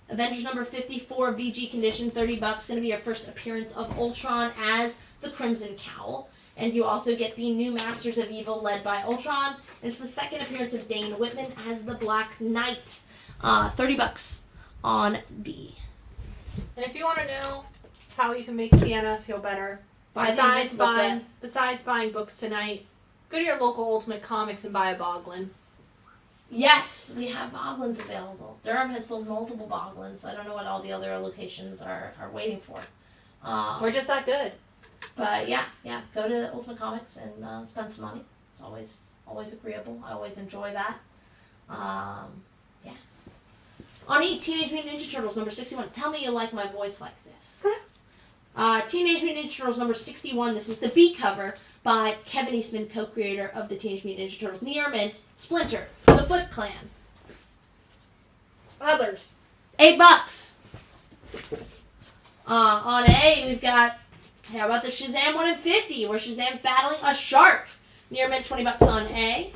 Avengers number 54, VG condition, $30. Going to be your first appearance of Ultron as the Crimson Cowl. And you also get the new Masters of Evil led by Ultron. And it's the second appearance of Dane Whitman as the Black Knight. $30 on D. And if you want to know how you can make Sienna feel better, besides buying books tonight, go to your local Ultimate Comics and buy a Boglin. Yes, we have Boglins available. Durham has sold multiple Boglins, so I don't know what all the other locations are waiting for. We're just that good. But yeah, go to Ultimate Comics and spend some money. It's always agreeable. I always enjoy that. Yeah. On E, Teenage Mutant Ninja Turtles number 61. Tell me you like my voice like this. Teenage Mutant Ninja Turtles number 61. This is the B cover by Kevin Eastman, co-creator of the Teenage Mutant Ninja Turtles. Near mint, Splinter, the Foot Clan. Others. $8. On A, we've got, how about the Shazam 1-in-50, where Shazam's battling a shark. Near mint, $20 on A.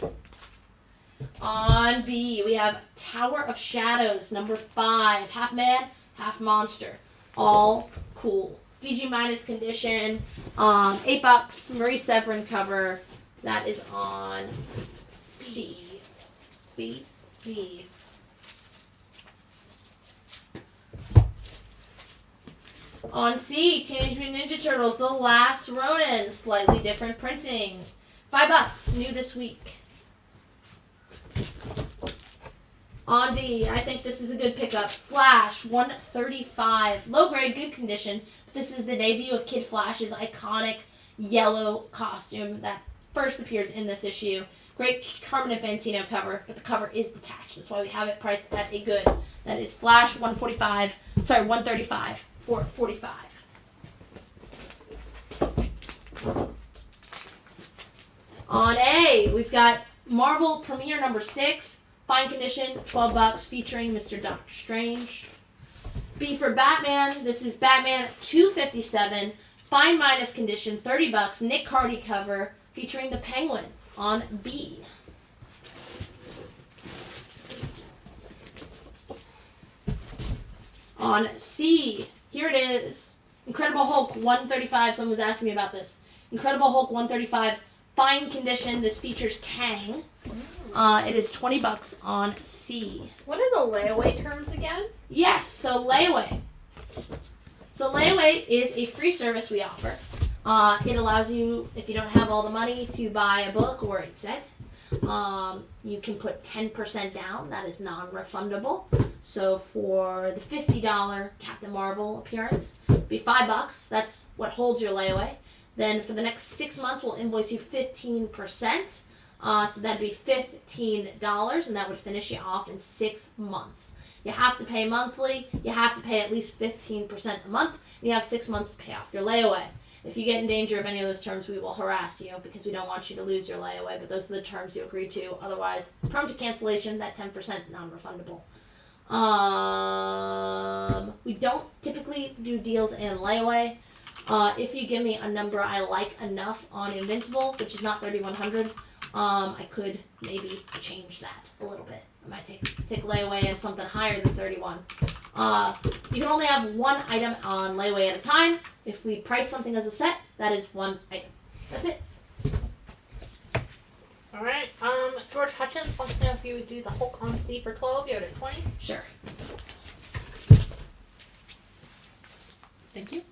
On B, we have Tower of Shadows number 5. Half man, half monster. All cool. VG minus condition, $8. Marie Severin cover. That is on C. B. On C, Teenage Mutant Ninja Turtles, The Last Ronin, slightly different printing. $5, new this week. On D, I think this is a good pickup. Flash, $135. Low grade, good condition. But this is the debut of Kid Flash's iconic yellow costume that first appears in this issue. Great Carmen Infantino cover, but the cover is detached. That's why we have it priced at a good. That is Flash, $135 for $45. On A, we've got Marvel Premiere number 6. Fine condition, $12, featuring Mr. Doctor Strange. B for Batman, this is Batman 257. Fine minus condition, $30. Nick Cardy cover, featuring the Penguin on B. On C, here it is. Incredible Hulk 135. Someone was asking me about this. Incredible Hulk 135. fine condition. This features Kang. It is $20 on C. What are the layaway terms again? Yes, so layaway. So layaway is a free service we offer. It allows you, if you don't have all the money to buy a book or a set, you can put 10% down. That is non-refundable. So for the $50 Captain Marvel appearance, it'd be $5. That's what holds your layaway. Then for the next 6 months, we'll invoice you 15%. So that'd be $15, and that would finish you off in 6 months. You have to pay monthly. You have to pay at least 15% a month. And you have 6 months to pay off your layaway. If you get in danger of any of those terms, we will harass you because we don't want you to lose your layaway. But those are the terms you agree to. Otherwise, prone to cancellation. That 10% non-refundable. We don't typically do deals in layaway. If you give me a number I like enough on Invincible, which is not 3,100, I could maybe change that a little bit. I might take layaway and something higher than 31. You can only have one item on layaway at a time. If we price something as a set, that is one item. That's it. Alright, George Hutchins wants to know if you would do the Hulk on C for 12, you would at 20? Sure. Thank you.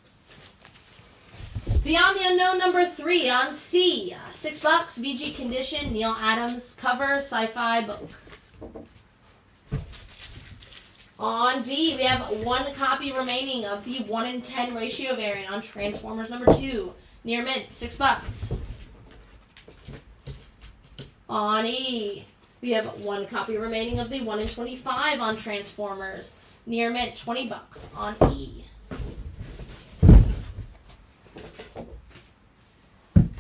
Beyond the Unknown number 3 on C. $6, VG condition, Neil Adams cover, sci-fi book. On D, we have 1 copy remaining of the 1 in 10 ratio variant on Transformers number 2. Near mint, $6. On E, we have 1 copy remaining of the 1 in 25 on Transformers. Near mint, $20 on E.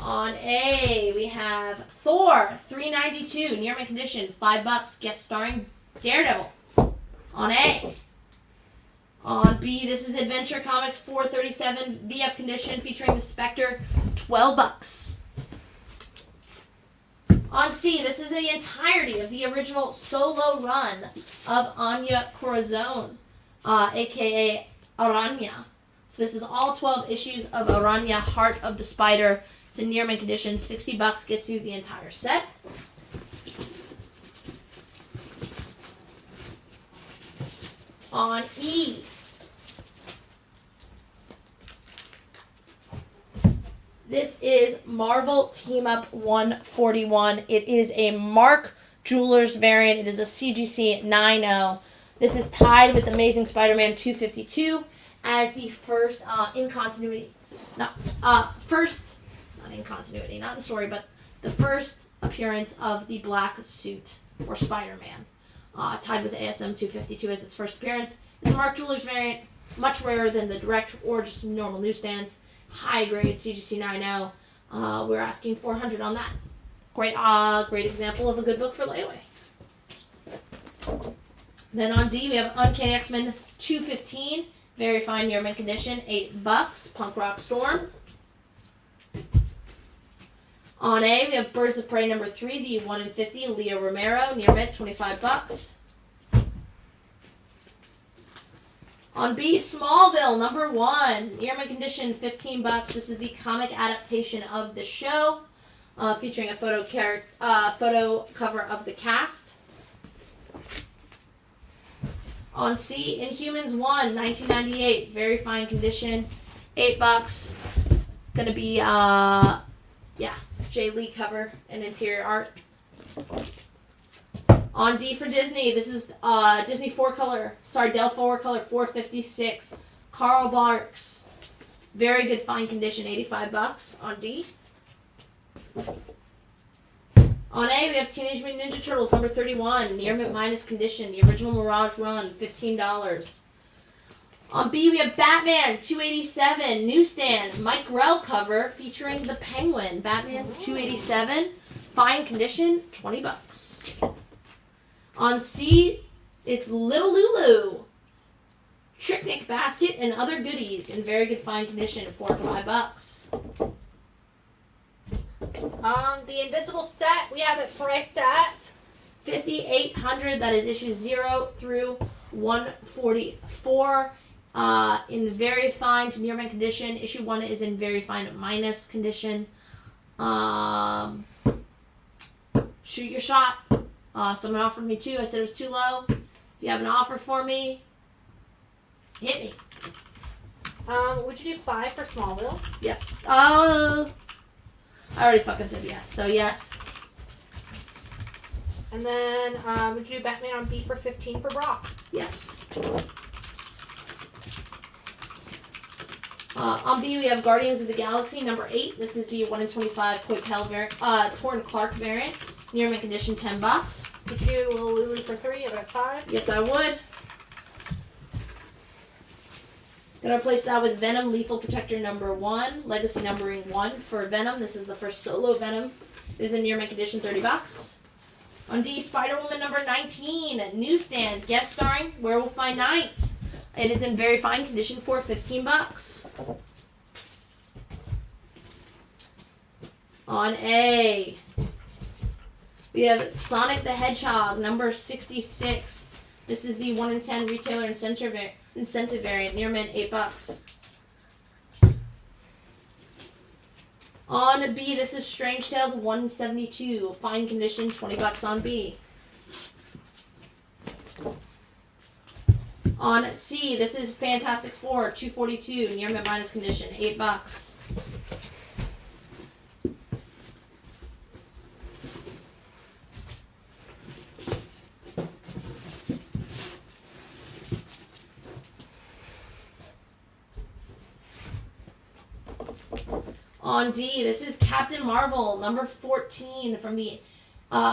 On A, we have Thor, $3.92, near mint condition, $5, guest starring Daredevil. On A. On B, this is Adventure Comics, $4.37, VF condition, featuring the Spectre, $12. On C, this is the entirety of the original solo run of Anya Corazon, aka Aranya. So this is all 12 issues of Aranya, Heart of the Spider. It's in near mint condition. $60 gets you the entire set. On E, this is Marvel Team Up 141. It is a Mark Jewelers variant. It is a CGC 9.0. This is tied with Amazing Spider-Man 252 as the first in continuity. Not in continuity, not in story, but the first appearance of the black suit for Spider-Man. Tied with ASM 252 as its first appearance. It's a Mark Jewelers variant, much rarer than the direct or just normal newsstands. High grade CGC 9.0. We're asking $400 on that. Great example of a good book for layaway. Then on D, we have Uncanny X-Men 215, very fine near mint condition, $8. Punk Rock Storm. On A, we have Birds of Prey number 3, the 1 in 50, Leo Romero, near mint, $25. On B, Smallville number 1, near mint condition, $15. This is the comic adaptation of the show, featuring a photo cover of the cast. On C, Inhumans 1, 1998, very fine condition, $8. Gonna be Jay Lee cover and interior art. On D for Disney, this is Disney 4-color, Dell 4-color 456. Carl Barks, very good fine condition, $85 on D. On A, we have Teenage Mutant Ninja Turtles number 31, near mint minus condition, the original Mirage Run, $15. On B, we have Batman 287, newsstand, Mike Grell cover featuring the Penguin. Batman 287, fine condition, $20. On C, it's Little Lulu, Tricknick basket and other goodies in very good fine condition, $4 to $5. The Invincible set, we have it priced at $5,800. That is issues 0 through 144. In very fine to near mint condition. Issue 1 is in very fine minus condition. Shoot your shot. Someone offered me 2. I said it was too low. If you have an offer for me, hit me. Would you do 5 for Smallville? Yes. I already fucking said yes. So yes. And then, would you do Batman on B for 15 for Brock? Yes. On B, we have Guardians of the Galaxy number 8. This is the 1 in 25 Coypel variant, Torn Clark variant. Near mint condition, $10. Would you do Little Lulu for 3 at 5? Yes, I would. Gonna replace that with Venom Lethal Protector number 1, Legacy numbering 1 for Venom. This is the first solo Venom. It is in near mint condition, $30. On D, Spider-Woman number 19, newsstand, guest starring Werewolf by Night. It is in very fine condition for $15. On A, we have Sonic the Hedgehog number 66. This is the 1 in 10 retailer incentive variant, near mint, $8. On B, this is Strange Tales 172, fine condition, $20 on B. On C, this is Fantastic Four 242, near mint minus condition, $8. On D, this is Captain Marvel, number 14, from the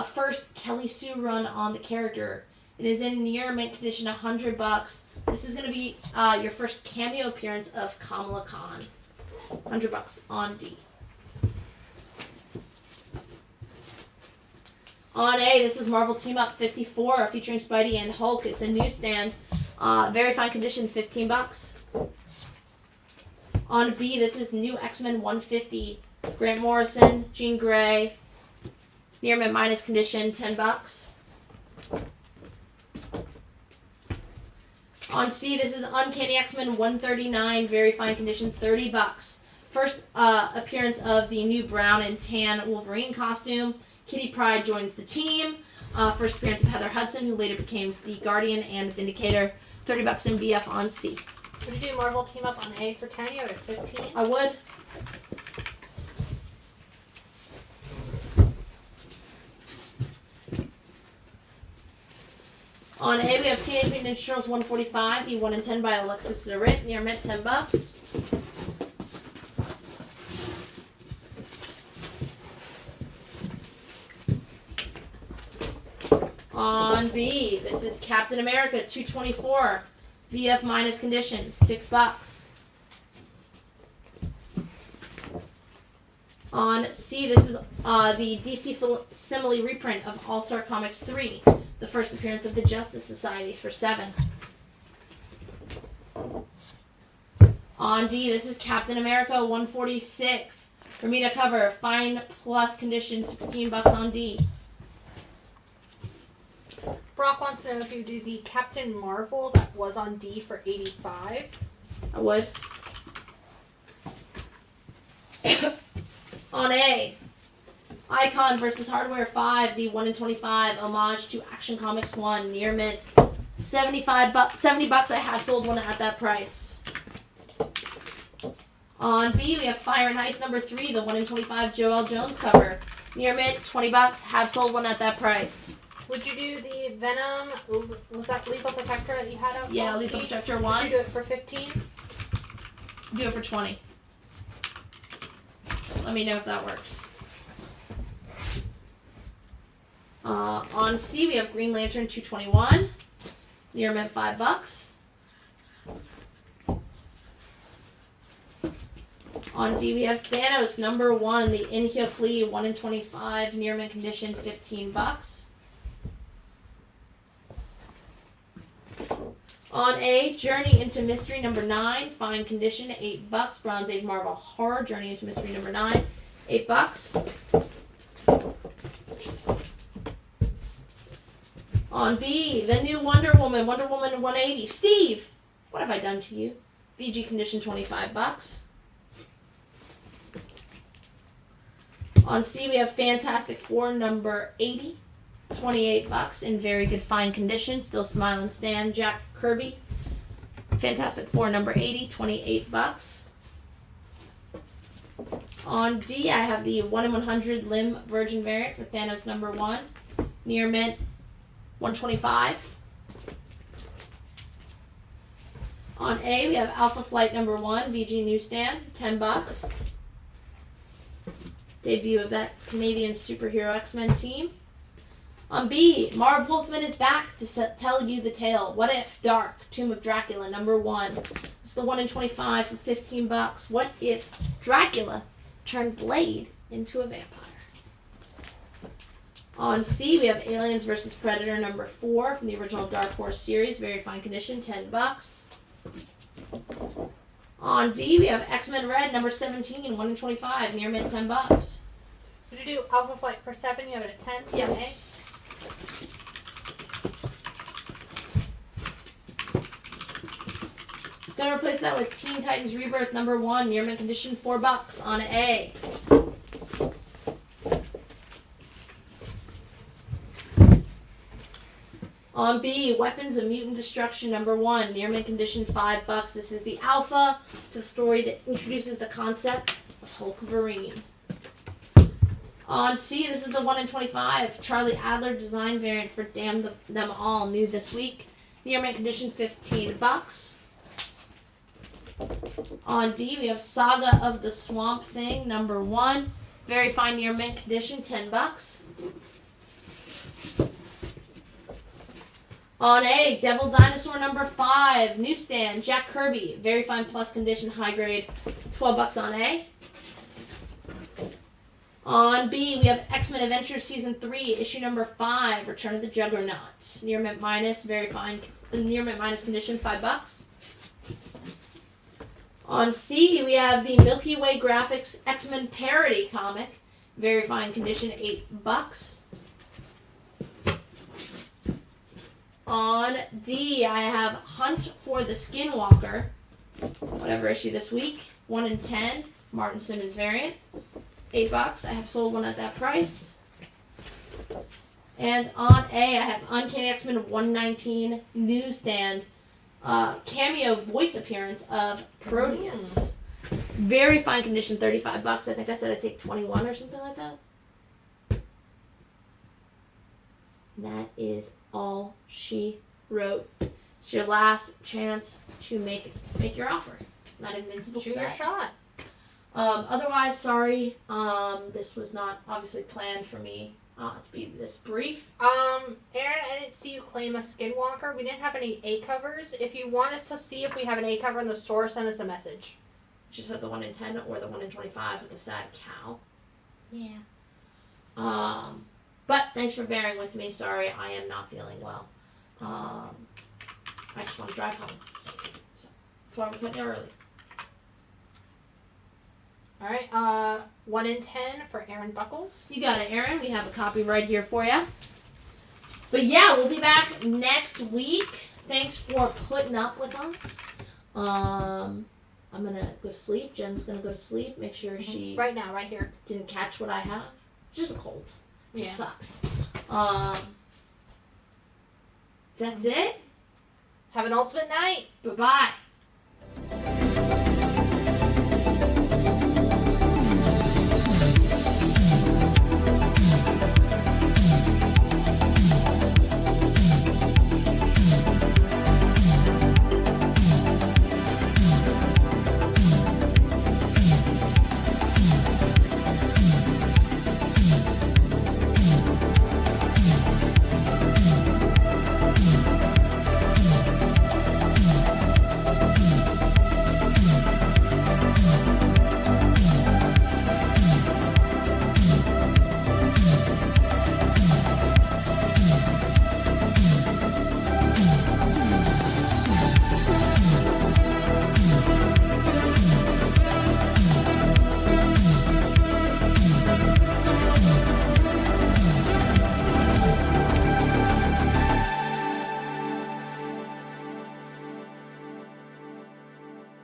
first Kelly Sue run on the character. It is in near mint condition, $100. This is going to be your first cameo appearance of Kamala Khan. $100 on D. On A, this is Marvel Team Up 54, featuring Spidey and Hulk. It's a newsstand. Very fine condition, $15. On B, this is New X-Men 150. Grant Morrison, Jean Grey. Near mint minus condition, $10. On C, this is Uncanny X-Men 139. Very fine condition, $30. First appearance of the new brown and tan Wolverine costume. Kitty Pryde joins the team. First appearance of Heather Hudson, who later became the Guardian and Vindicator. $30 in BF on C. Would you do Marvel Team Up on A for 10? You would at 15? I would. On A, we have Teenage Mutant Ninja Turtles 145, the 1 in 10 by Alexis Zarit, near mint, $10. On B, this is Captain America 224. VF minus condition, $6. On C, this is the DC Simile reprint of All-Star Comics 3, the first appearance of the Justice Society, for $7. On D, this is Captain America 146, Bermuda cover, fine plus condition, $16 on D. Brock wants to know if you do the Captain Marvel that was on D for 85. I would. On A, Icon versus Hardware 5, the 1 in 25 homage to Action Comics 1, near mint, $70. I have sold one at that price. On B, we have Fire and Ice number 3, the 1 in 25 Joel Jones cover, near mint, $20. Have sold one at that price. Would you do the Venom, was that Lethal Protector that you had out? Yeah, Lethal Protector 1. Would you do it for 15? Do it for 20. Let me know if that works. On C, we have Green Lantern 221. Near mint, $5. On D, we have Thanos number 1, the Inhyo Plea 1 in 25, near mint condition, $15. On A, Journey into Mystery number 9, fine condition, $8. Bronze Age Marvel Horror, Journey into Mystery number 9, $8. On B, the new Wonder Woman 180. Steve, what have I done to you? VG condition, $25. On C, we have Fantastic Four number 80, $28 in very good fine condition. Still smiling Stan, Jack Kirby. Fantastic Four number 80, $28. On D, I have the 1 in 100 Limb Virgin variant for Thanos number 1, near mint, $125. On A, we have Alpha Flight number 1, VG Newsstand, $10. Debut of that Canadian superhero X-Men team. On B, Marv Wolfman is back to tell you the tale. What if Dark, Tomb of Dracula, number 1. It's the 1 in 25 for $15. What if Dracula turned Blade into a vampire? On C, we have Aliens vs. Predator number 4 from the original Dark Horse series. Very fine condition, $10. On D, we have X-Men Red number 17, 1 in 25, near mint, $10. Did you do Alpha Flight for 7? You have it at 10? Yes. Gonna replace that with Teen Titans Rebirth number 1, near mint condition, $4 on A. On B, Weapons of Mutant Destruction number 1, near mint condition, $5. This is the alpha to the story that introduces the concept of Hulkverine. On C, this is the 1 in 25 Charlie Adler design variant for Damn Them All, new this week. Near mint condition, $15. On D, we have Saga of the Swamp Thing number 1, very fine near mint condition, $10. On A, Devil Dinosaur number 5, newsstand, Jack Kirby, very fine plus condition, high grade, $12 on A. On B, we have X-Men Adventures Season 3, issue number 5, Return of the Juggernaut, near mint minus, very fine, near mint minus condition, $5. On C, we have the Milky Way Graphics X-Men parody comic, very fine condition, $8. On D, I have Hunt for the Skinwalker, whatever issue this week, 1 in 10, Martin Simmons variant, $8. I have sold one at that price. And on A, I have Uncanny X-Men 119 newsstand, cameo voice appearance of Proteus. Very fine condition, $35. I think I said I'd take 21 or something like that. That is all she wrote. It's your last chance to make your offer. Not invincible Shoot set. your shot. Otherwise, sorry. This was not obviously planned for me to be this brief. Aaron, I didn't see you claim a Skinwalker. We didn't have any A covers. If you want us to see if we have an A cover in the store, send us a message. Just have the 1 in 10 or the 1 in 25 with the sad cow. Yeah. But thanks for bearing with me. Sorry, I am not feeling well. I just want to drive home. So that's why we're cutting it early. All right. 1 in 10 for Aaron Buckles. You got it, Aaron. We have a copy right here for you. But yeah, we'll be back next week. Thanks for putting up with us. I'm gonna go to sleep. Jen's gonna go to sleep. Make sure she right now, right here, didn't catch what I have. It's just a cold. It just sucks. That's it. Have an ultimate night. Bye-bye.